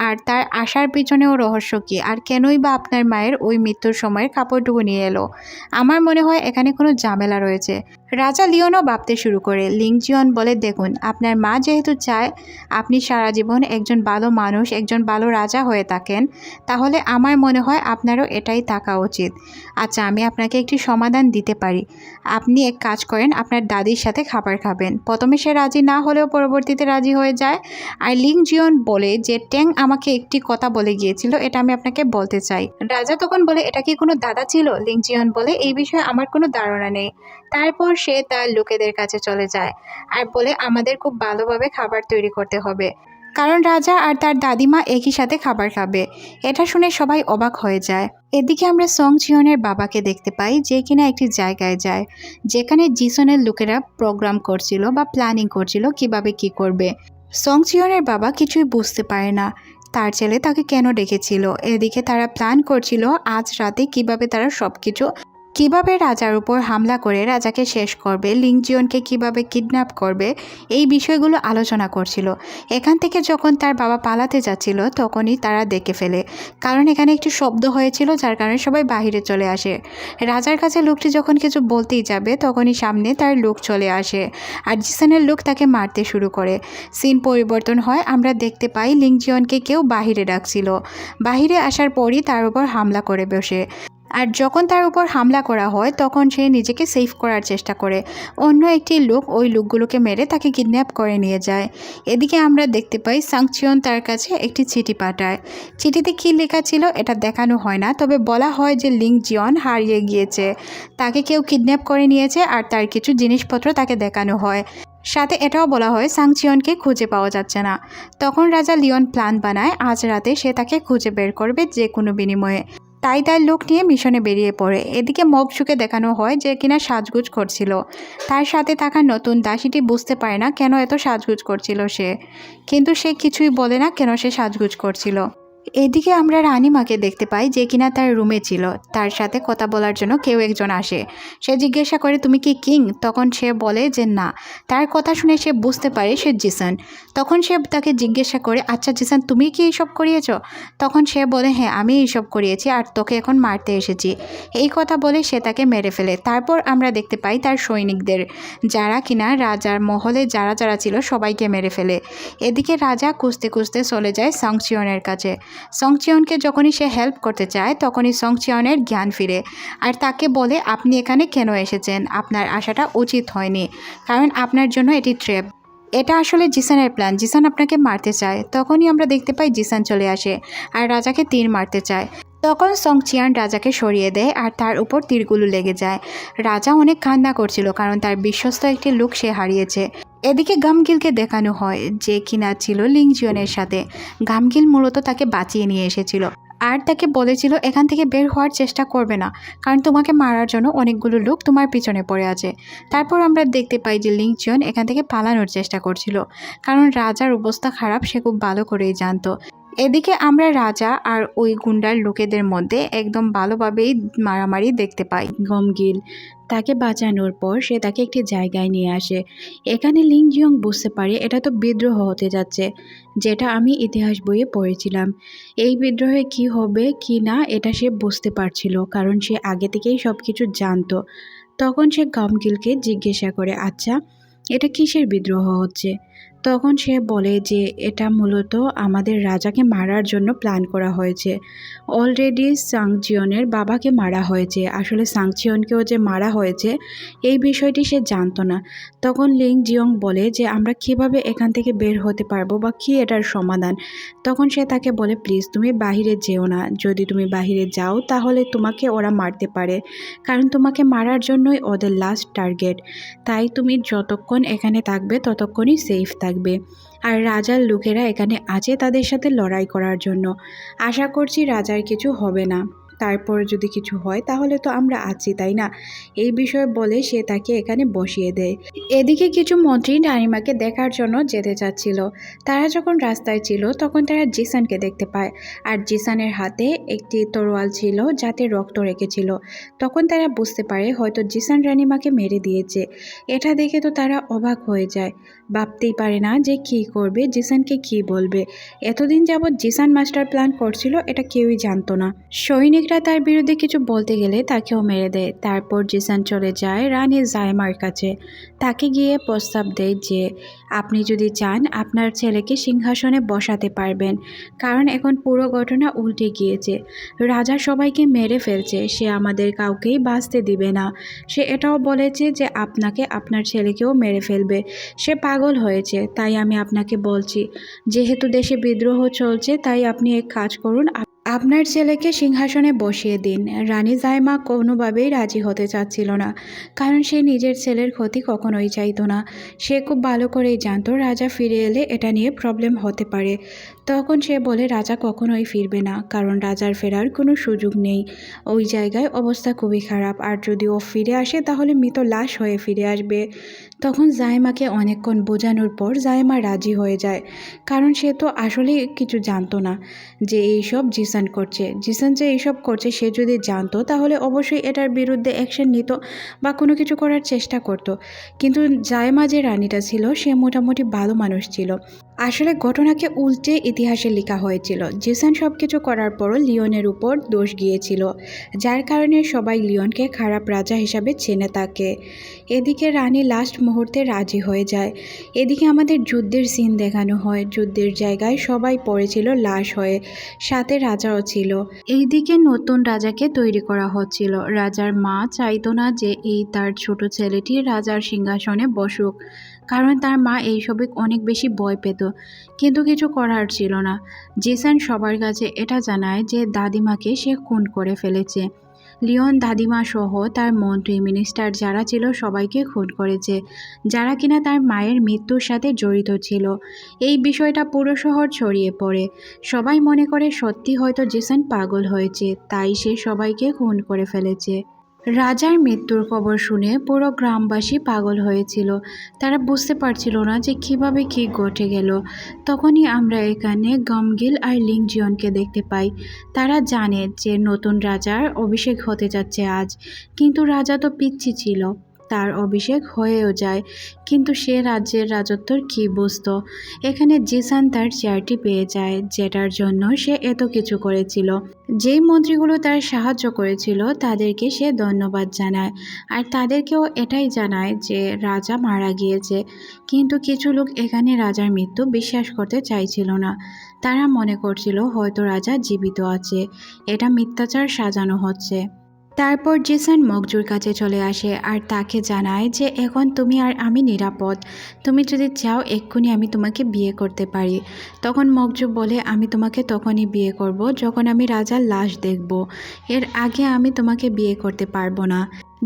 আর তার আসার পিছনেও রহস্য কী? আর কেনই বা আপনার মায়ের ওই মৃত্যুর সময়ের কাপড়টুকু নিয়ে এলো? আমার মনে হয় এখানে কোনো ঝামেলা রয়েছে। রাজা লিওনও ভাবতে শুরু করে। লিং জিয়ন বলে, দেখুন আপনার মা যেহেতু চায় আপনি সারা জীবন একজন ভালো মানুষ, একজন ভালো রাজা হয়ে থাকেন, তাহলে আমার মনে হয় আপনারও এটাই থাকা উচিত। আচ্ছা আমি আপনাকে একটি সমাধান দিতে পারি। আপনি এক কাজ করেন, আপনার দাদির সাথে খাবার খাবেন। প্রথমে সে রাজি না হলেও পরবর্তীতে রাজি হয়ে যায়। আর লিং জিয়ন বলে যে ট্যাং আমাকে একটি কথা বলে গিয়েছিল, এটা আমি আপনাকে বলতে চাই। রাজা তখন বলে, এটা কি কোনো দাদা ছিল? লিং জিয়ন বলে, এই বিষয়ে আমার কোনো ধারণা নেই। তারপর সে তার লোকেদের কাছে চলে যায় আর বলে, আমাদের খুব ভালোভাবে খাবার তৈরি করতে হবে, কারণ রাজা আর তার দাদিমা একই সাথে খাবার খাবে। এটা শুনে সবাই অবাক হয়ে যায়। এদিকে আমরা সং জিয়নের বাবাকে দেখতে পাই, যে কিনা একটি জায়গায় যায় যেখানে জিসনের লোকেরা প্রোগ্রাম করছিল বা প্ল্যানিং করছিল কিভাবে কি করবে। সং জিয়নের বাবা কিছুই বুঝতে পারে না তার ছেলে তাকে কেন ডেকেছিল। এদিকে তারা প্ল্যান করছিল আজ রাতে কিভাবে তারা সবকিছু, কিভাবে রাজার উপর হামলা করে রাজাকে শেষ করবে, লিং জিয়নকে কিভাবে কিডন্যাপ করবে, এই বিষয়গুলো আলোচনা করছিল। এখান থেকে যখন তার বাবা পালাতে যাচ্ছিল তখনই তারা দেখে ফেলে, কারণ এখানে একটি শব্দ হয়েছিল যার কারণে সবাই বাহিরে চলে আসে। রাজার কাছে লোকটি যখন কিছু বলতেই যাবে তখনই সামনে তার লোক চলে আসে আর জিসানের লোক তাকে মারতে শুরু করে। সিন পরিবর্তন হয়, আমরা দেখতে পাই লিং জিয়নকে কেউ বাহিরে ডাকছিল। বাহিরে আসার পরই তার উপর হামলা করে বসে। আর যখন তার উপর হামলা করা হয় তখন সে নিজেকে সেভ করার চেষ্টা করে। অন্য একটি লোক ওই লোকগুলোকে মেরে তাকে কিডন্যাপ করে নিয়ে যায়। এদিকে আমরা দেখতে পাই সাং জিয়ন তার কাছে একটি চিঠি পাঠায়। চিঠিতে কী লেখা ছিল এটা দেখানো হয় না, তবে বলা হয় যে লিং জিয়ন হারিয়ে গিয়েছে, তাকে কেউ কিডন্যাপ করে নিয়েছে আর তার কিছু জিনিসপত্র তাকে দেখানো হয়। সাথে এটাও বলা হয় সাং জিয়নকে খুঁজে পাওয়া যাচ্ছে না। তখন রাজা লিওন প্ল্যান বানায় আজ রাতে সে তাকে খুঁজে বের করবে যে কোনো বিনিময়ে। তাই তার লোক নিয়ে মিশনে বেরিয়ে পড়ে। এদিকে মগসুকে দেখানো হয় যে কিনা সাজগুজ করছিল। তার সাথে থাকা নতুন দাসীটি বুঝতে পারে না কেন এত সাজগুজ করছিল সে, কিন্তু সে কিছুই বলে না কেন সে সাজগুজ করছিল। এদিকে আমরা রানীমাকে দেখতে পাই, যে কিনা তার রুমে ছিল। তার সাথে কথা বলার জন্য কেউ একজন আসে। সে জিজ্ঞাসা করে, তুমি কি কিং? তখন সে বলে যে না। তার কথা শুনে সে বুঝতে পারে সে জিসান। তখন সে তাকে জিজ্ঞাসা করে, আচ্ছা জিসান তুমি কি এইসব করিয়েছ? তখন সে বলে, হ্যাঁ আমি এইসব করিয়েছি আর তোকে এখন মারতে এসেছি। এই কথা বলে সে তাকে মেরে ফেলে। তারপর আমরা দেখতে পাই তার সৈনিকদের, যারা কিনা রাজার মহলে যারা যারা ছিল সবাইকে মেরে ফেলে। এদিকে রাজা খুঁজতে খুঁজতে চলে যায় সং জিয়নের কাছে। সং জিয়নকে যখনই সে হেল্প করতে চায় তখনই সং জিয়নের জ্ঞান ফিরে আর তাকে বলে, আপনি এখানে কেন এসেছেন? আপনার আসাটা উচিত হয়নি, কারণ আপনার জন্য এটি ট্র্যাপ। এটা আসলে জিসানের প্ল্যান, জিসান আপনাকে মারতে চায়। তখনই আমরা দেখতে পাই জিসান চলে আসে আর রাজাকে তীর মারতে চায়। তখন সং জিয়ন রাজাকে সরিয়ে দেয় আর তার উপর তীরগুলো লেগে যায়। রাজা অনেক কান্না করছিল কারণ তার বিশ্বস্ত একটি লোক সে হারিয়েছে। এদিকে গামগিলকে দেখানো হয়, যে কিনা ছিল লিং জিয়নের সাথে। গামগিল মূলত তাকে বাঁচিয়ে নিয়ে এসেছিল আর তাকে বলেছিল এখান থেকে বের হওয়ার চেষ্টা করবে না, কারণ তোমাকে মারার জন্য অনেকগুলো লোক তোমার পিছনে পড়ে আছে। তারপর আমরা দেখতে পাই যে লিং জিয়ন এখান থেকে পালানোর চেষ্টা করছিল, কারণ রাজার অবস্থা খারাপ সে খুব ভালো করেই জানতো। এদিকে আমরা রাজা আর ওই গুন্ডার লোকেদের মধ্যে একদম ভালোভাবেই মারামারি দেখতে পাই। গমগিল তাকে বাঁচানোর পর সে তাকে একটি জায়গায় নিয়ে আসে। এখানে লিং জিয়ং বুঝতে পারে এটা তো বিদ্রোহ হতে যাচ্ছে, যেটা আমি ইতিহাস বইয়ে পড়েছিলাম। এই বিদ্রোহে কি হবে কি না এটা সে বুঝতে পারছিল, কারণ সে আগে থেকেই সব কিছু জানতো। তখন সে গমগিলকে জিজ্ঞাসা করে, আচ্ছা এটা কিসের বিদ্রোহ হচ্ছে? তখন সে বলে যে এটা মূলত আমাদের রাজাকে মারার জন্য প্ল্যান করা হয়েছে। অলরেডি সাংজিয়নের বাবাকে মারা হয়েছে, আসলে সাংজিয়নকেও যে মারা হয়েছে এই বিষয়টি সে জানতো না। তখন লিং জিয়ং বলে যে আমরা কিভাবে এখান থেকে বের হতে পারবো বা কি এটার সমাধান। তখন সে তাকে বলে, প্লিজ তুমি বাহিরে যেও না, যদি তুমি বাহিরে যাও তাহলে তোমাকে ওরা মারতে পারে, কারণ তোমাকে মারার জন্যই ওদের লাস্ট টার্গেট। তাই তুমি যতক্ষণ এখানে থাকবে ততক্ষণই সেফ থাকবে। আর রাজার লোকেরা এখানে আছে তাদের সাথে লড়াই করার জন্য। আশা করছি রাজার কিছু হবে না, তারপর যদি কিছু হয় তাহলে তো আমরা আছি, তাই না? এই বিষয়ে বলে সে তাকে এখানে বসিয়ে দেয়। এদিকে কিছু মন্ত্রী রানিমাকে দেখার জন্য যেতে চাচ্ছিল। তারা যখন রাস্তায় ছিল তখন তারা জিসানকে দেখতে পায়, আর জিসানের হাতে একটি তরোয়াল ছিল যাতে রক্ত রেখেছিল। তখন তারা বুঝতে পারে হয়তো জিসান রানিমাকে মেরে দিয়েছে। এটা দেখে তো তারা অবাক হয়ে যায়, ভাবতেই পারে না যে কী করবে, জিসানকে কি বলবে। এতদিন যাবৎ জিসান মাস্টার প্ল্যান করছিল এটা কেউই জানতো না। সৈনিকরা তার বিরুদ্ধে কিছু বলতে গেলে তাকেও মেরে দেয়। তারপর জিসান চলে যায় রানী জায়মার কাছে। তাকে গিয়ে প্রস্তাব দেয় যে আপনি যদি চান আপনার ছেলেকে সিংহাসনে বসাতে পারবেন, কারণ এখন পুরো ঘটনা উল্টে গিয়েছে। রাজা সবাইকে মেরে ফেলছে, সে আমাদের কাউকেই বাঁচতে দিবে না। সে এটাও বলেছে যে আপনাকে আপনার ছেলেকেও মেরে ফেলবে। সে পাগল হয়েছে। তাই আমি আপনাকে বলছি, যেহেতু দেশে বিদ্রোহ চলছে তাই আপনি এক কাজ করুন, আপনার ছেলেকে সিংহাসনে বসিয়ে দিন। রানী জাইমা কোনোভাবেই রাজি হতে চাচ্ছিল না, কারণ সে নিজের ছেলের ক্ষতি কখনোই চাইতো না। সে খুব ভালো করেই জানতো রাজা ফিরে এলে এটা নিয়ে প্রবলেম হতে পারে। তখন সে বলে রাজা কখনোই ফিরবে না, কারণ রাজার ফেরার কোনো সুযোগ নেই। ওই জায়গায় অবস্থা খুবই খারাপ, আর যদি ও ফিরে আসে তাহলে মৃত লাশ হয়ে ফিরে আসবে। তখন জাইমাকে অনেকক্ষণ বোঝানোর পর জাইমা রাজি হয়ে যায়, কারণ সে তো আসলে কিছু জানতো না যে এইসব জিসান করছে। জিসান যে এইসব করছে সে যদি জানতো তাহলে অবশ্যই এটার বিরুদ্ধে অ্যাকশন নিত বা কোনো কিছু করার চেষ্টা করত। কিন্তু জাইমা যে রানীটা ছিল সে মোটামুটি ভালো মানুষ ছিল। আসলে ঘটনাকে উল্টে ইতিহাসে লেখা হয়েছিল। জিসান সব কিছু করার পরও লিওনের উপর দোষ গিয়েছিল, যার কারণে সবাই লিওনকে খারাপ রাজা হিসাবে চেনে থাকে। এদিকে রানী লাস্ট মুহূর্তে রাজি হয়ে যায়। এদিকে আমাদের যুদ্ধের সিন দেখানো হয়। যুদ্ধের জায়গায় সবাই পড়েছিল লাশ হয়ে, সাথে রাজাও ছিল। এইদিকে নতুন রাজাকে তৈরি করা হচ্ছিল। রাজার মা চাইতো না যে এই তার ছোট ছেলেটি রাজার সিংহাসনে বসুক, কারণ তার মা এইসবে অনেক বেশি ভয় পেত। কিন্তু কিছু করার ছিল না। জিসান সবার কাছে এটা জানায় যে দাদিমাকে সে খুন করে ফেলেছে। লিওন দাদিমা সহ তার মন্ত্রী মিনিস্টার যারা ছিল সবাইকে খুন করেছে, যারা কিনা তার মায়ের মৃত্যুর সাথে জড়িত ছিল। এই বিষয়টা পুরো শহর ছড়িয়ে পড়ে। সবাই মনে করে সত্যি হয়তো জিসান পাগল হয়েছে, তাই সে সবাইকে খুন করে ফেলেছে। রাজার মৃত্যুর খবর শুনে পুরো গ্রামবাসী পাগল হয়েছিল। তারা বুঝতে পারছিল না যে কিভাবে কি ঘটে গেল। তখনই আমরা এখানে গমগিল আর লিং জিয়নকে দেখতে পাই। তারা জানে যে নতুন রাজার অভিষেক হতে যাচ্ছে আজ, কিন্তু রাজা তো পিচ্ছি ছিল। তার অভিষেক হয়েও যায়, কিন্তু সে রাজ্যের রাজত্বর কী বুঝতো। এখানে জিসান তার চেয়ারটি পেয়ে যায়, যেটার জন্য সে এত কিছু করেছিল। যেই মন্ত্রীগুলো তার সাহায্য করেছিল তাদেরকে সে ধন্যবাদ জানায়, আর তাদেরকেও এটাই জানায় যে রাজা মারা গিয়েছে। কিন্তু কিছু লোক এখানে রাজার মৃত্যু বিশ্বাস করতে চাইছিল না। তারা মনে করছিল হয়তো রাজা জীবিত আছে, এটা মিথ্যাচার সাজানো হচ্ছে। তারপর জিসান মকজুর কাছে চলে আসে আর তাকে জানায় যে এখন তুমি আর আমি নিরাপদ। তুমি যদি চাও এক্ষুনি আমি তোমাকে বিয়ে করতে পারি। তখন মকজু বলে, আমি তোমাকে তখনই বিয়ে করব যখন আমি রাজার লাশ দেখব। এর আগে আমি তোমাকে বিয়ে করতে পারবো না।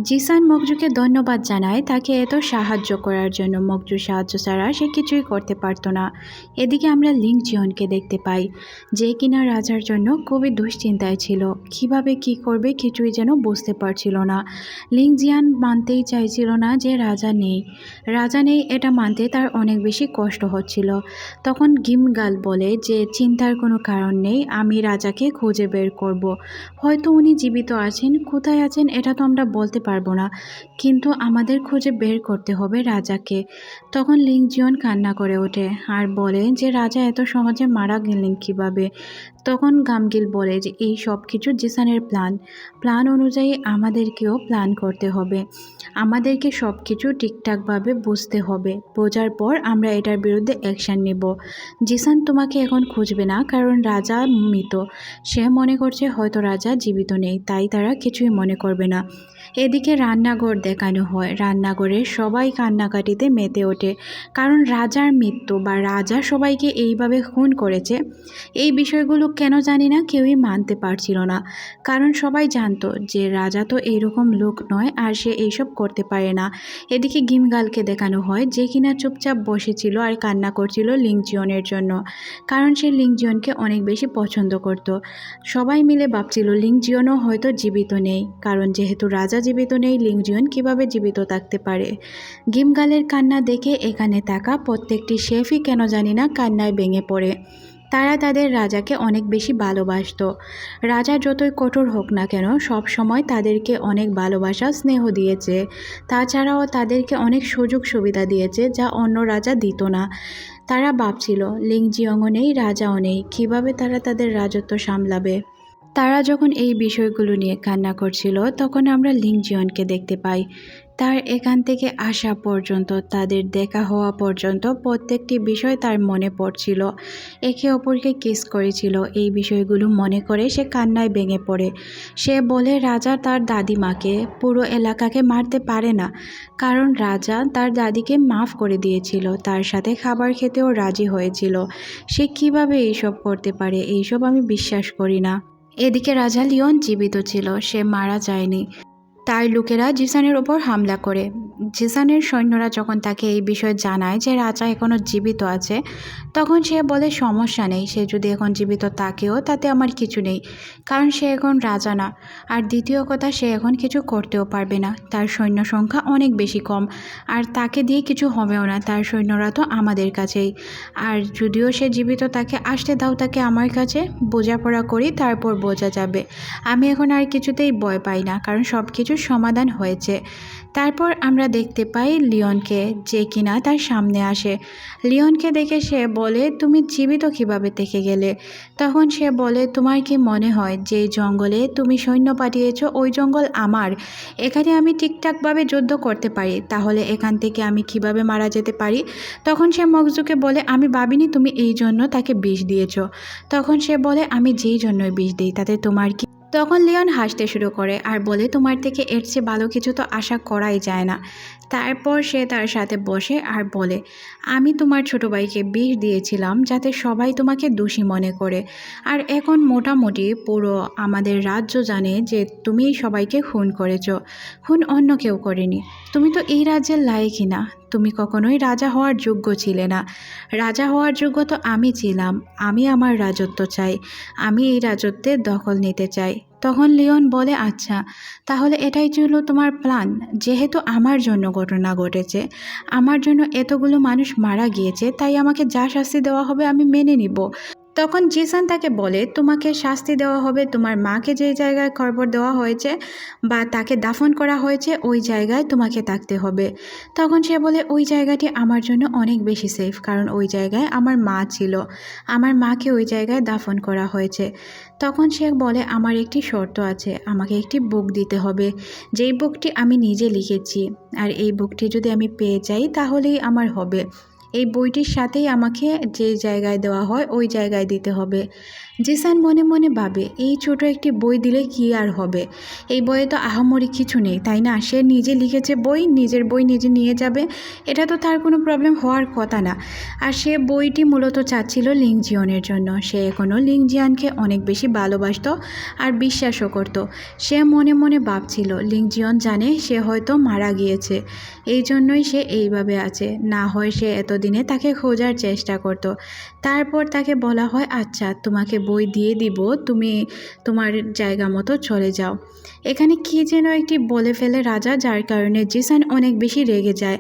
জিসান মকজুকে ধন্যবাদ জানায় তাকে এত সাহায্য করার জন্য। মকজুর সাহায্য ছাড়া সে কিছুই করতে পারতো না। এদিকে আমরা লিং জিয়নকে দেখতে পাই, যে কিনা রাজার জন্য খুবই দুশ্চিন্তায় ছিল। কিভাবে কি করবে কিছুই যেন বুঝতে পারছিল না। লিং জিয়ান মানতেই চাইছিল না যে রাজা নেই এটা মানতে তার অনেক বেশি কষ্ট হচ্ছিল। তখন গিমগাল বলে যে চিন্তার কোনো কারণ নেই, আমি রাজাকে খুঁজে বের করব। হয়তো উনি জীবিত আছেন, কোথায় আছেন এটা তো আমরা বলতে পারবো না, কিন্তু আমাদের খুঁজে বের করতে হবে রাজাকে। তখন লিং জিয়ন কান্না করে ওঠে আর বলে যে রাজা এত সহজে মারা গেলেন কিভাবে। তখন গামগিল বলে যে এই সব কিছু জিসানের প্ল্যান অনুযায়ী আমাদেরকেও প্ল্যান করতে হবে, আমাদেরকে সব কিছু ঠিকঠাকভাবে বুঝতে হবে, বোঝার পর আমরা এটার বিরুদ্ধে অ্যাকশান নেব। জিসান তোমাকে এখন খুঁজবে না, কারণ রাজা মৃত। সে মনে করছে হয়তো রাজা জীবিত নেই, তাই তারা কিছুই মনে করবে না। এদিকে রান্নাঘর দেখানো হয়। রান্নাঘরে সবাই কান্নাকাটিতে মেতে ওঠে, কারণ রাজার মৃত্যু বা রাজা সবাইকে এইভাবে খুন করেছে, এই বিষয়গুলো কেন জানি না কেউই মানতে পারছিল না। কারণ সবাই জানতো যে রাজা তো এইরকম লোক নয় আর সে এইসব করতে পারে না। এদিকে গিমগালকে দেখানো হয়, যে কিনা চুপচাপ বসেছিল আর কান্না করছিল লিং জিয়নের জন্য, কারণ সে লিং জিয়নকে অনেক বেশি পছন্দ করত। সবাই মিলে ভাবছিল লিং জিয়নও হয়তো জীবিত নেই, কারণ যেহেতু রাজা জীবিত নেই লিং জিয়ন কীভাবে জীবিত থাকতে পারে। গিমগালের কান্না দেখে এখানে থাকা প্রত্যেকটি শেফই কেন জানি না কান্নায় ভেঙে পড়ে। তারা তাদের রাজাকে অনেক বেশি ভালোবাসতো। রাজা যতই কঠোর হোক না কেন সব সময় তাদেরকে অনেক ভালোবাসা স্নেহ দিয়েছে। তাছাড়াও তাদেরকে অনেক সুযোগ সুবিধা দিয়েছে যা অন্য রাজা দিত না। তারা ভাবছিল লিং জিয়ংও নেই, রাজাও নেই, কীভাবে তারা তাদের রাজত্ব সামলাবে। তারা যখন এই বিষয়গুলো নিয়ে কান্না করছিল তখন আমরা লিং জিয়নকে দেখতে পাই। তার এখান থেকে আসা পর্যন্ত, তাদের দেখা হওয়া পর্যন্ত প্রত্যেকটি বিষয় তার মনে পড়ছিল। একে অপরকে কিস করেছিল, এই বিষয়গুলো মনে করে সে কান্নায় ভেঙে পড়ে। সে বলে রাজা তার দাদিমাকে, পুরো এলাকাকে মারতে পারে না, কারণ রাজা তার দাদিকে মাফ করে দিয়েছিল, তার সাথে খাবার খেতেও রাজি হয়েছিল। সে কিভাবে এইসব করতে পারে, এইসব আমি বিশ্বাস করি না। এদিকে রাজা লিওন জীবিত ছিল, সে মারা যায়নি। তার লোকেরা জিসানের ওপর হামলা করে। জিসানের সৈন্যরা যখন তাকে এই বিষয়ে জানায় যে রাজা এখনও জীবিত আছে, তখন সে বলে সমস্যা নেই, সে যদি এখন জীবিত থাকেও তাতে আমার কিছু নেই, কারণ সে এখন রাজা না। আর দ্বিতীয় কথা, সে এখন কিছু করতেও পারবে না, তার সৈন্য সংখ্যা অনেক বেশি কম, আর তাকে দিয়ে কিছু হবেও না, তার সৈন্যরা তো আমাদের কাছেই। আর যদিও সে জীবিত তাকে আসতে দাও, তাকে আমার কাছে বোঝাপড়া করি, তারপর বোঝা যাবে। আমি এখন আর কিছুতেই ভয় পাই না, কারণ সব কিছুর সমাধান হয়েছে। তারপর আমরা দেখতে পাই লিওনকে, যে কিনা তার সামনে আসে। লিওনকে দেখে সে বলে তুমি জীবিত কিভাবে থেকে গেলে। তখন সে বলে তোমার কি মনে হয় যে জঙ্গলে তুমি সৈন্য পাঠিয়েছ ওই জঙ্গল আমার, এখানে আমি ঠিকঠাকভাবে যুদ্ধ করতে পারি, তাহলে এখান থেকে আমি কিভাবে মারা যেতে পারি। তখন সে মকজুকে বলে আমি ভাবিনি তুমি এই জন্য তাকে বিষ দিয়েছ। তখন সে বলে আমি যেই জন্যই বিষ দিই তাতে তোমার কি। তখন লিওন হাসতে শুরু করে আর বলে তোমার থেকে এর চেয়ে ভালো কিছু তো আশা করাই যায় না। তারপর সে তার সাথে বসে আর বলে আমি তোমার ছোট ভাইকে বিষ দিয়েছিলাম যাতে সবাই তোমাকে দোষী মনে করে, আর এখন মোটামুটি পুরো আমাদের রাজ্য জানে যে তুমি সবাইকে খুন করেছ, খুন অন্য কেউ করেনি। তুমি তো এই রাজ্যের লায়কই না, তুমি কখনোই রাজা হওয়ার যোগ্য ছিলে না। রাজা হওয়ার যোগ্য তো আমি ছিলাম, আমি আমার রাজত্ব চাই, আমি এই রাজত্বের দখল নিতে চাই। তখন লিওন বলে আচ্ছা, তাহলে এটাই ছিল তোমার প্ল্যান। যেহেতু আমার জন্য ঘটনা ঘটেছে, আমার জন্য এতগুলো মানুষ মারা গিয়েছে, তাই আমাকে যা শাস্তি দেওয়া হবে আমি মেনে নিব। তখন জিসান তাকে বলে তোমাকে শাস্তি দেওয়া হবে তোমার মাকে যে জায়গায় কবর দেওয়া হয়েছে বা তাকে দাফন করা হয়েছে ওই জায়গায় তোমাকে থাকতে হবে। তখন সে বলে ওই জায়গাটি আমার জন্য অনেক বেশি সেফ, কারণ ওই জায়গায় আমার মা ছিল, আমার মাকে ওই জায়গায় দাফন করা হয়েছে। তখন সে বলে আমার একটি শর্ত আছে, আমাকে একটি বুক দিতে হবে, যেই বুকটি আমি নিজে লিখেছি, আর এই বুকটি যদি আমি পেয়ে যাই তাহলেই আমার হবে। এই বইটির সাথেই আমাকে যে জায়গায় দেওয়া হয় ওই জায়গায় দিতে হবে। জিসান মনে মনে ভাবে, এই ছোট একটি বই দিলে কি আর হবে, এই বইয়ে তো আহামরি কিছু নেই, তাই না? সে নিজে লিখেছে বই, নিজের বই নিজে নিয়ে যাবে, এটা তো তার কোনো প্রবলেম হওয়ার কথা না। আর সে বইটি মূলত চাচ্ছিল লিংজিয়নের জন্য। সে এখনও লিংজিয়ানকে অনেক বেশি ভালোবাসতো আর বিশ্বাসও করত। সে মনে মনে ভাবছিল লিংজিয়ন জানে সে হয়তো মারা গিয়েছে, এই জন্যই সে এইভাবে আছে, না হয় সে এতদিনে তাকে খোঁজার চেষ্টা করত। তারপর তাকে বলা হয়, আচ্ছা তোমাকে বই দিয়ে দিব, তুমি তোমার জায়গা মতো চলে যাও। এখানে কি যেন একটি বলে ফেলে রাজা, যার কারণে জিসান অনেক বেশি রেগে যায়।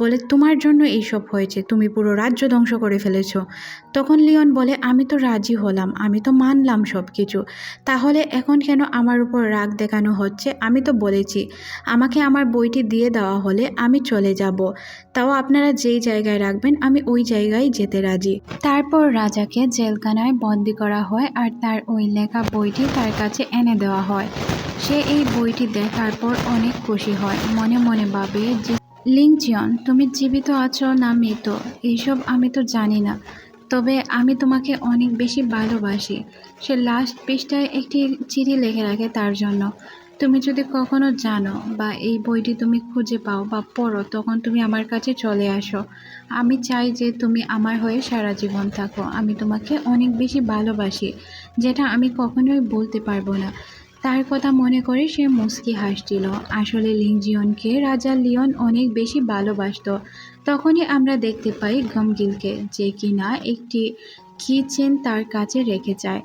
বলে, তোমার জন্য এইসব হয়েছে, তুমি পুরো রাজ্য ধ্বংস করে ফেলেছো। তখন লিওন বলে, আমি তো রাজি হলাম, আমি তো মানলাম সব কিছু, তাহলে এখন কেন আমার উপর রাগ দেখানো হচ্ছে? আমি তো বলেছি আমাকে আমার বইটি দিয়ে দেওয়া হলে আমি চলে যাব, তাও আপনারা যেই জায়গায় রাখবেন আমি ওই জায়গায় যেতে রাজি। তারপর রাজাকে জেলখানায় বন্দি করা হয় আর তার ওই লেখা বইটি তার কাছে এনে দেওয়া হয়। সে এই বইটি দেখার পর অনেক খুশি হয়, মনে মনে ভাবে যে লিংজিয়ন তুমি জীবিত আছো না মৃত এইসব আমি তো জানি না, তবে আমি তোমাকে অনেক বেশি ভালোবাসি। সে লাস্ট পেজটায় একটি চিঠি লিখে রাখে তার জন্য, তুমি যদি কখনো জানো বা এই বইটি তুমি খুঁজে পাও বা পড়ো তখন তুমি আমার কাছে চলে আসো। আমি চাই যে তুমি আমার হয়ে সারা জীবন থাকো, আমি তোমাকে অনেক বেশি ভালোবাসি, যেটা আমি কখনোই বলতে পারবো না। তার কথা মনে করে সে মুচকি হাসছিল। আসলে লিংজিয়নকে রাজা লিওন অনেক বেশি ভালোবাসতো। তখনই আমরা দেখতে পাই গমগিলকে, যে কিনা একটি কিচেন তার কাছে রেখে যায়।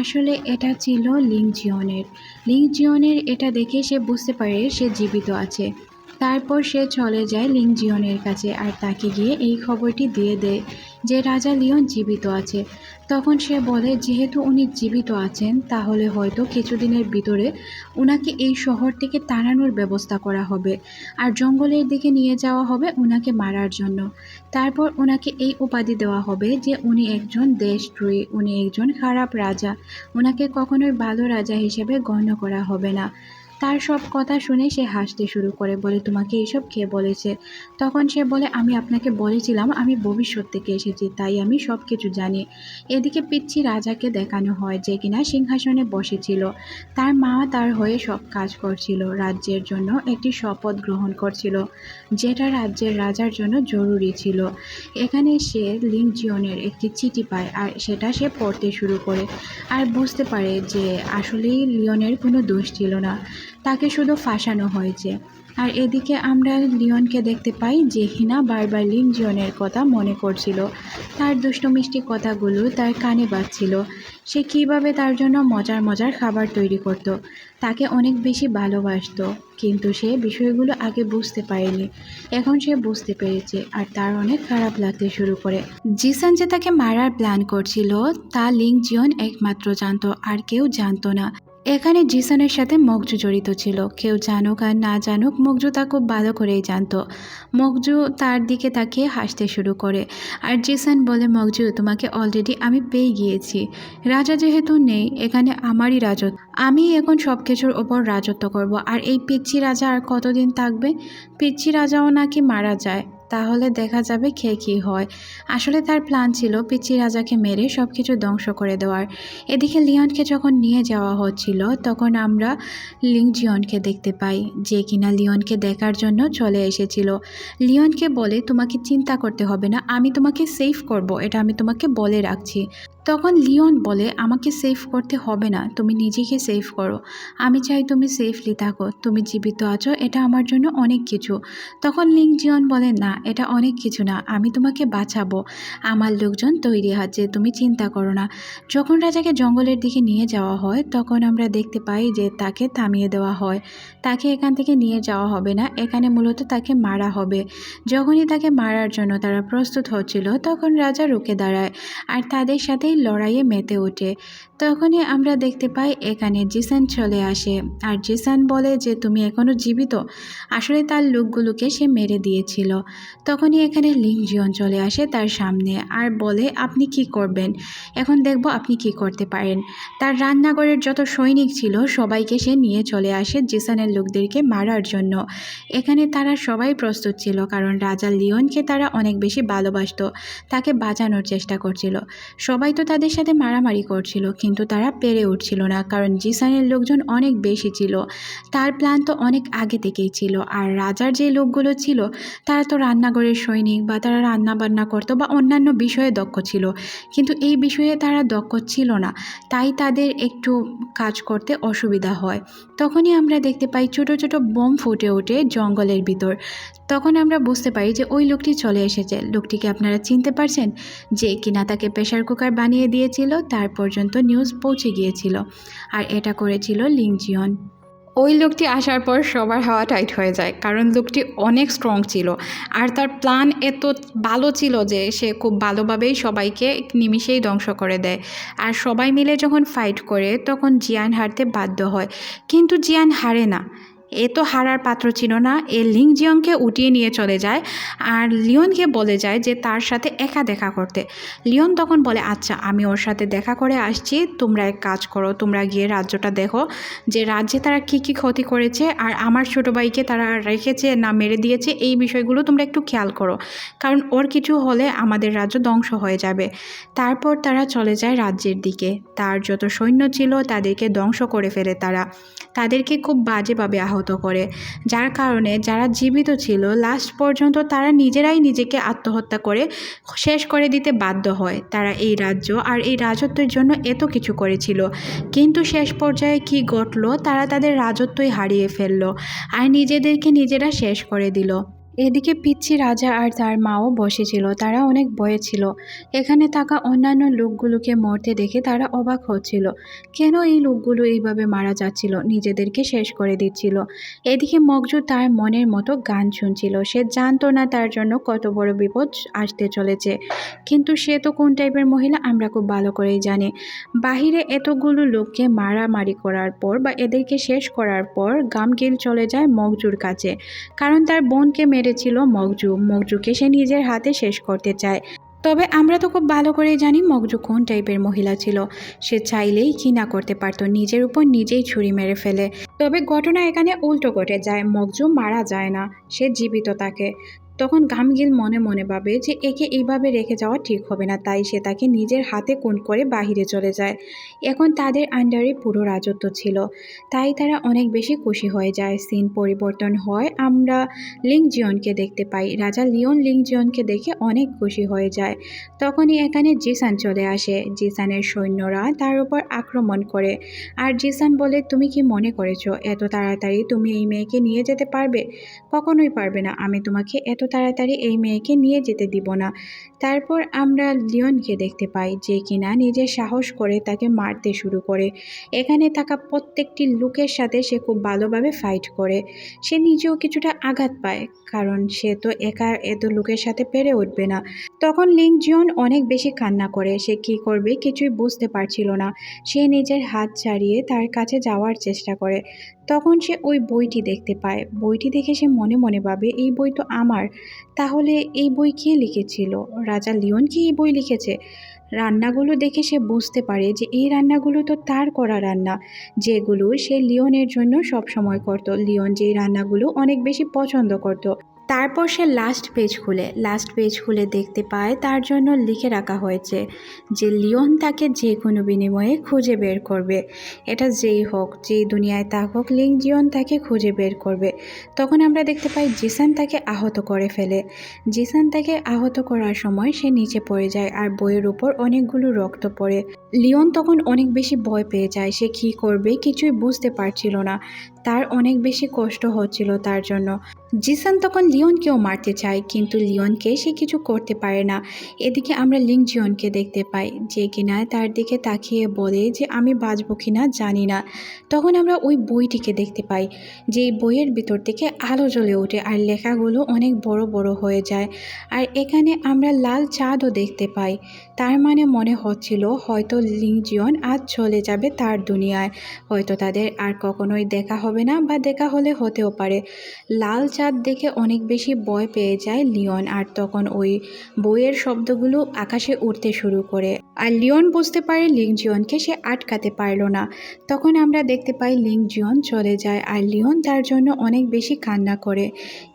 আসলে এটা ছিল লিংজিয়নের এটা দেখে সে বুঝতে পারে সে জীবিত আছে। তারপর সে চলে যায় লিংজিয়নের কাছে আর তাকে গিয়ে এই খবরটি দিয়ে দেয় যে রাজা লিওন জীবিত আছে। তখন সে বলে, যেহেতু উনি জীবিত আছেন তাহলে হয়তো কিছুদিনের ভিতরে উনাকে এই শহর থেকে তাড়ানোর ব্যবস্থা করা হবে আর জঙ্গলের দিকে নিয়ে যাওয়া হবে উনাকে মারার জন্য। তারপর উনাকে এই উপাধি দেওয়া হবে যে উনি একজন দেশদ্রোহী, উনি একজন খারাপ রাজা, উনাকে কখনোই ভালো রাজা হিসেবে গণ্য করা হবে না। তার সব কথা শুনে সে হাসতে শুরু করে, বলে, তোমাকে এইসব কে বলেছে? তখন সে বলে, আমি আপনাকে বলেছিলাম আমি ভবিষ্যৎ থেকে এসেছি, তাই আমি সব কিছু জানি। এদিকে পিচ্চি রাজাকে দেখানো হয় যে কিনা সিংহাসনে বসেছিল, তার মা তার হয়ে সব কাজ করছিল, রাজ্যের জন্য একটি শপথ গ্রহণ করছিল যেটা রাজ্যের রাজার জন্য জরুরি ছিল। এখানে সে লিংজিয়নের একটি চিঠি পায় আর সেটা সে পড়তে শুরু করে আর বুঝতে পারে যে আসলেই লিওনের কোনো দোষ ছিল না, তাকে শুধু ফাঁসানো হয়েছে। আর এদিকে আমরা লিওনকে দেখতে পাই যে হিনা বারবার লিংজিয়নের কথা মনে করছিল, তার দুষ্ট মিষ্টি কথাগুলো তার কানে বাজছিল। সে কিভাবে তার জন্য মজার মজার খাবার তৈরি করত, তাকে অনেক বেশি ভালোবাসতো, কিন্তু সে বিষয়গুলো আগে বুঝতে পারেনি, এখন সে বুঝতে পেরেছে আর তার অনেক খারাপ লাগতে শুরু করে। জিসান যে তাকে মারার প্ল্যান করছিল তা লিংজিয়ন একমাত্র জানতো, আর কেউ জানতো না। এখানে জিসানের সাথে মগজু জড়িত ছিল, কেউ জানুক আর না জানুক মগজু তা খুব ভালো করেই জানতো। মগজু তার দিকে তাকিয়ে হাসতে শুরু করে আর জিসান বলে, মগজু তোমাকে অলরেডি আমি পেয়ে গিয়েছি, রাজা যেহেতু নেই এখানে আমারই রাজত্ব, আমি এখন সব কিছুর ওপর রাজত্ব করব। আর এই পিচ্চি রাজা আর কতদিন থাকবে? পিচ্চি রাজাও নাকি মারা যায়, তাহলে দেখা যাবে কে কী হয়। আসলে তার প্ল্যান ছিল পিচ্চি রাজাকে মেরে সব কিছু ধ্বংস করে দেওয়ার। এদিকে লিওনকে যখন নিয়ে যাওয়া হচ্ছিল তখন আমরা লিংজিয়নকে দেখতে পাই, যে কিনা লিওনকে দেখার জন্য চলে এসেছিল। লিওনকে বলে, তোমাকে চিন্তা করতে হবে না, আমি তোমাকে সেভ করব, এটা আমি তোমাকে বলে রাখছি। তখন লিওন বলে, আমাকে সেভ করতে হবে না, তুমি নিজেকে সেভ করো, আমি চাই তুমি সেফলি থাকো, তুমি জীবিত আছো এটা আমার জন্য অনেক কিছু। তখন লিংজিয়ন বলে, না এটা অনেক কিছু না, আমি তোমাকে বাঁচাবো, আমার লোকজন তৈরি আছে, তুমি চিন্তা করো না। যখন রাজাকে জঙ্গলের দিকে নিয়ে যাওয়া হয় তখন আমরা দেখতে পাই যে তাকে থামিয়ে দেওয়া হয়, তাকে এখান থেকে নিয়ে যাওয়া হবে না, এখানে মূলত তাকে মারা হবে। যখনই তাকে মারার জন্য তারা প্রস্তুত হচ্ছিল তখন রাজা রুখে দাঁড়ায় আর তাদের সাথে সেই লড়াইয়ে মেতে ওঠে। তখনই আমরা দেখতে পাই এখানে জিসান চলে আসে, আর জিসান বলে যে তুমি এখনো জীবিত। আসলে তার লোকগুলোকে সে মেরে দিয়েছিল। তখনই এখানে লিং জিয়ন চলে আসে তার সামনে আর বলে আপনি কি করবেন, এখন দেখব আপনি কি করতে পারেন। তার রান্নাঘরের যত সৈনিক ছিল সবাইকে সে নিয়ে চলে আসে জিসানের লোকদেরকে মারার জন্য। এখানে তারা সবাই প্রস্তুত ছিল, কারণ রাজা লিওনকে তারা অনেক বেশি ভালোবাসতো, তাকে বাঁচানোর চেষ্টা করছিল। সবাই তো তাদের সাথে মারামারি করছিল, কিন্তু তারা পেরে উঠছিল না, কারণ জিসানের লোকজন অনেক বেশি ছিল। তার প্ল্যান তো অনেক আগে থেকেই ছিল। আর রাজার যে লোকগুলো ছিল তারা তো রান্নাঘরের সৈনিক, বা তারা রান্না বান্না করতো বা অন্যান্য বিষয়ে দক্ষ ছিল, কিন্তু এই বিষয়ে তারা দক্ষ ছিল না, তাই তাদের একটু কাজ করতে অসুবিধা হয়। তখনই আমরা দেখতে পাই ছোট ছোট বোম ফুটে ওঠে জঙ্গলের ভিতর। তখন আমরা বুঝতে পারি যে ওই লোকটি চলে এসেছে। লোকটিকে আপনারা চিনতে পারছেন, যে কিনা তাকে প্রেশার কুকার বানিয়ে দিয়েছিল, তার পর্যন্ত নিউজ পৌঁছে গিয়েছিল, আর এটা করেছিল লিং জিয়ন। ওই লোকটি আসার পর সবার হাওয়া টাইট হয়ে যায়, কারণ লোকটি অনেক স্ট্রং ছিল আর তার প্ল্যান এত ভালো ছিল যে সে খুব ভালোভাবেই সবাইকে নিমিষেই ধ্বংস করে দেয়। আর সবাই মিলে যখন ফাইট করে তখন জিয়ান হারতে বাধ্য হয়, কিন্তু জিয়ান হারে না। এ তো হারার পাত্র ছিল না, এ লিং জিয়ংকে উঠিয়ে নিয়ে চলে যায় আর লিওনকে বলে যায় যে তার সাথে একা দেখা করতে। লিওন তখন বলে আচ্ছা আমি ওর সাথে দেখা করে আসছি, তোমরা এক কাজ করো, তোমরা গিয়ে রাজ্যটা দেখো যে রাজ্যে তারা কি কি ক্ষতি করেছে আর আমার ছোটো ভাইকে তারা রেখেছে না মেরে দিয়েছে, এই বিষয়গুলো তোমরা একটু খেয়াল করো, কারণ ওর কিছু হলে আমাদের রাজ্য ধ্বংস হয়ে যাবে। তারপর তারা চলে যায় রাজ্যের দিকে। তার যত সৈন্য ছিল তাদেরকে ধ্বংস করে ফেলে তারা, তাদেরকে খুব বাজেভাবে আহত করে, যার কারণে যারা জীবিত ছিল লাস্ট পর্যন্ত তারা নিজেরাই নিজেকে আত্মহত্যা করে শেষ করে দিতে বাধ্য হয়। তারা এই রাজ্য আর এই রাজত্বের জন্য এত কিছু করেছিল, কিন্তু শেষ পর্যায়ে কি ঘটলো, তারা তাদের রাজত্বই হারিয়ে ফেললো আর নিজেদেরকে নিজেরা শেষ করে দিল। এদিকে পিচ্চি রাজা আর তার মাও বসেছিল, তারা অনেক ভয়ে ছিল। এখানে থাকা অন্যান্য লোকগুলোকে মরতে দেখে তারা অবাক হচ্ছিল, কেন এই লোকগুলো এইভাবে মারা যাচ্ছিল, নিজেদেরকে শেষ করে দিচ্ছিল। এদিকে মগজু তার মনের মতো গান শুনছিল, সে জানতো না তার জন্য কত বড় বিপদ আসতে চলেছে, কিন্তু সে তো কোন টাইপের মহিলা আমরা খুব ভালো করেই জানি। বাহিরে এতগুলো লোককে মারামারি করার পর বা এদেরকে শেষ করার পর গামগিল চলে যায় মগজুর কাছে, কারণ তার বোনকে মেরেছিল মগজুকে সে নিজের হাতে শেষ করতে চায়। তবে আমরা তো খুব ভালো করেই জানি মগজু কোন টাইপের মহিলা ছিল, সে চাইলেই কি না করতে পারতো, নিজের উপর নিজেই ছুরি মেরে ফেলে। তবে ঘটনা এখানে উল্টো ঘটে যায়, মগজু মারা যায় না, সে জীবিত থাকে। তখন গামগিল মনে মনে ভাবে যে একে এইভাবে রেখে যাওয়া ঠিক হবে না, তাই সে তাকে নিজের হাতে খুন করে বাহিরে চলে যায়। এখন তাদের আন্ডারে পুরো রাজত্ব ছিল, তাই তারা অনেক বেশি খুশি হয়ে যায়। সিন পরিবর্তন হয়, আমরা লিং জিয়নকে দেখতে পাই। রাজা লিওন লিং জিয়নকে দেখে অনেক খুশি হয়ে যায়। তখনই এখানে জিসান চলে আসে, জিসানের সৈন্যরা তার উপর আক্রমণ করে। আর জিসান বলে তুমি কি মনে করেছো এত তাড়াতাড়ি তুমি এই মেয়েকে নিয়ে যেতে পারবে? কখনোই পারবে না, আমি তোমাকে এত তাড়াতাড়ি এই মেয়েকে নিয়ে যেতে দিব না। তারপর আমরা লিওনকে দেখতে পাই, যে কিনা নিজে সাহস করে তাকে মারতে শুরু করে। এখানে থাকা প্রত্যেকটি লোকের সাথে সে খুব ভালোভাবে ফাইট করে। সে নিজেও কিছুটা আঘাত পায়, কারণ সে তো একা এত লোকের সাথে পেরে উঠবে না। তখন লিং জিয়ন অনেক বেশি কান্না করে, সে কি করবে কিছুই বুঝতে পারছিল না। সে নিজের হাত ছাড়িয়ে তার কাছে যাওয়ার চেষ্টা করে। তখন সে ওই বইটি দেখতে পায়, বইটি দেখে সে মনে মনে ভাবে এই বই তো আমার, তাহলে এই বই কে লিখেছিল? রাজা লিওন কি এই বই লিখেছে? রান্নাগুলো দেখে সে বুঝতে পারে যে এই রান্নাগুলো তো তার করা রান্না, যেগুলো সে লিওনের জন্য সব সময় করত। লিওন যেই রান্নাগুলো অনেক বেশি পছন্দ করত। তারপর সে লাস্ট পেজ খুলে দেখতে পায় তার জন্য লিখে রাখা হয়েছে যে লিওন তাকে যে কোনো বিনিময়ে খুঁজে বের করবে। এটা যেই হোক, যেই দুনিয়ায় তা হোক, লিং জিয়ন তাকে খুঁজে বের করবে। তখন আমরা দেখতে পাই জিসান তাকে আহত করে ফেলে। জিসান তাকে আহত করার সময় সে নিচে পড়ে যায় আর বইয়ের উপর অনেকগুলো রক্ত পড়ে। লিওন তখন অনেক বেশি ভয় পেয়ে যায়, সে কী করবে কিছুই বুঝতে পারছিল না, তার অনেক বেশি কষ্ট হচ্ছিল তার জন্য। জিসান তখন লিওনকেও মারতে চায়, কিন্তু লিওনকে সে কিছু করতে পারে না। এদিকে আমরা লিং জিয়নকে দেখতে পাই, যে কিনা তার দিকে তাকিয়ে বলে যে আমি বাঁচবো কিনা জানি না। তখন আমরা ওই বইটিকে দেখতে পাই, যে এই বইয়ের ভিতর থেকে আলো জ্বলে ওঠে আর লেখাগুলো অনেক বড় বড় হয়ে যায়। আর এখানে আমরা লাল চাঁদও দেখতে পাই। তার মানে মনে হচ্ছিল হয়তো লিং জিয়ন আজ চলে যাবে তার দুনিয়ায়, হয়তো তাদের আর কখনোই দেখা হবে না, বা দেখা হলে হতেও পারে। লাল চাঁদ দেখে অনেক বেশি ভয় পেয়ে যায় লিওন, আর তখন ওই বইয়ের শব্দগুলো আকাশে উঠতে শুরু করে। আর লিওন বুঝতে পারে লিং জিয়নকে সে আটকাতে পারল না। তখন আমরা দেখতে পাই লিং জিয়ন চলে যায়, আর লিওন তার জন্য অনেক বেশি কান্না করে।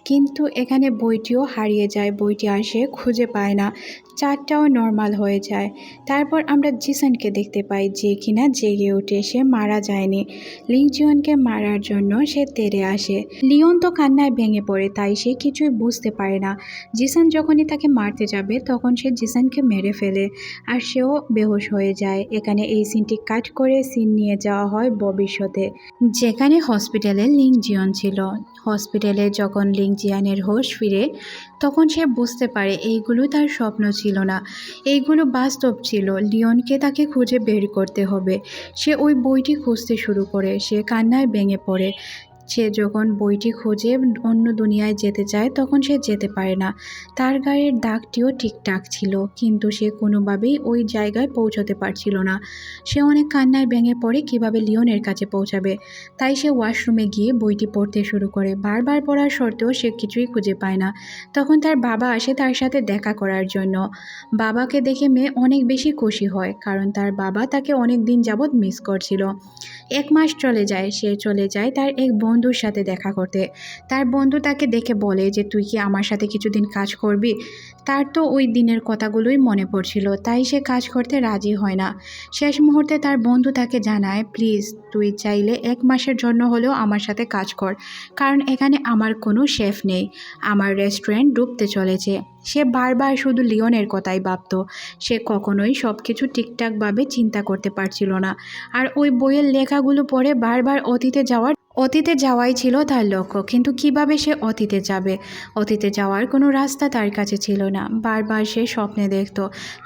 কিন্তু এখানে বইটিও হারিয়ে যায়, বইটি আর সে খুঁজে পায় না। চাঁদটাও নর্মাল হয়ে যায়। তারপর আমরা জিসানকে দেখতে পাই, যে কিনা জেগে ওঠে, সে মারা যায়নি। লিং জিয়নকে মারার জন্য সে তেড়ে আসে। লিওন তো কান্নায় ভেঙে পড়ে, তাই সে কিছুই বুঝতে পারে না। জিসান যখনই তাকে মারতে যাবে তখন সে জিসানকে মেরে ফেলে, আর সেও বেহুশ হয়ে যায়। এখানে এই সিনটি কাট করে সিন নিয়ে যাওয়া হয় ভবিষ্যতে, যেখানে হসপিটালে লিং জিয়ন ছিল। হসপিটালে যখন লিং জিয়ানের হোশ ফিরে, তখন সে বুঝতে পারে এইগুলো তার স্বপ্ন ছিল না, এইগুলো বাস্তব ছিল। লিওনকে তাকে খুঁজে বের করতে হবে। সে ওই বইটি খুঁজতে শুরু করে, সে কান্নায় ভেঙে পড়ে। সে যখন বইটি খুঁজে অন্য দুনিয়ায় যেতে চায় তখন সে যেতে পারে না। তার গায়ের দাগটিও ঠিকঠাক ছিল, কিন্তু সে কোনোভাবেই ওই জায়গায় পৌঁছতে পারছিল না। সে অনেক কান্নায় ভেঙে পড়ে কিভাবে লিওনের কাছে পৌঁছাবে। তাই সে ওয়াশরুমে গিয়ে বইটি পড়তে শুরু করে। বারবার পড়ার সত্ত্বেও সে কিছুই খুঁজে পায় না। তখন তার বাবা আসে তার সাথে দেখা করার জন্য। বাবাকে দেখে মেয়ে অনেক বেশি খুশি হয়, কারণ তার বাবা তাকে অনেক দিন যাবৎ মিস করছিল। 1 মাস চলে যায়, সে চলে যায় তার এক বন্ধুর সাথে দেখা করতে। তার বন্ধু তাকে দেখে বলে যে তুই কি আমার সাথে কিছুদিন কাজ করবি। তার তো ওই দিনের কথাগুলোই মনে পড়ছিল, তাই সে কাজ করতে রাজি হয় না। শেষ মুহূর্তে তার বন্ধু তাকে জানায়, প্লিজ তুই চাইলে 1 মাসের জন্য হলেও আমার সাথে কাজ কর, কারণ এখানে আমার কোনো শেফ নেই, আমার রেস্টুরেন্ট ডুবতে চলেছে। সে বারবার শুধু লিওনের কথাই ভাবত। সে কখনোই সব কিছু ঠিকঠাকভাবে চিন্তা করতে পারছিল না। আর ওই বইয়ের লেখাগুলো পড়ে বারবার অতীতে যাওয়াই ছিল তার লক্ষ্য, কিন্তু কিভাবে সে অতীতে যাবে? অতীতে যাওয়ার কোনো রাস্তা তার কাছে ছিল না। বারবার সে স্বপ্নে দেখত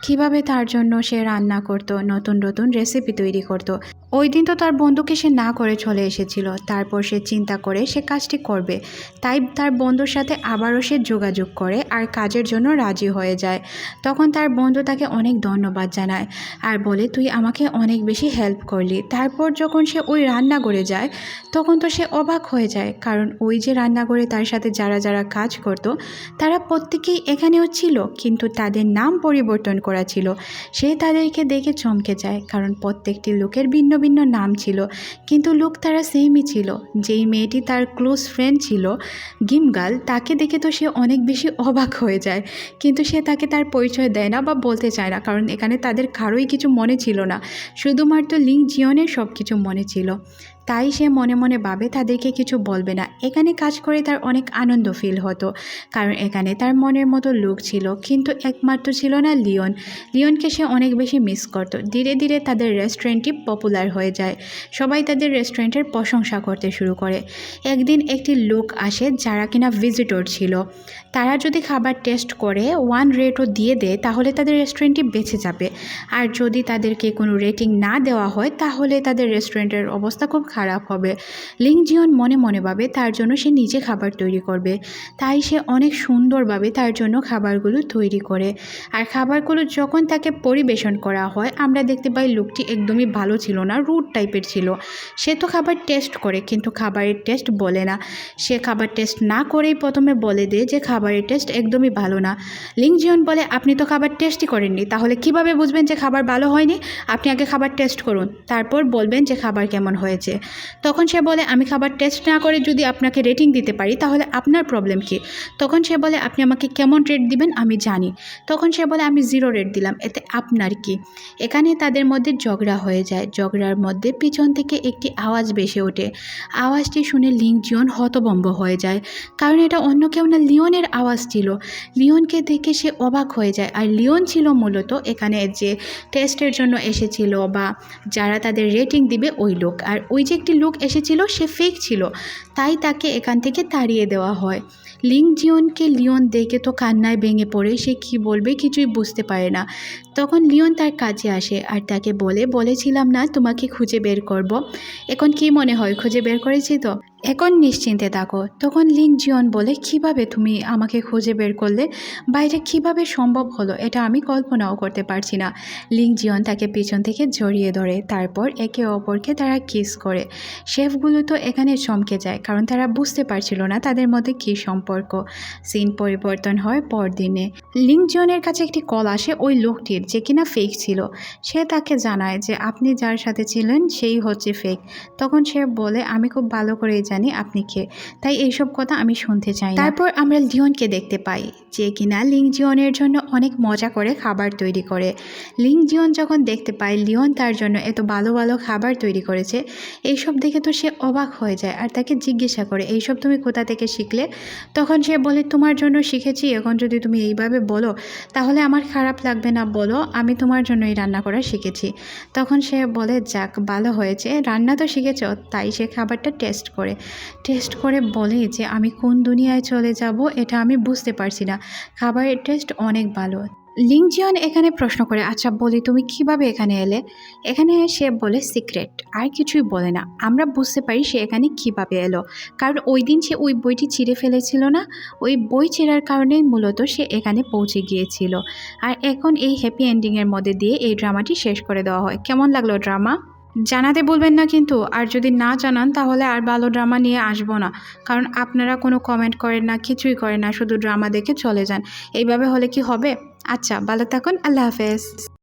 কিভাবে তার জন্য সে রান্না করত, নতুন নতুন রেসিপি তৈরি করত। ওই দিন তো তার বন্ধুকে সে না করে চলে এসেছিল। তারপর সে চিন্তা করে সে কাজটি করবে, তাই তার বন্ধুর সাথে আবারও সে যোগাযোগ করে আর কাজের জন্য রাজি হয়ে যায়। তখন তার বন্ধু তাকে অনেক ধন্যবাদ জানায় আর বলে, তুই আমাকে অনেক বেশি হেল্প করলি। তারপর যখন সে ওই রান্নাঘরে যায় তখন তো সে অবাক হয়ে যায়, কারণ ওই যে রান্নাঘরে তার সাথে যারা যারা কাজ করত তারা প্রত্যেকেই এখানেও ছিল, কিন্তু তাদের নাম পরিবর্তন করা ছিল। সে তাদেরকে দেখে চমকে যায়, কারণ প্রত্যেকটি লোকের ভিন্ন ভিন্ন নাম ছিল, কিন্তু লোক তারা সেমই ছিল। যেই মেয়েটি তার ক্লোজ ফ্রেন্ড ছিল গিমগাল, তাকে দেখে তো সে অনেক বেশি অবাক হয়ে যায়, কিন্তু সে তাকে তার পরিচয় দেয় না বা বলতে চায় না, কারণ এখানে তাদের কারোই কিছু মনে ছিল না, শুধুমাত্র লিং জিয়নের সব কিছু মনে ছিল। তাই সে মনে মনে ভাবে তাদেরকে কিছু বলবে না। এখানে কাজ করে তার অনেক আনন্দ ফিল হতো, কারণ এখানে তার মনের মতো লোক ছিল, কিন্তু একমাত্র ছিল না লিওন। লিওনকে সে অনেক বেশি মিস করত। ধীরে ধীরে তাদের রেস্টুরেন্টটি পপুলার হয়ে যায়, সবাই তাদের রেস্টুরেন্টের প্রশংসা করতে শুরু করে। একদিন একটি লোক আসে যারা কিনা ভিজিটর ছিল। তারা যদি খাবার টেস্ট করে 1 রেটও দিয়ে দেয় তাহলে তাদের রেস্টুরেন্টটি বেঁচে যাবে, আর যদি তাদেরকে কোনো রেটিং না দেওয়া হয় তাহলে তাদের রেস্টুরেন্টের অবস্থা খুব খারাপ হবে। লিং জিয়ন মনে মনে ভাবে তার জন্য সে নিজে খাবার তৈরি করবে, তাই সে অনেক সুন্দরভাবে তার জন্য খাবারগুলো তৈরি করে। আর খাবারগুলো যখন তাকে পরিবেশন করা হয় আমরা দেখতে পাই লোকটি একদমই ভালো ছিল না, রুড টাইপের ছিল। সে তো খাবার টেস্ট করে কিন্তু খাবারের টেস্ট বলে না। সে খাবার টেস্ট না করেই প্রথমে বলে দেয় যে খাবারের টেস্ট একদমই ভালো না। লিং জিয়ন বলে, আপনি তো খাবার টেস্টই করেননি, তাহলে কিভাবে বুঝবেন যে খাবার ভালো হয়নি? আপনি আগে খাবার টেস্ট করুন, তারপর বলবেন যে খাবার কেমন হয়েছে। তখন সে বলে, আমি খাবার টেস্ট না করে যদি আপনাকে রেটিং দিতে পারি তাহলে আপনার প্রবলেম কি? তখন সে বলে, আপনি আমাকে কেমন রেট দিবেন আমি জানি। তখন সে বলে, আমি 0 রেট দিলাম, এতে আপনার কি? এখানে তাদের মধ্যে ঝগড়া হয়ে যায়। ঝগড়ার মধ্যে পিছন থেকে একটি আওয়াজ ভেসে ওঠে। আওয়াজটি শুনে লিং জিয়ন হতভম্ব হয়ে যায়, কারণ এটা অন্য কেউ না, লিওনের আওয়াজ ছিল। লিওনকে দেখে সে অবাক হয়ে যায়। আর লিওন ছিল মূলত এখানে যে টেস্টের জন্য এসেছিল বা যারা তাদের রেটিং দিবে ওই লোক। আর ওই যে একটি লোক এসেছিল সে ফেক ছিল, তাই তাকে এখান থেকে তাড়িয়ে দেওয়া হয়। লিং জিয়নকে লিওন দেখে তো কান্নায় ভেঙে পড়ে, সে কি বলবে কিছুই বুঝতে পারে না। তখন লিওন তার কাছে আসে আর তাকে বলেছিলাম না তোমাকে খুঁজে বের করব, এখন কি মনে হয় খুঁজে বের করেছি তো? এখন নিশ্চিন্তে থাকো। তখন লিং জিয়ন বলে, কিভাবে তুমি আমাকে খুঁজে বের করলে? বাইরে কিভাবে সম্ভব হলো? এটা আমি কল্পনাও করতে পারছি না। লিং জিয়ন তাকে পিছন থেকে জড়িয়ে ধরে, তারপর একে অপরকে তারা কিস করে। শেফগুলো তো এখানে চমকে যায়, কারণ তারা বুঝতে পারছিল না তাদের মধ্যে কী সম্পর্ক। সিন পরিবর্তন হয় পরদিনে। লিং জিয়নের কাছে একটি কল আসে ওই লোকটির, যে কিনা ফেক ছিল। সে তাকে জানায় যে আপনি যার সাথে ছিলেন সেই হচ্ছে ফেক। তখন সে বলে, আমি খুব ভালো করেই জানি আপনি কে, তাই এইসব কথা আমি শুনতে চাই না। তারপর আমরা লিওনকে দেখতে পাই, যে কিনা লিং জিয়নের জন্য অনেক মজা করে খাবার তৈরি করে। লিং জিয়ন যখন দেখতে পায় লিওন তার জন্য এত ভালো ভালো খাবার তৈরি করেছে, এইসব দেখে তো সে অবাক হয়ে যায় আর তাকে জিজ্ঞাসা করে, এইসব তুমি কোথা থেকে শিখলে? তখন সে বলে, তোমার জন্য শিখেছি। এখন যদি তুমি এইভাবে বলো তাহলে আমার খারাপ লাগবে না, বলো আমি তোমার জন্যই রান্না করা শিখেছি। তখন সে বলে, যাক ভালো হয়েছে, রান্না তো শিখেছ। তাই সে খাবারটা টেস্ট করে বলে যে আমি কোন দুনিয়ায় চলে যাব, এটা আমি বুঝতে পারছি না, খাবারের টেস্ট অনেক ভালো। লিং জিয়ন এখানে প্রশ্ন করে, আচ্ছা বলি তুমি কিভাবে এখানে এলে? এখানে সে বলে সিক্রেট, আর কিছুই বলে না। আমরা বুঝতে পারি সে এখানে কিভাবে এলো, কারণ ওই দিন সে ওই বইটি ছিঁড়ে ফেলেছিল না, ওই বই ছেঁড়ার কারণেই মূলত সে এখানে পৌঁছে গিয়েছিল। আর এখন এই হ্যাপি এন্ডিংয়ের মধ্যে দিয়ে এই ড্রামাটি শেষ করে দেওয়া হয়। কেমন লাগলো ড্রামা? জানাতে বলবেন না কিন্তু, আর যদি না জানান তাহলে আর ভালো ড্রামা নিয়ে আসবো না, কারণ আপনারা কোনো কমেন্ট করেন না, কিছুই করেন না, শুধু ড্রামা দেখে চলে যান। এইভাবে হলে কি হবে? আচ্ছা, ভালো থাকুন, আল্লাহ হাফেজ।